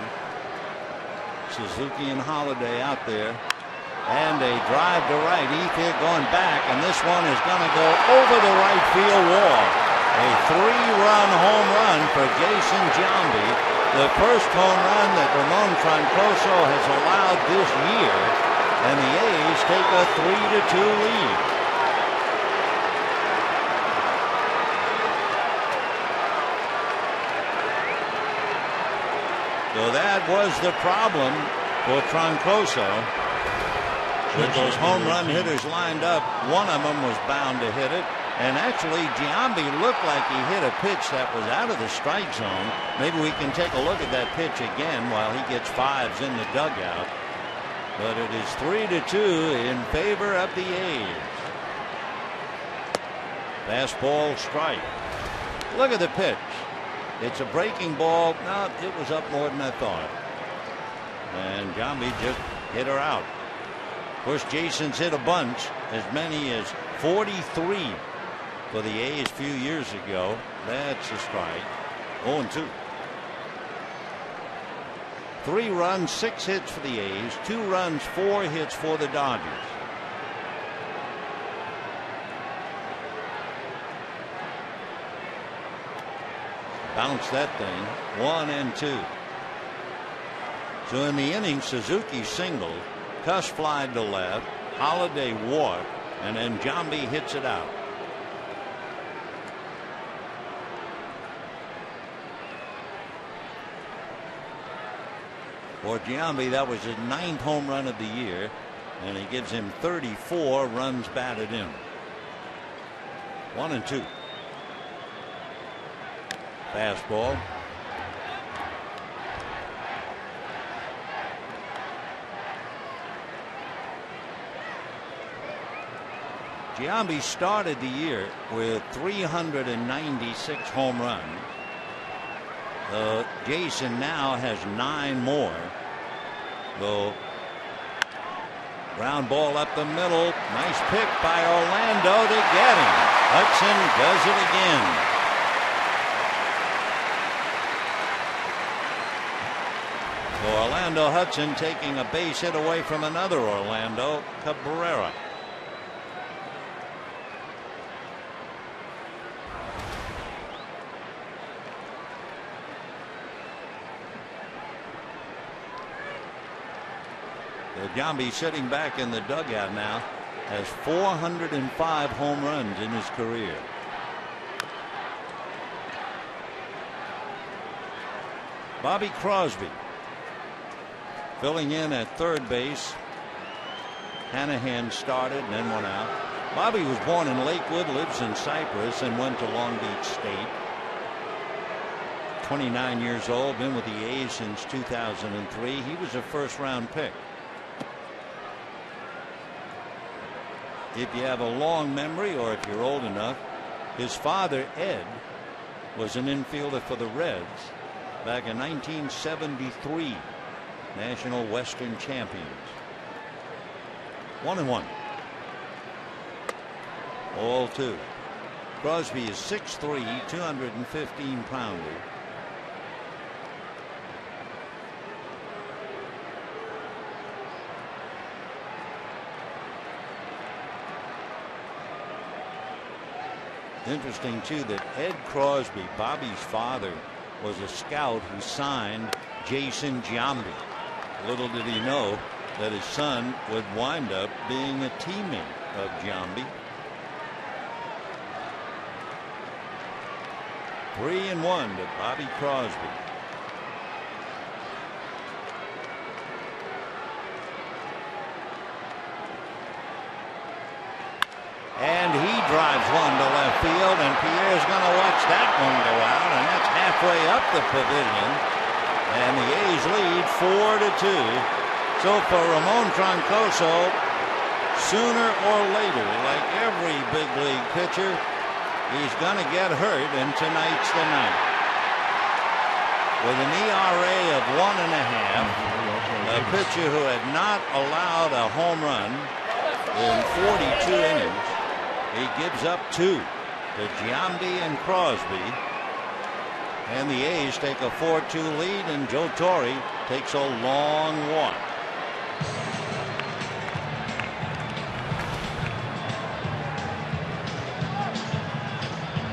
Suzuki and Holiday out there. And a drive to right. Ethier going back, and this one is going to go over the right field wall. A 3-run home run for Jason Giambi. The first home run that Ramon Troncoso has allowed this year. And the A's take a 3-2 lead. So that was the problem for Troncoso. With those home run hitters lined up, one of them was bound to hit it. And actually, Giambi looked like he hit a pitch that was out of the strike zone. Maybe we can take a look at that pitch again while he gets 5s in the dugout. But it is 3-2 in favor of the A's. Fastball strike. Look at the pitch. It's a breaking ball. No, it was up more than I thought. And Giambi just hit her out. Of course, Jason's hit a bunch, as many as 43 for the A's a few years ago. That's a strike. 0-2. 3 runs, 6 hits for the A's, 2 runs, 4 hits for the Dodgers. Bounce that thing. 1-2. So in the inning, Suzuki singled, Cuss flied to left, Holiday walked, and then Giambi hits it out. For Giambi, that was his 9th home run of the year, and he gives him 34 runs batted in. 1-2. Fastball. Giambi started the year with 396 home runs. Jason now has 9 more. The ground ball up the middle. Nice pick by Orlando to get him. Hudson does it again. So Orlando Hudson taking a base hit away from another Orlando, Cabrera. Giambi, sitting back in the dugout now, has 405 home runs in his career. Bobby Crosby filling in at third base. Hanahan started and then went out. Bobby was born in Lakewood, lives in Cyprus, and went to Long Beach State. 29 years old, been with the A's since 2003. He was a first-round pick. If you have a long memory, or if you're old enough, his father, Ed, was an infielder for the Reds back in 1973. National Western champions. 1-1. 0-2. Crosby is 6'3", 215 pounder. Interesting too that Ed Crosby, Bobby's father, was a scout who signed Jason Giambi. Little did he know that his son would wind up being a teammate of Giambi. 3-1 to Bobby Crosby. And he drives one to left field, and Pierre's going to watch that one go out, and that's halfway up the pavilion. And the A's lead 4-2. So for Ramon Troncoso, sooner or later, like every big league pitcher, he's going to get hurt, and tonight's the night. With an ERA of 1.5, a pitcher who had not allowed a home run in 42 innings, he gives up 2 to Giambi and Crosby. And the A's take a 4-2 lead, and Joe Torre takes a long walk.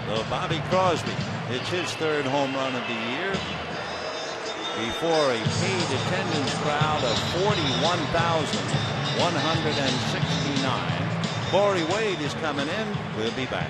So Bobby Crosby hits his 3rd home run of the year before a paid attendance crowd of 41,169. Corey Wade is coming in. We'll be back.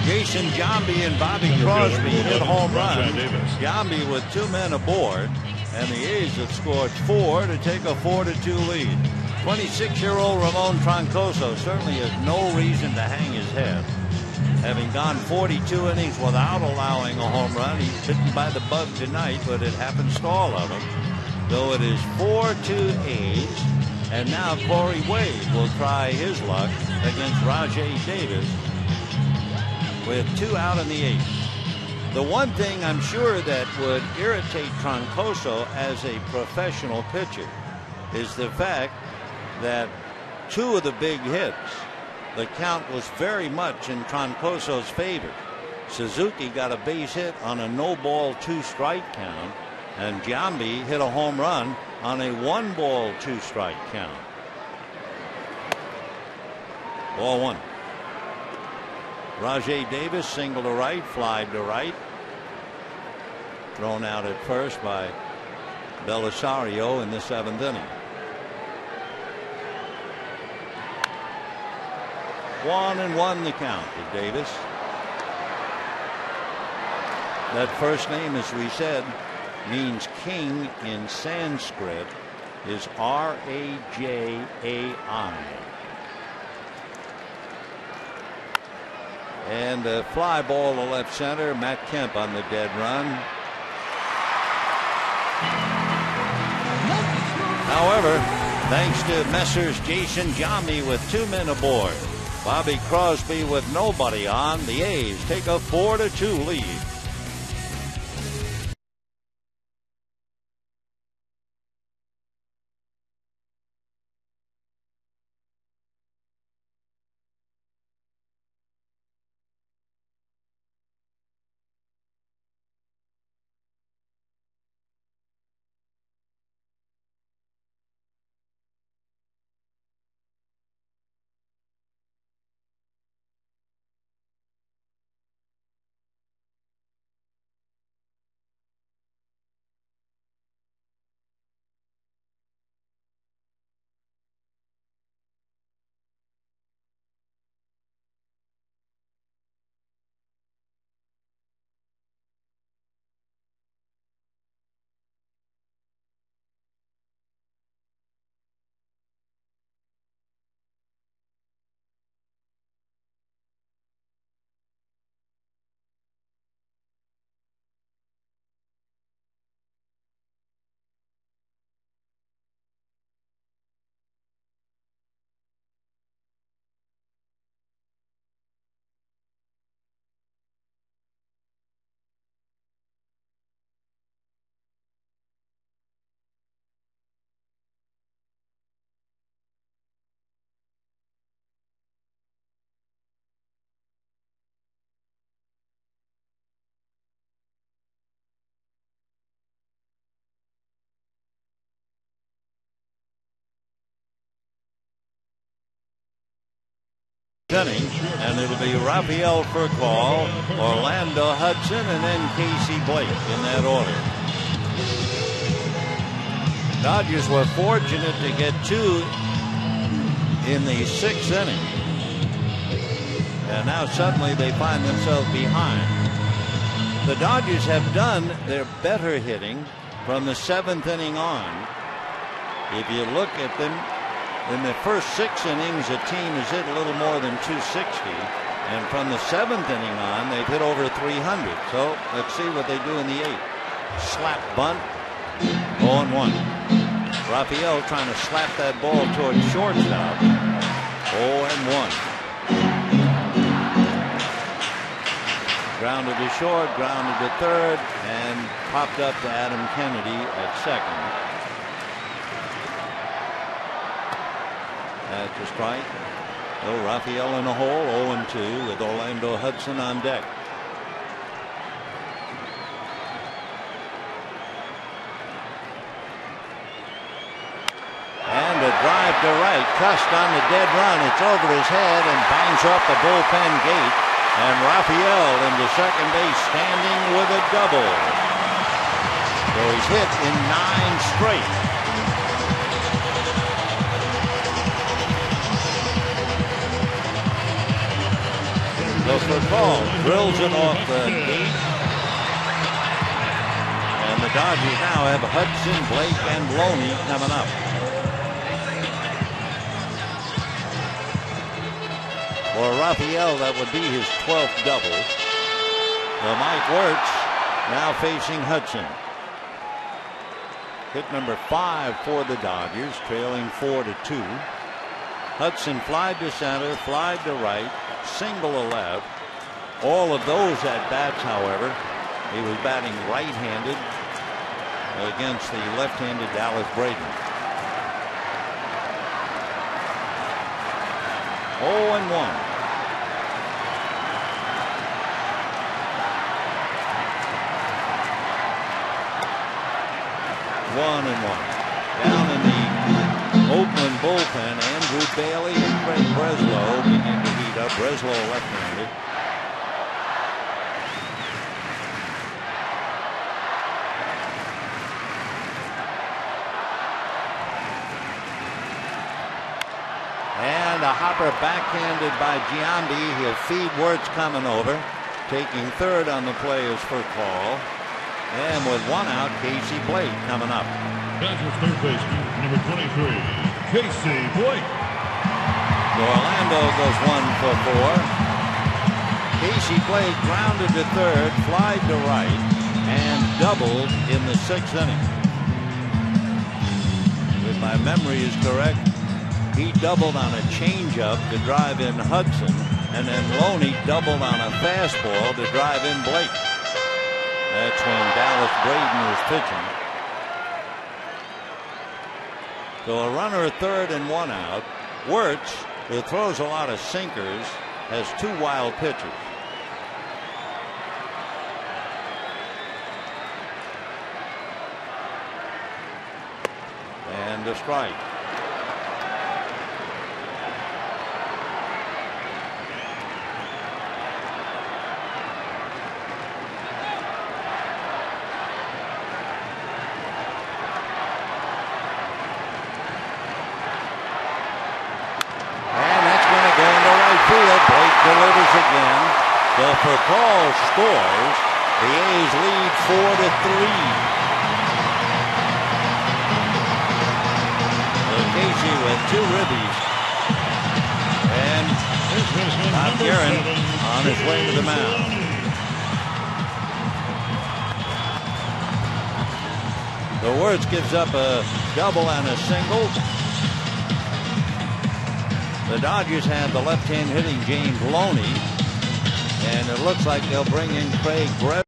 Jason Giambi and Bobby Crosby hit home runs. Giambi with 2 men aboard, and the A's have scored 4 to take a 4-2 lead. 26-year-old Ramon Troncoso certainly has no reason to hang his head. Having gone 42 innings without allowing a home run, he's bitten by the bug tonight, but it happens to all of them. Though it is 4-2 A's, and now Corey Wade will try his luck against Rajay Davis with 2 out in the 8th. The one thing I'm sure that would irritate Troncoso as a professional pitcher is the fact that 2 of the big hits, the count was very much in Troncoso's favor. Suzuki got a base hit on a no-ball 2-strike count, and Giambi hit a home run on a 1-ball 2-strike count. Ball 1. Rajay Davis single to right, fly to right. Thrown out at first by Belisario in the 7th inning. 1-1 the count to Davis. That first name, as we said, means king in Sanskrit, is Rajai. And a fly ball to left center. Matt Kemp on the dead run. However, thanks to Messrs. Jason Giambi with 2 men aboard, Bobby Crosby with nobody on, the A's take a 4-2 lead. Inning, and it'll be Raphael Furcal, Orlando Hudson, and then Casey Blake in that order. Dodgers were fortunate to get 2 in the 6th inning, and now suddenly they find themselves behind. The Dodgers have done their better hitting from the 7th inning on. If you look at them, in the first 6 innings, the team has hit a little more than 260, and from the 7th inning on, they've hit over 300. So let's see what they do in the 8th. Slap bunt, 0-1. Raphael trying to slap that ball towards shortstop, 0-1. Grounded to short, grounded to third, and popped up to Adam Kennedy at second. That's a strike. So Raphael in the hole, 0-2 with Orlando Hudson on deck. And a drive to right, Cust on the dead run. It's over his head and bangs off the bullpen gate. And Raphael into second base, standing with a double. So he's hit in 9 straight. So Furcal drills it off the gate. And the Dodgers now have Hudson, Blake, and Loney coming up. For Raphael, that would be his 12th double. So Mike Wirtz now facing Hudson. Hit number 5 for the Dodgers, trailing 4-2. Hudson flied to center, flied to right, single to left. All of those at bats, however, he was batting right-handed against the left-handed Dallas Braden. 0-1. One and one. Down in the Oakland bullpen, Andrew Bailey and Craig Breslow begin to heat up. Breslow left-handed. And a hopper backhanded by Giambi. He'll feed Wirtz coming over. Taking third on the play is for call. And with one out, Casey Blake coming up. Dodgers third baseman, number 23, Casey Blake. Orlando goes 1 for 4. Casey Blake grounded to third, flied to right, and doubled in the 6th inning. If my memory is correct, he doubled on a changeup to drive in Hudson, and then Loney doubled on a fastball to drive in Blake. That's when Dallas Braden was pitching. So a runner at third and one out. Wirtz, who throws a lot of sinkers, has 2 wild pitches. And a strike. Delivers again. So Furcal scores. The A's lead 4-3. So Casey with 2 ribbies. And Bob Guerin on his way to the mound. The Wirtz gives up a double and a single. The Dodgers have the left-hand hitting James Loney, and it looks like they'll bring in Craig Breslow.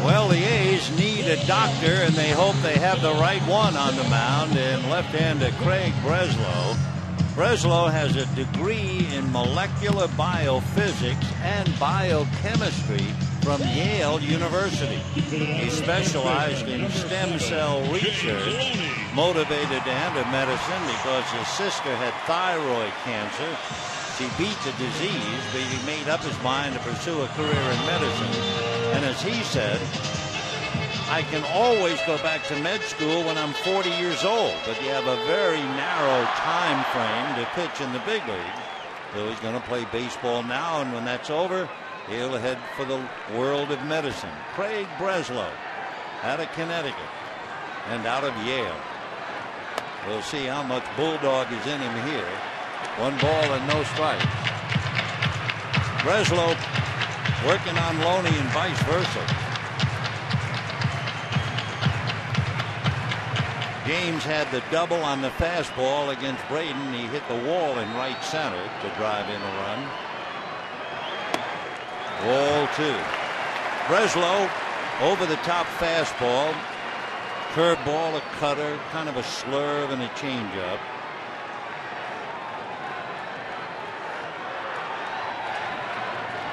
Well, the A's need a doctor, and they hope they have the right one on the mound in left-hander Craig Breslow. Breslow has a degree in molecular biophysics and biochemistry from Yale University. He specialized in stem cell research, motivated to enter medicine because his sister had thyroid cancer. He beat the disease, but he made up his mind to pursue a career in medicine. And as he said, I can always go back to med school when I'm 40 years old, but you have a very narrow time frame to pitch in the big leagues. So he's going to play baseball now, and when that's over, he'll head for the world of medicine. Craig Breslow out of Connecticut and out of Yale. We'll see how much bulldog is in him here. 1 ball and no strikes. Breslow working on Loney and vice versa. James had the double on the fastball against Braden. He hit the wall in right center to drive in a run. Ball 2. Breslow over the top fastball. Curveball, a cutter, kind of a slurve and a changeup.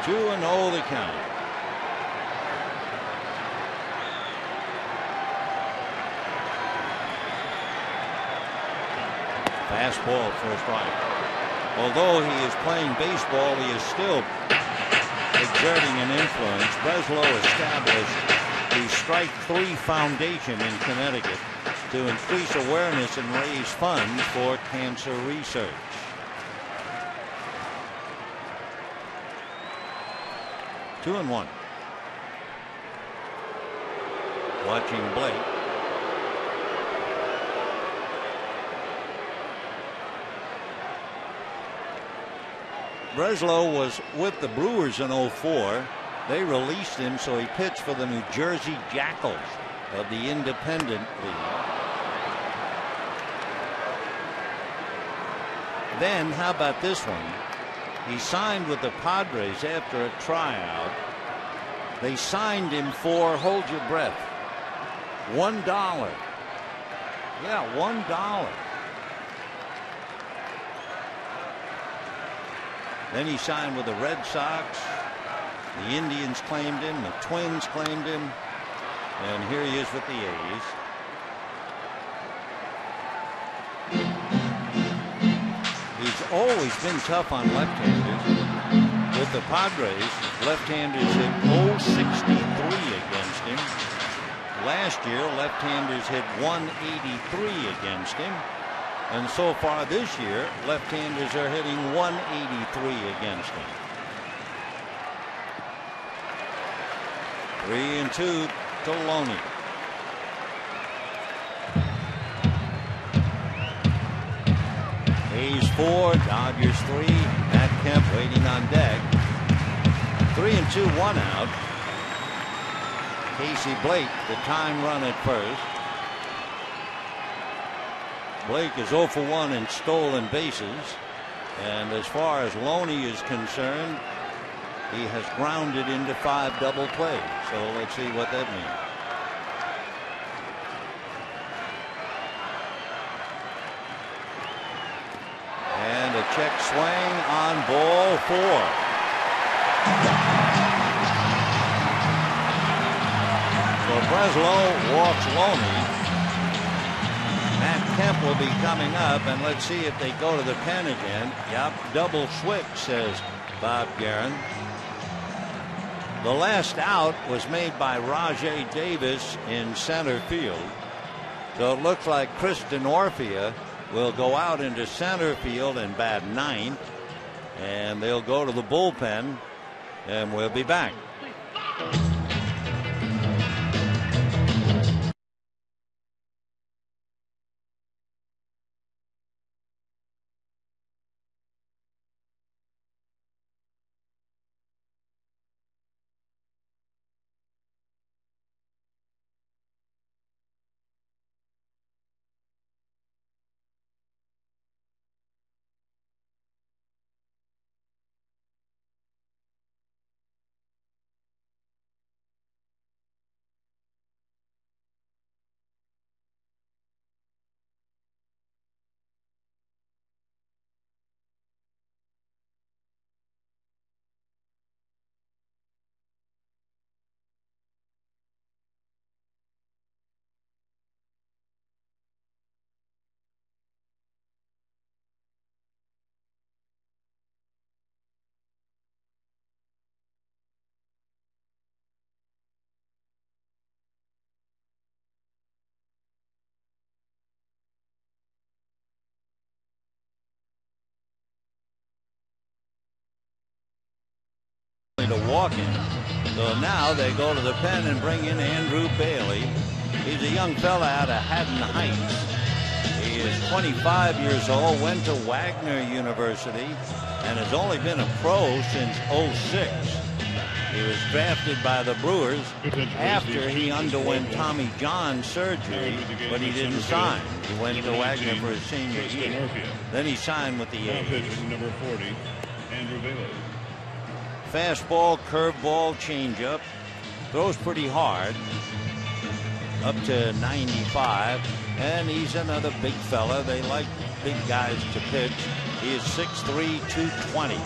Two and 0 the count. Fastball for a strike. Although he is playing baseball, he is still exerting an influence. Breslow established the Strike 3 Foundation in Connecticut to increase awareness and raise funds for cancer research. Two and 1. Watching Blake. Breslow was with the Brewers in 04. They released him, so he pitched for the New Jersey Jackals of the Independent League. Then, how about this one? He signed with the Padres after a tryout. They signed him for, hold your breath, $1. Yeah, $1. Then he signed with the Red Sox. The Indians claimed him. The Twins claimed him. And here he is with the A's. He's always been tough on left-handers. With the Padres, left-handers hit .063 against him. Last year, left-handers hit .183 against him. And so far this year, left-handers are hitting .183 against him. 3 and 2 to Loney. A's 4, Dodgers 3. Matt Kemp waiting on deck. 3 and 2, 1 out. Casey Blake, the tying run at first. Blake is 0 for 1 in stolen bases. And as far as Loney is concerned, he has grounded into 5 double plays. So let's see what that means. And a check swing on ball 4. So Breslow walks Loney. Matt Kemp will be coming up, and let's see if they go to the pen again. Yep, double switch, says Bob Guerin. The last out was made by Rajay Davis in center field. So it looks like Kristen Orphea will go out into center field and bat 9th. And they'll go to the bullpen, and we'll be back. only to walk in. So now they go to the pen and bring in Andrew Bailey. He's a young fella out of Haddon Heights. He is 25 years old, went to Wagner University, and has only been a pro since '06. He was drafted by the Brewers after he underwent Tommy John surgery, but he didn't sign. He went to Wagner for his senior year. Then he signed with the A's. Number 40, Andrew Bailey. Fastball, curveball, changeup. Throws pretty hard, up to 95. And he's another big fella. They like big guys to pitch. He is 6'3", 220.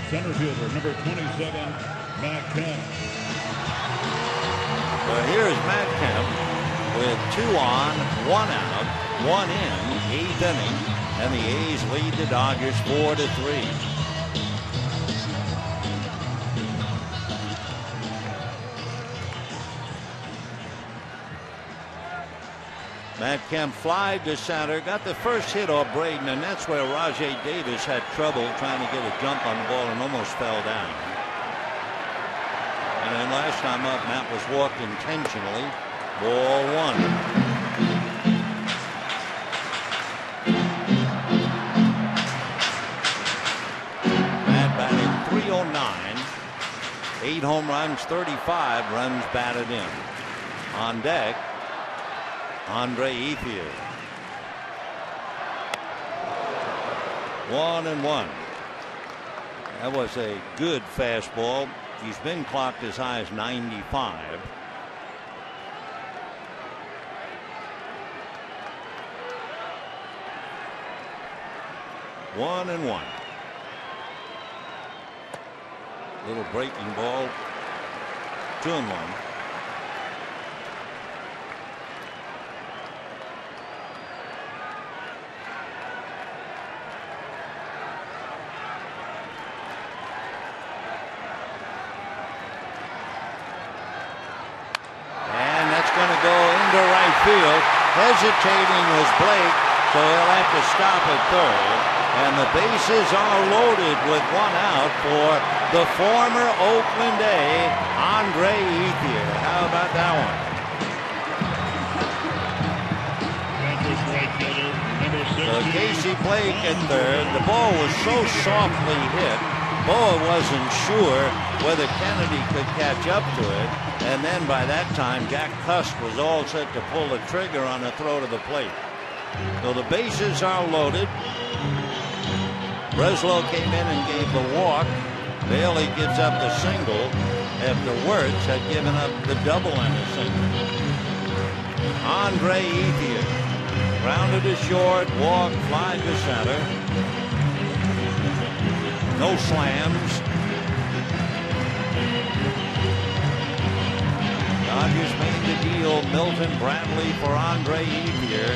Center fielder, number 27, Matt Kemp. Well, here's Matt Kemp with 2 on, 1 out, 1 in, 8th inning, and the A's lead the Dodgers 4-3. Matt Kemp flied to center, got the first hit off Braden, and that's where Rajay Davis had trouble trying to get a jump on the ball and almost fell down. And then last time up, Matt was walked intentionally. Ball 1. Matt batting .309, 8 home runs, 35 runs batted in. On deck, Andre Ethier. 1-1. That was a good fastball. He's been clocked as high as 95. One and one. Little breaking ball. 2-1. Field. Hesitating was Blake, so he'll have to stop at third. And the bases are loaded with 1 out for the former Oakland A, Andre Ethier. How about that one? So Casey Blake at third. The ball was so softly hit, Boa wasn't sure whether Kennedy could catch up to it. And then by that time, Jack Cust was all set to pull the trigger on a throw to the plate. So the bases are loaded. Breslow came in and gave the walk. Bailey gives up the single after Wirtz had given up the double and a single. Andre Ethier grounded to short, walk, fly to center. No slams. Dodgers made the deal. Milton Bradley for Andre Ethier.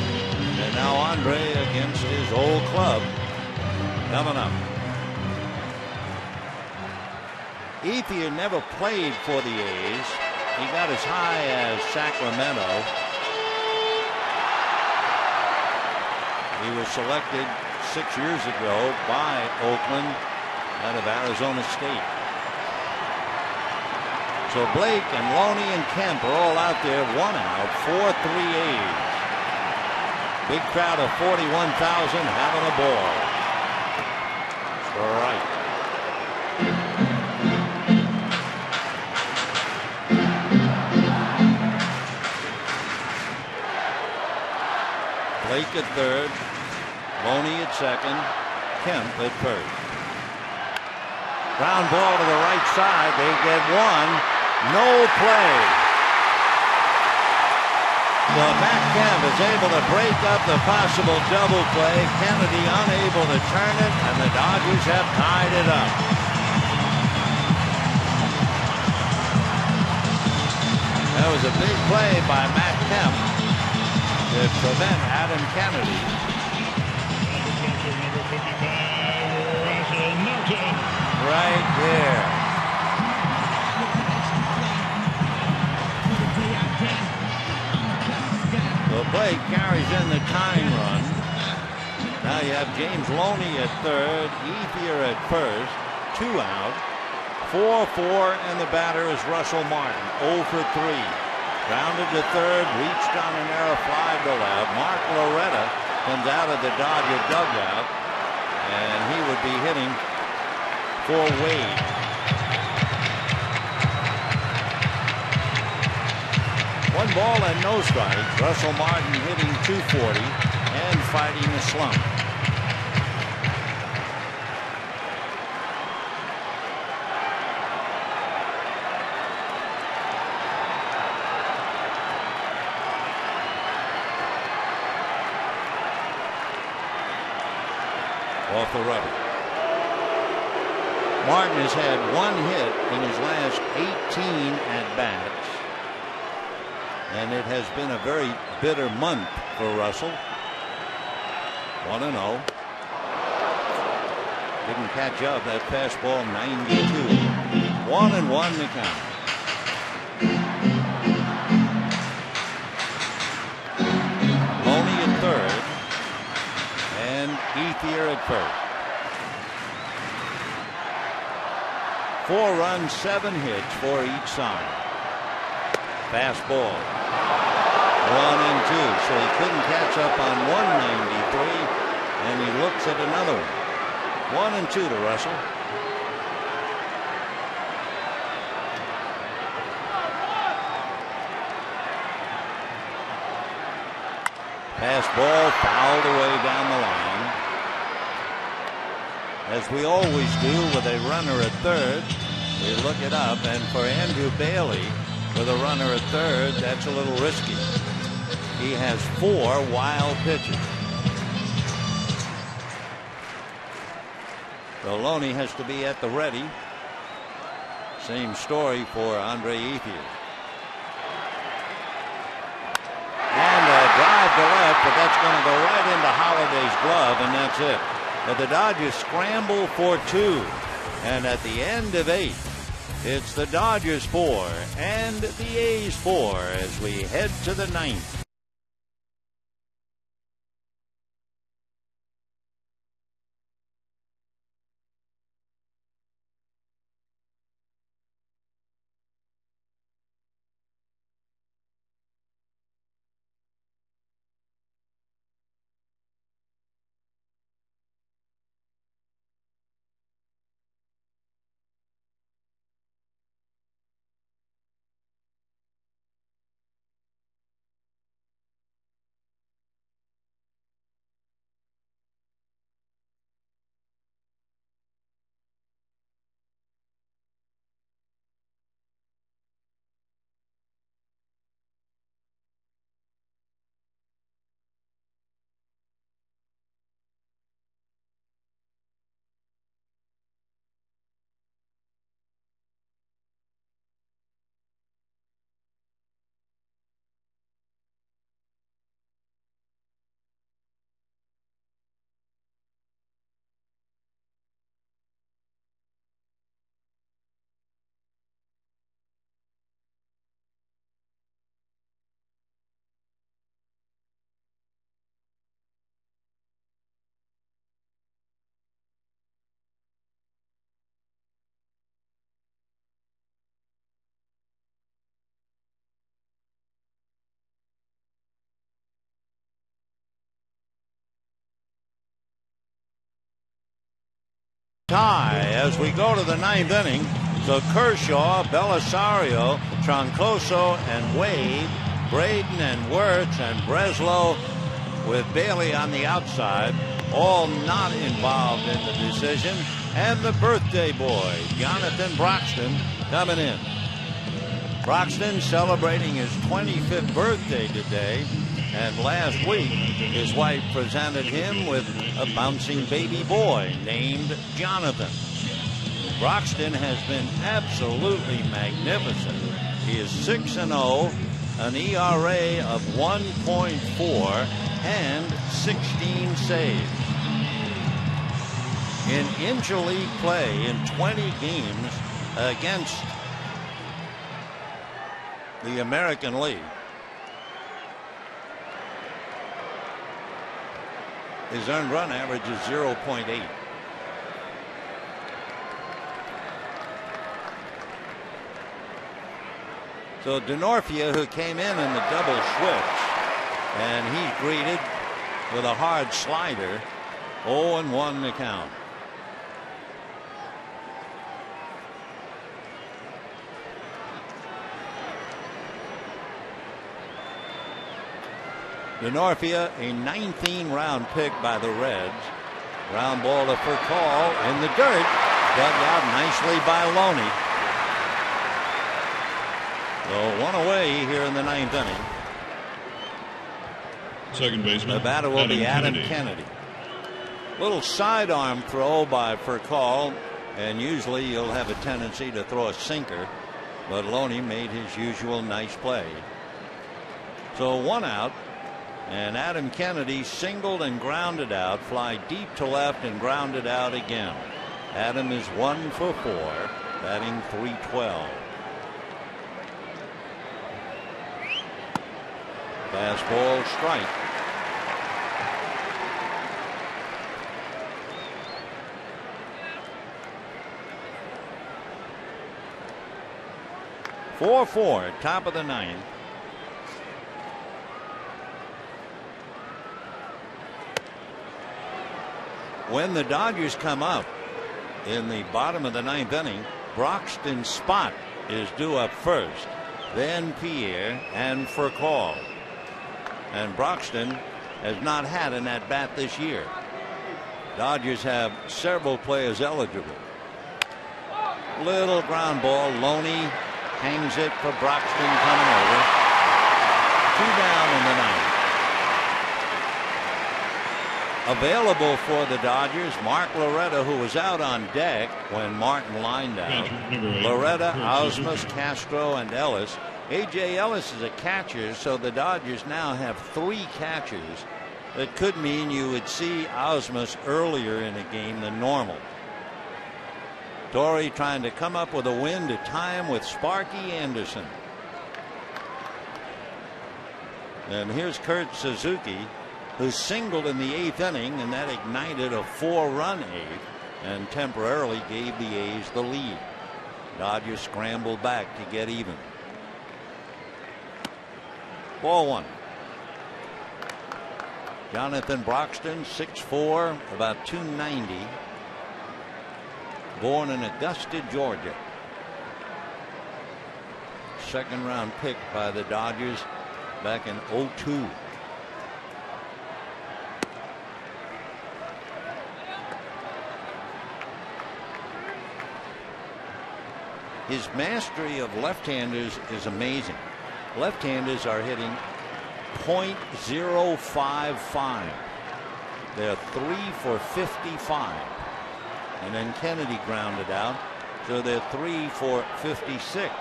And now Andre against his old club. Coming up. Ethier never played for the A's. He got as high as Sacramento. He was selected 6 years ago by Oakland out of Arizona State. So Blake and Loney and Kemp are all out there, 1 out, 4-3 A's. Big crowd of 41,000 having a ball. Strike. Blake at third, Loney at second, Kemp at first. Ground ball to the right side. They get 1. No play. So Matt Kemp is able to break up the possible double play. Kennedy unable to turn it, and the Dodgers have tied it up. That was a big play by Matt Kemp to prevent Adam Kennedy. Right there. So Blake carries in the tying run. Now you have James Loney at third, Ethier at first, 2 out. 4-4, and the batter is Russell Martin, 0 for 3. Grounded to third, reached on an error fly to left. Mark Loretta comes out of the Dodger dugout, and he would be hitting for Wade. One ball and no strikes. Russell Martin hitting .240 and fighting a slump. Off the rubber. Martin has had 1 hit in his last 18 at-bats. And it has been a very bitter month for Russell. 1-0. Didn't catch up. That fastball 92. 1-1 the count. Loney at third. And Ethier at first. 4 runs, 7 hits for each side. Fastball. 1-2. So he couldn't catch up on 193, and he looks at another one. 1-2 to Russell. Fastball fouled away down the line. As we always do with a runner at third, we look it up, and for Andrew Bailey, with a runner at third, that's a little risky. He has 4 wild pitches. So Loney has to be at the ready. Same story for Andre Ethier. And a drive to left, but that's going to go right into Holliday's glove, and that's it. But the Dodgers scramble for 2, and at the end of 8, it's the Dodgers 4 and the A's 4 as we head to the 9th. Tie as we go to the 9th inning. So Kershaw, Belisario, Troncoso, and Wade, Braden and Wirtz and Breslow with Bailey on the outside, all not involved in the decision. And the birthday boy, Jonathan Broxton, coming in. Broxton celebrating his 25th birthday today. And last week, his wife presented him with a bouncing baby boy named Jonathan. Broxton has been absolutely magnificent. He is 6-0, an ERA of 1.4, and 16 saves. In interleague play in 20 games against the American League, His earned run average is 0.8. So Denorfia, who came in the double switch, and he's greeted with a hard slider. 0-1 the count. Denorfia, a 19th round pick by the Reds. Ground ball to Furcal in the dirt. Dug out nicely by Loney. So one away here in the 9th inning. Second baseman. The batter will be Adam Kennedy. Little sidearm throw by Furcal, and usually you'll have a tendency to throw a sinker, but Loney made his usual nice play. So one out, and Adam Kennedy singled and grounded out, fly deep to left and grounded out again. Adam is 1 for 4, batting .312. Fastball strike. .44, top of the 9th. When the Dodgers come up in the bottom of the 9th inning, Broxton's spot is due up first, then Pierre and Furcal. And Broxton has not had an at-bat this year. Dodgers have several players eligible. Little ground ball. Loney hangs it for Broxton coming over. 2 down in the 9th. Available for the Dodgers, Mark Loretta, who was out on deck when Martin lined out. Loretta, Ausmus, Castro, and Ellis. A.J. Ellis is a catcher, so the Dodgers now have 3 catchers. That could mean you would see Ausmus earlier in a game than normal. Torrey trying to come up with a win to tie him with Sparky Anderson. And here's Kurt Suzuki, who singled in the 8th inning, and that ignited a 4-run 8th and temporarily gave the A's the lead. Dodgers scrambled back to get even. Ball 1. Jonathan Broxton, 6'4", about 290. Born in Augusta, Georgia. 2nd round pick by the Dodgers back in '02. His mastery of left-handers is amazing. Left-handers are hitting .055. They're 3 for 55. And then Kennedy grounded out, so they're 3 for 56.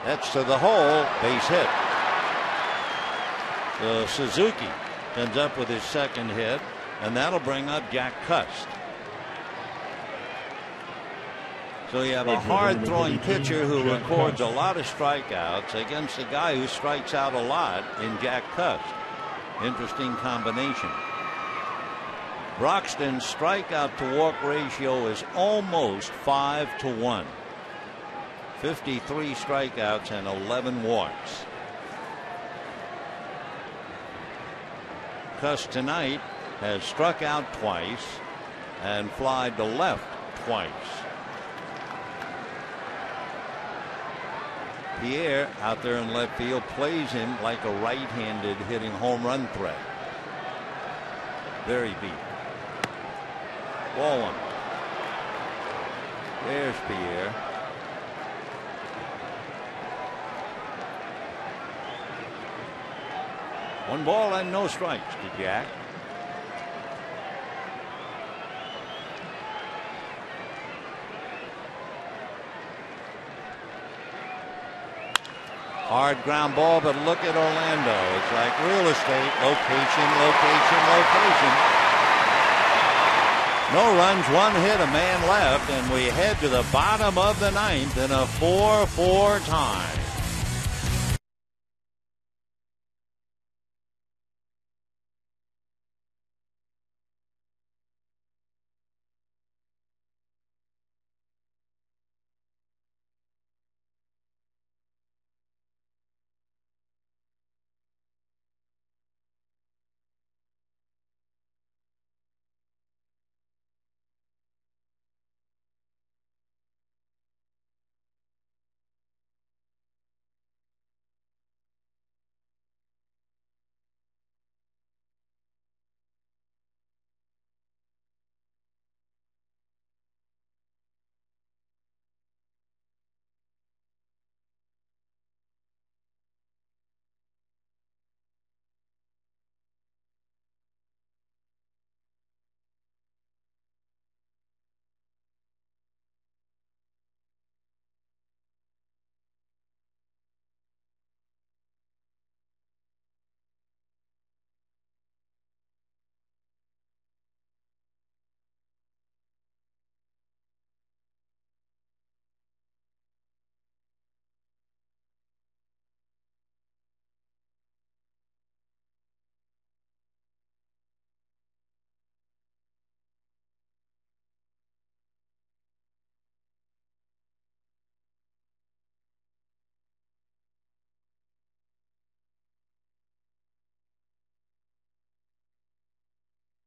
That's to the hole, base hit. So Suzuki comes up with his 2nd hit, and that'll bring up Jack Cust. So you have a hard-throwing pitcher who records a lot of strikeouts against a guy who strikes out a lot in Jack Cust. Interesting combination. Broxton's strikeout to walk ratio is almost 5-1. 53 strikeouts and 11 walks. Cust tonight has struck out twice and flied to left twice. Pierre out there in left field plays him like a right-handed hitting home run threat. Very beat. Ball 1. There's Pierre. One ball and no strikes to Jack. Hard ground ball, but look at Orlando. It's like real estate. Location, location, location. No runs, 1 hit, a man left, and we head to the bottom of the 9th in a 4-4 tie.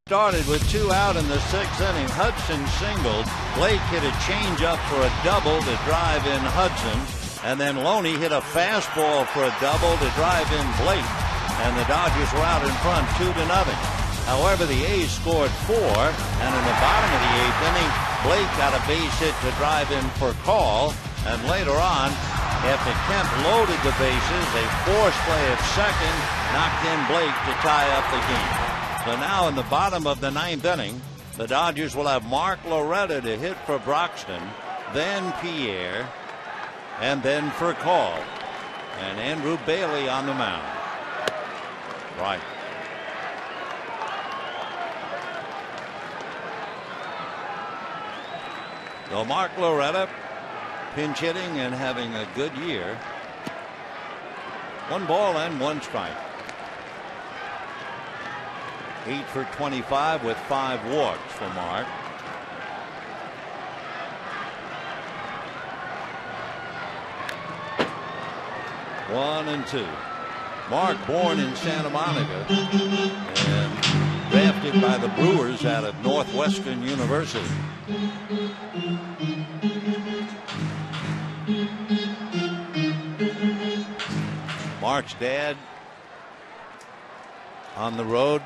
Started with 2 out in the 6th inning. Hudson singled. Blake hit a changeup for a double to drive in Hudson. And then Loney hit a fastball for a double to drive in Blake. And the Dodgers were out in front 2-0. However, the A's scored 4. And in the bottom of the 8th inning, Blake got a base hit to drive in for Call. And later on, after Kemp loaded the bases, a forced play at second knocked in Blake to tie up the game. So now in the bottom of the 9th inning, the Dodgers will have Mark Loretta to hit for Broxton, then Pierre, and then for Call. And Andrew Bailey on the mound. Right. So Mark Loretta pinch hitting and having a good year. 1 ball and 1 strike. 8 for 25 with 5 walks for Mark. One and 2. Mark, born in Santa Monica and drafted by the Brewers out of Northwestern University. Mark's dad on the road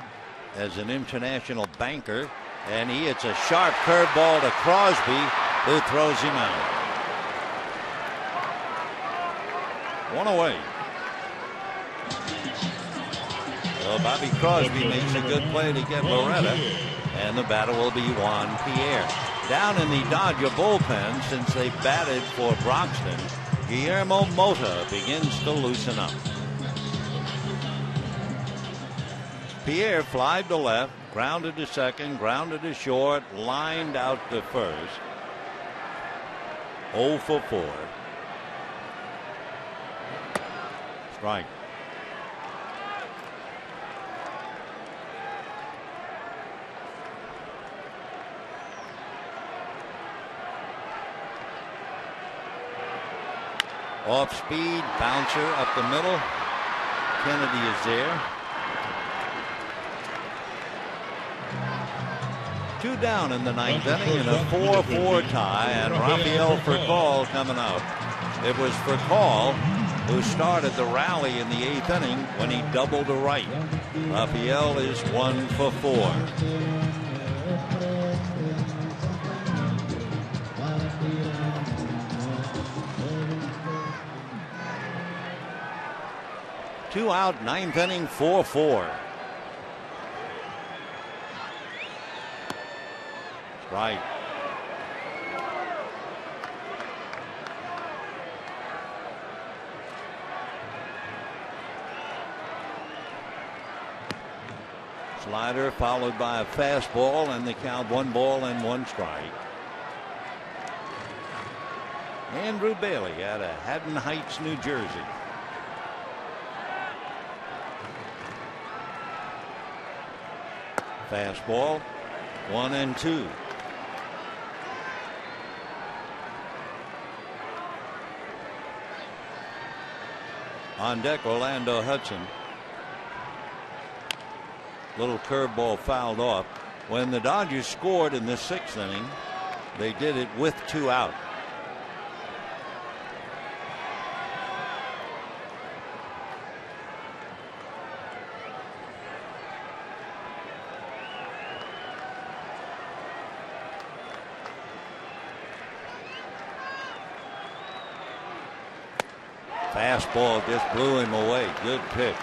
as an international banker, and he hits a sharp curveball to Crosby, who throws him out. 1 away. So Bobby Crosby makes a good play to get Loretta, and the batter will be Juan Pierre. Down in the Dodger bullpen, since they batted for Broxton, Guillermo Mota begins to loosen up. Pierre flied to left, grounded to second, grounded to short, lined out to first. 0 for 4. Strike. Off speed, bouncer up the middle. Kennedy is there. 2 down in the 9th inning and a 4-4 tie, and Rafael Furcal coming out. It was Furcal who started the rally in the 8th inning when he doubled to right. Rafael is 1 for 4. Two out, 9th inning, 4-4. Right. Slider followed by a fastball, and the count 1 ball and 1 strike. Andrew Bailey out of Haddon Heights, New Jersey. Fastball, 1 and 2. On deck, Orlando Hudson. Little curveball fouled off. When the Dodgers scored in the 6th inning, they did it with 2 out. Fastball just blew him away. Good pitch.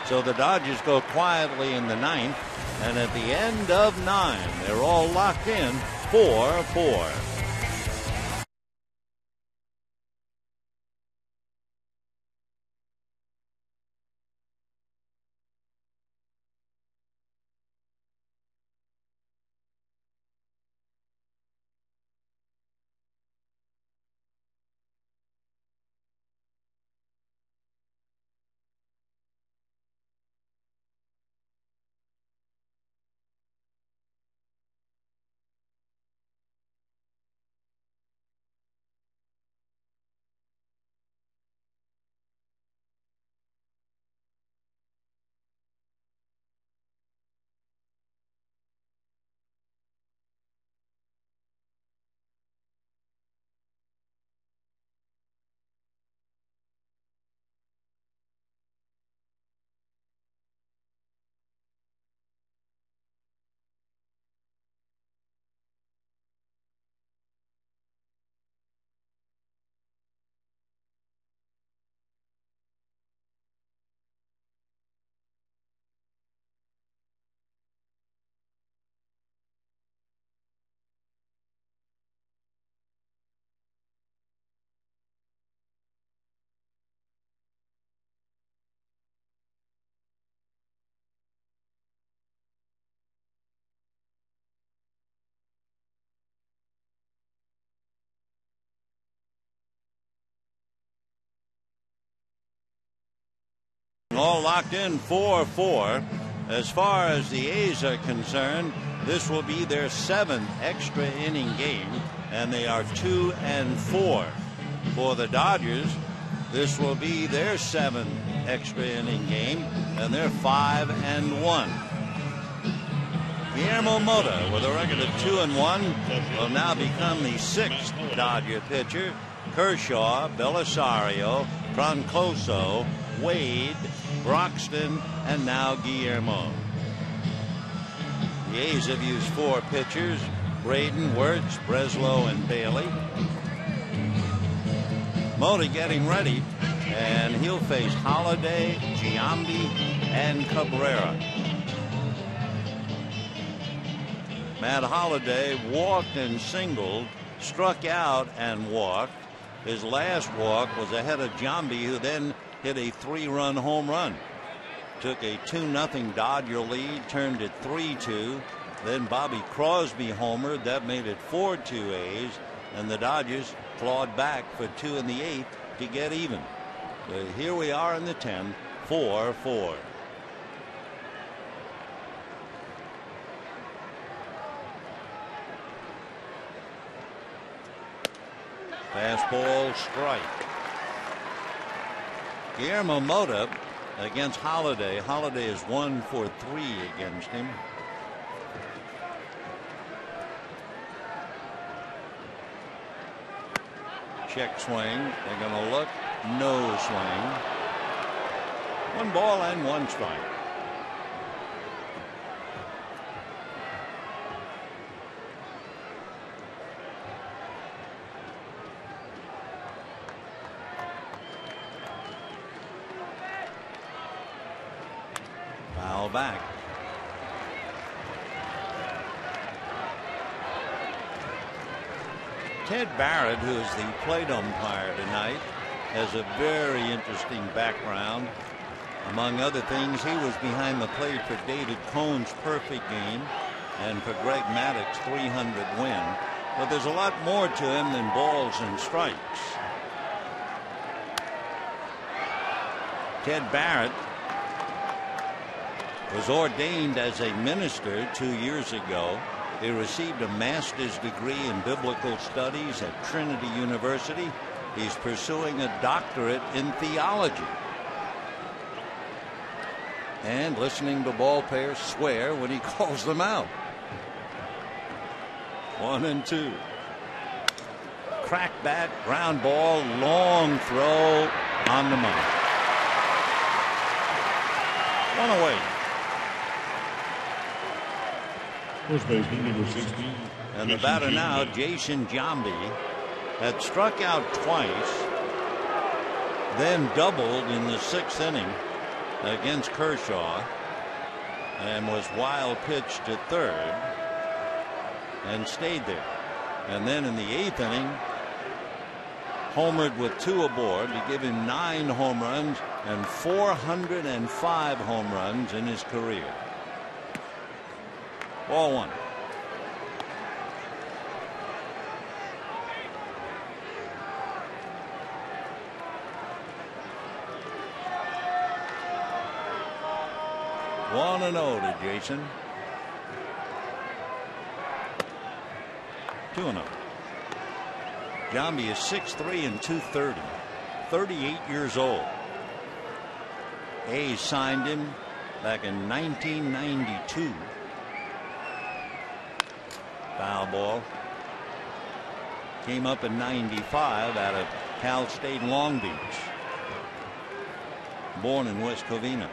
So the Dodgers go quietly in the 9th, and at the end of 9, they're all locked in 4-4. All locked in 4-4. As far as the A's are concerned, this will be their 7th extra inning game, and they are 2-4. For the Dodgers, this will be their 7th extra inning game, and they're 5-1. Guillermo Mota, with a record of 2-1, will now become the 6th Dodger pitcher. Kershaw, Belisario, Troncoso, Wade, Broxton, and now Guillermo. The A's have used 4 pitchers: Braden, Wirtz, Breslow, and Bailey. Mota getting ready, and he'll face Holliday, Giambi, and Cabrera. Matt Holliday walked and singled, struck out and walked. His last walk was ahead of Giambi, who then hit a 3-run home run. Took a 2-0 Dodger lead, turned it 3-2. Then Bobby Crosby homered. That made it 4-2 A's, and the Dodgers clawed back for 2 in the 8th to get even. But here we are in the 10th, 4-4. Fastball strike. Guillermo Mota against Holliday. Holliday is 1 for 3 against him. Check swing. They're going to look. No swing. 1 ball and 1 strike. Foul back. Ted Barrett, who is the plate umpire tonight, has a very interesting background. Among other things, he was behind the plate for David Cohn's perfect game and for Greg Maddox's 300 win. But there's a lot more to him than balls and strikes. Ted Barrett was ordained as a minister 2 years ago. He received a master's degree in biblical studies at Trinity University. He's pursuing a doctorate in theology. And listening to ball players swear when he calls them out. 1-2. Crack bat, ground ball, long throw on the money. 1 away. First baseman, number 16. And the batter now, Jason Giambi, had struck out twice, then doubled in the 6th inning against Kershaw, and was wild pitched to 3rd and stayed there. And then in the 8th inning, homered with 2 aboard to give him 9 home runs and 405 home runs in his career. Ball 1. One and 0 to Jason. 2-0. Giambi is 6'3" and 230, 38 years old. A's signed him back in 1992. Foul ball. Came up in 95 out of Cal State Long Beach. Born in West Covina.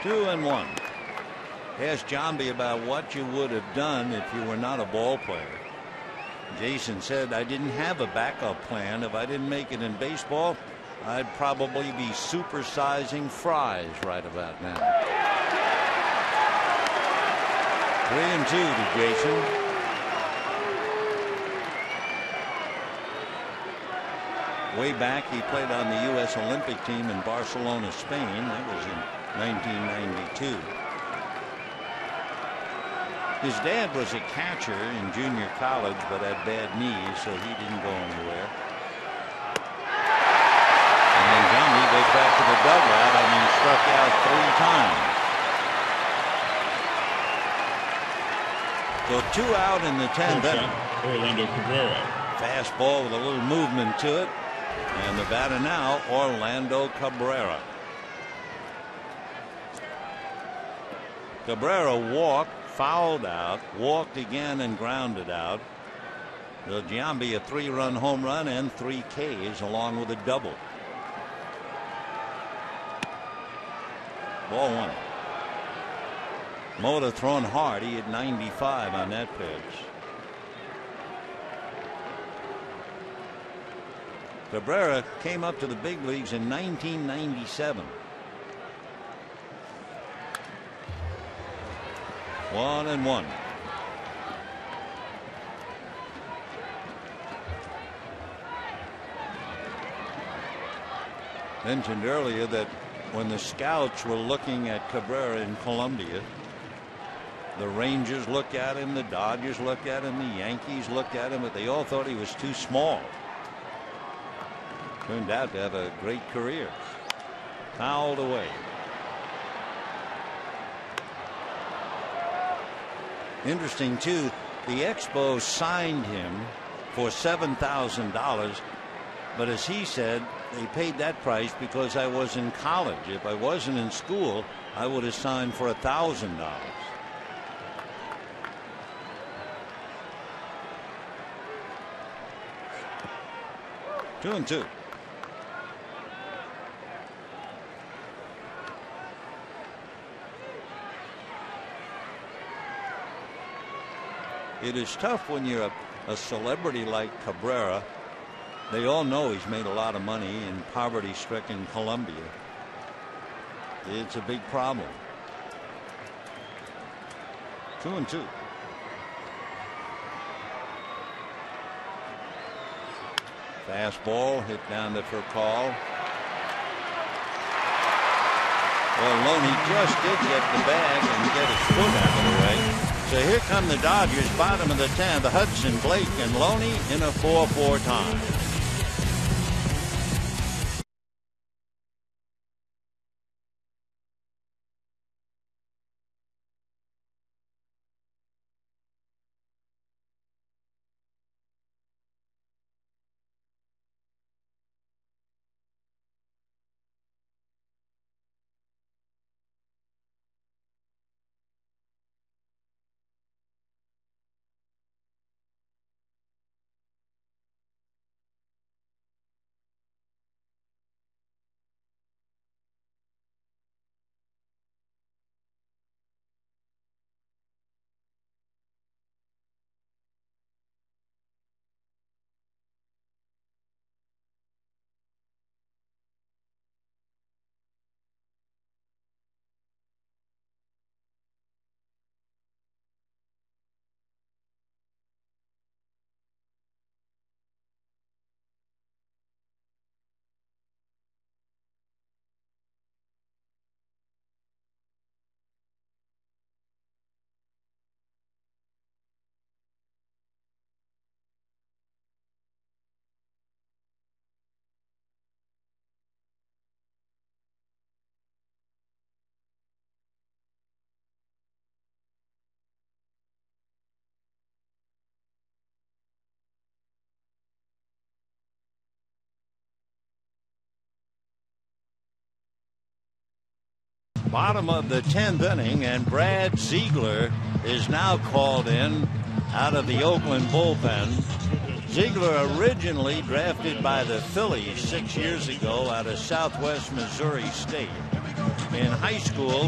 Two and 1. Asked Giambi about what you would have done if you were not a ball player. Jason said, I didn't have a backup plan. If I didn't make it in baseball, I'd probably be supersizing fries right about now. 3-2 to Jason. Way back, he played on the U.S. Olympic team in Barcelona, Spain. That was in 1992. His dad was a catcher in junior college, but had bad knees, so he didn't go anywhere. And then Giambi goes back to the dugout, having struck out 3 times. So 2 out in the 10th inning. Orlando Cabrera. Fastball with a little movement to it. And the batter now, Orlando Cabrera. Cabrera walked, fouled out, walked again, and grounded out. So Giambi a 3-run home run and 3 Ks along with a double. Ball 1. Mota thrown hard. He hit 95 on that pitch. Cabrera came up to the big leagues in 1997. 1-1. Mentioned earlier that when the scouts were looking at Cabrera in Colombia, the Rangers looked at him, the Dodgers looked at him, the Yankees looked at him, but they all thought he was too small. Turned out to have a great career. Fouled away. Interesting too, the Expos signed him for $7,000, but as he said, they paid that price because I was in college. If I wasn't in school, I would have signed for $1,000. 2-2. It is tough when you're a celebrity like Cabrera. They all know he's made a lot of money in poverty-stricken Colombia. It's a big problem. 2-2. Fastball hit down there for a call. Well, Loney just did get the bag and get his foot out of the way. So here come the Dodgers, bottom of the 10th. Hudson, Blake, and Loney in a 4-4 tie. Bottom of the 10th inning, and Brad Ziegler is now called in out of the Oakland bullpen. Ziegler originally drafted by the Phillies 6 years ago out of Southwest Missouri State. In high school,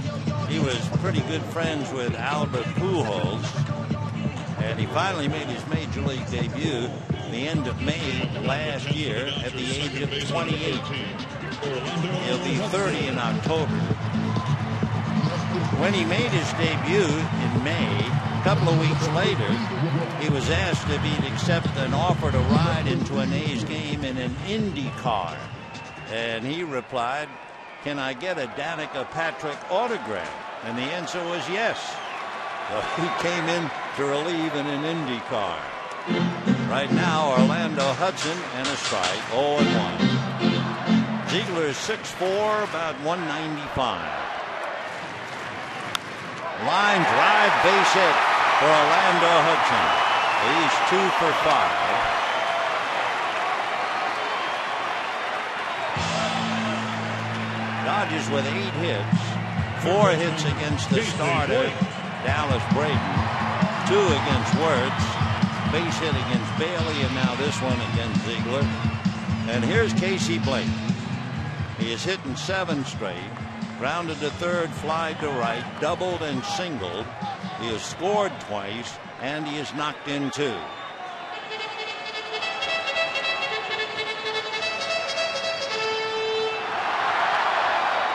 he was pretty good friends with Albert Pujols, and he finally made his major league debut the end of May last year at the age of 28. He'll be 30 in October. When he made his debut in May, couple of weeks later, he was asked if he'd accept an offer to ride into an A's game in an Indy car. And he replied, "Can I get a Danica Patrick autograph?" And the answer was yes. So he came in to relieve in an Indy car. Right now, Orlando Hudson and a strike, 0-1. Ziegler is 6'4", about 195. Line drive base hit for Orlando Hudson. He's 2 for 5. Dodgers with 8 hits, 4 hits against the starter, Dallas Braden, 2 against Wirtz, base hit against Bailey, and now this one against Ziegler. And here's Casey Blake. He is hitting 7 straight, grounded to third, flied to right, doubled and singled. He has scored twice, and he has knocked in 2.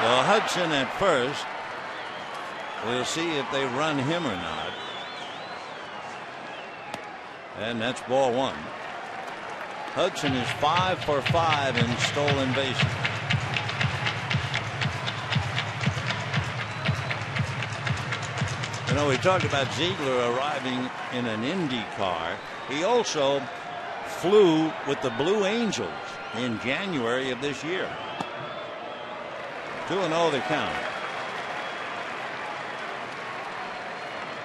So Hudson at first. We'll see if they run him or not. And that's ball 1. Hudson is 5 for 5 in stolen bases. You know, we talked about Ziegler arriving in an Indy car. He also flew with the Blue Angels in January of this year. 2-0 the count.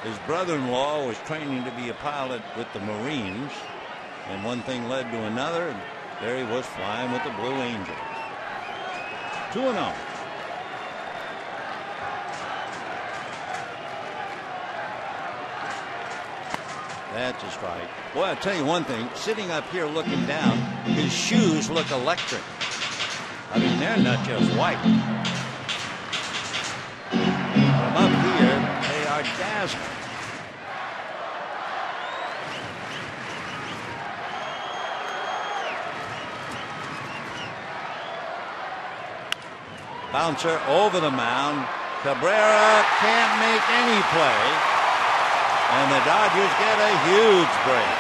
His brother-in-law was training to be a pilot with the Marines, and one thing led to another, and there he was flying with the Blue Angels. 2-0. That's a strike. Boy, I'll tell you one thing, sitting up here looking down, his shoes look electric. I mean, they're not just white. From up here, they are dazzling. Bouncer over the mound. Cabrera can't make any play. And the Dodgers get a huge break.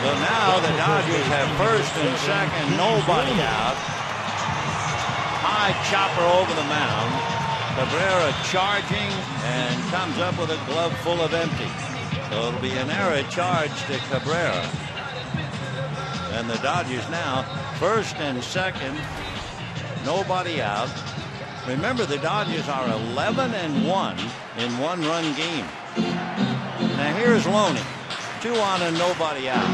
So now the Dodgers have first and second, nobody out. High chopper over the mound. Cabrera charging and comes up with a glove full of empty. So it'll be an error charge to Cabrera. And the Dodgers now first and second, nobody out. Remember, the Dodgers are 11-1 in one-run games. Now here's Loney. 2 on and nobody out.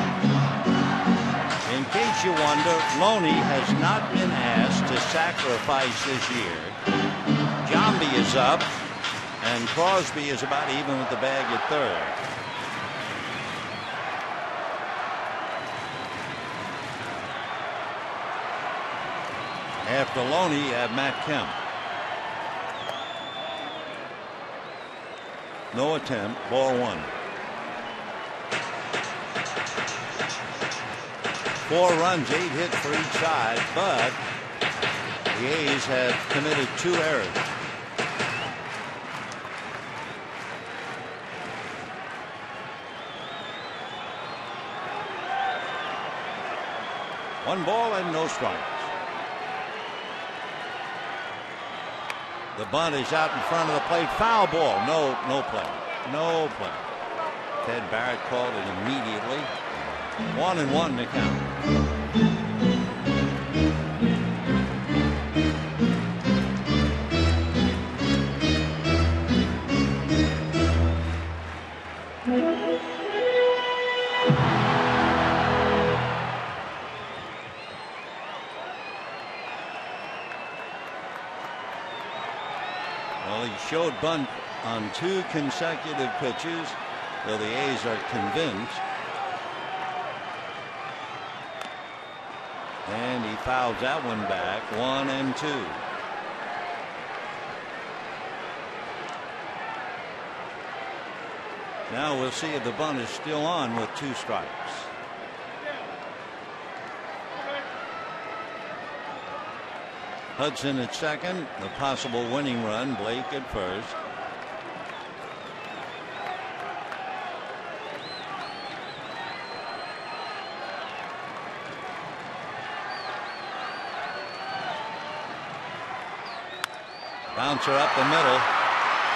In case you wonder, Loney has not been asked to sacrifice this year. Giambi is up, and Crosby is about even with the bag at third. After Loney, you have Matt Kemp. No attempt, ball 1. 4 runs, 8 hits for each side, but the A's have committed 2 errors. One ball and no strikes. The bunt is out in front of the plate. Foul ball. No play. No play. Ted Barrett called it immediately. 1-1 to count. Well, he showed bunt on 2 consecutive pitches, so the A's are convinced. And he fouls that one back, 1-2. Now we'll see if the bunt is still on with 2 strikes. Hudson at second, the possible winning run. Blake at first. Bouncer up the middle.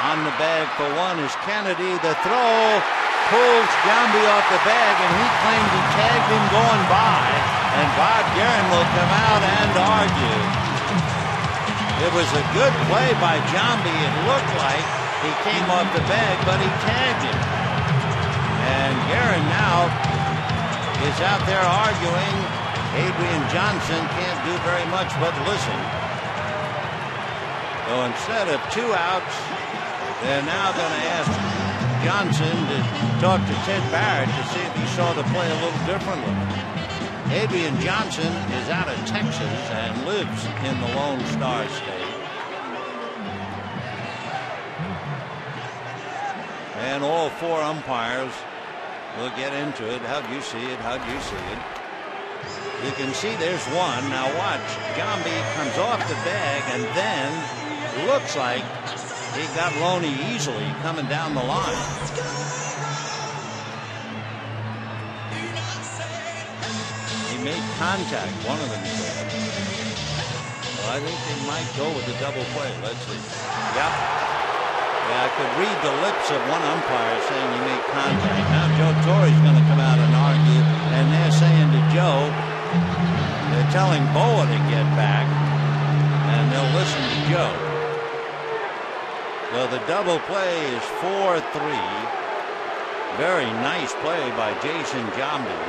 On the bag for one is Kennedy. The throw pulls Giambi off the bag, and he claimed he tagged him going by. And Bob Guerin will come out and argue. It was a good play by Giambi. It looked like he came off the bag, but he tagged him. And Guerin now is out there arguing. Adrian Johnson can't do very much but listen. So instead of 2 outs, they're now going to ask Johnson to talk to Ted Barrett to see if he saw the play a little differently. Adrian Johnson is out of Texas and lives in the Lone Star State. And all 4 umpires will get into it. How'd you see it? How'd you see it? You can see there's one. Now watch. Giambi comes off the bag and then looks like he got Loney easily coming down the line. He made contact, one of them said. Well, I think they might go with the double play. Let's see. Yep. Yeah, I could read the lips of one umpire saying he made contact. Now Joe Torre's going to come out and argue, and they're saying to Joe, they're telling Boa to get back, and they'll listen to Joe. So the double play is 4-3. Very nice play by Jason Giambi.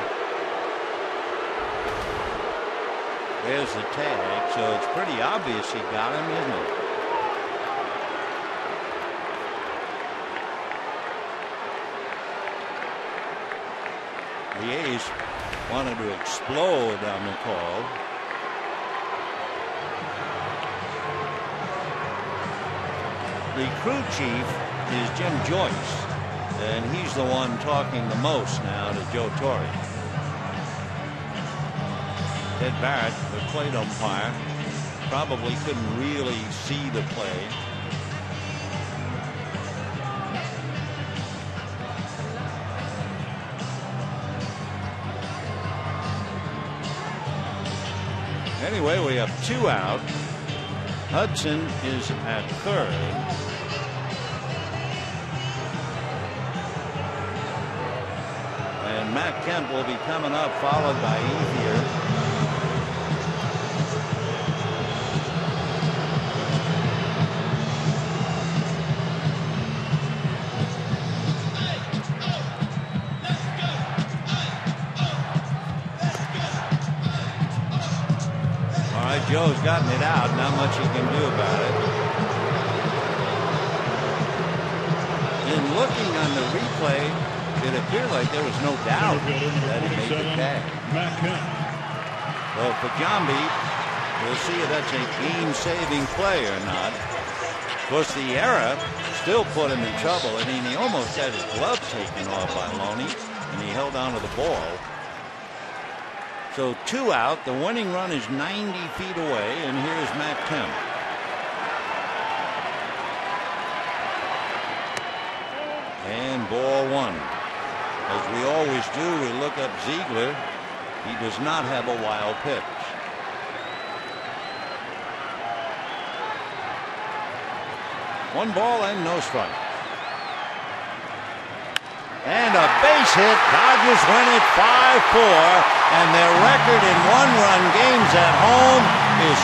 There's the tag, so it's pretty obvious he got him, isn't it? The A's wanted to explode on the call. The crew chief is Jim Joyce, and he's the one talking the most now to Joe Torre. Ted Barrett, the plate umpire, probably couldn't really see the play. Anyway, we have 2 out. Hudson is at third. And Matt Kemp will be coming up, followed by Ethier. Joe's gotten it out. Not much he can do about it. In looking on the replay, it appeared like there was no doubt that he made the tag. Well, for Giambi, we'll see if that's a game-saving play or not. Of course, the error still put him in trouble. I mean, he almost had his glove taken off by Loney, and he held on to the ball. So 2 out. The winning run is 90 feet away, and here's Matt Kemp. And ball 1. As we always do, we look up Ziegler. He does not have a wild pitch. One ball and no strike. And a base hit. Dodgers win it 5-4. And their record in 1-run games at home is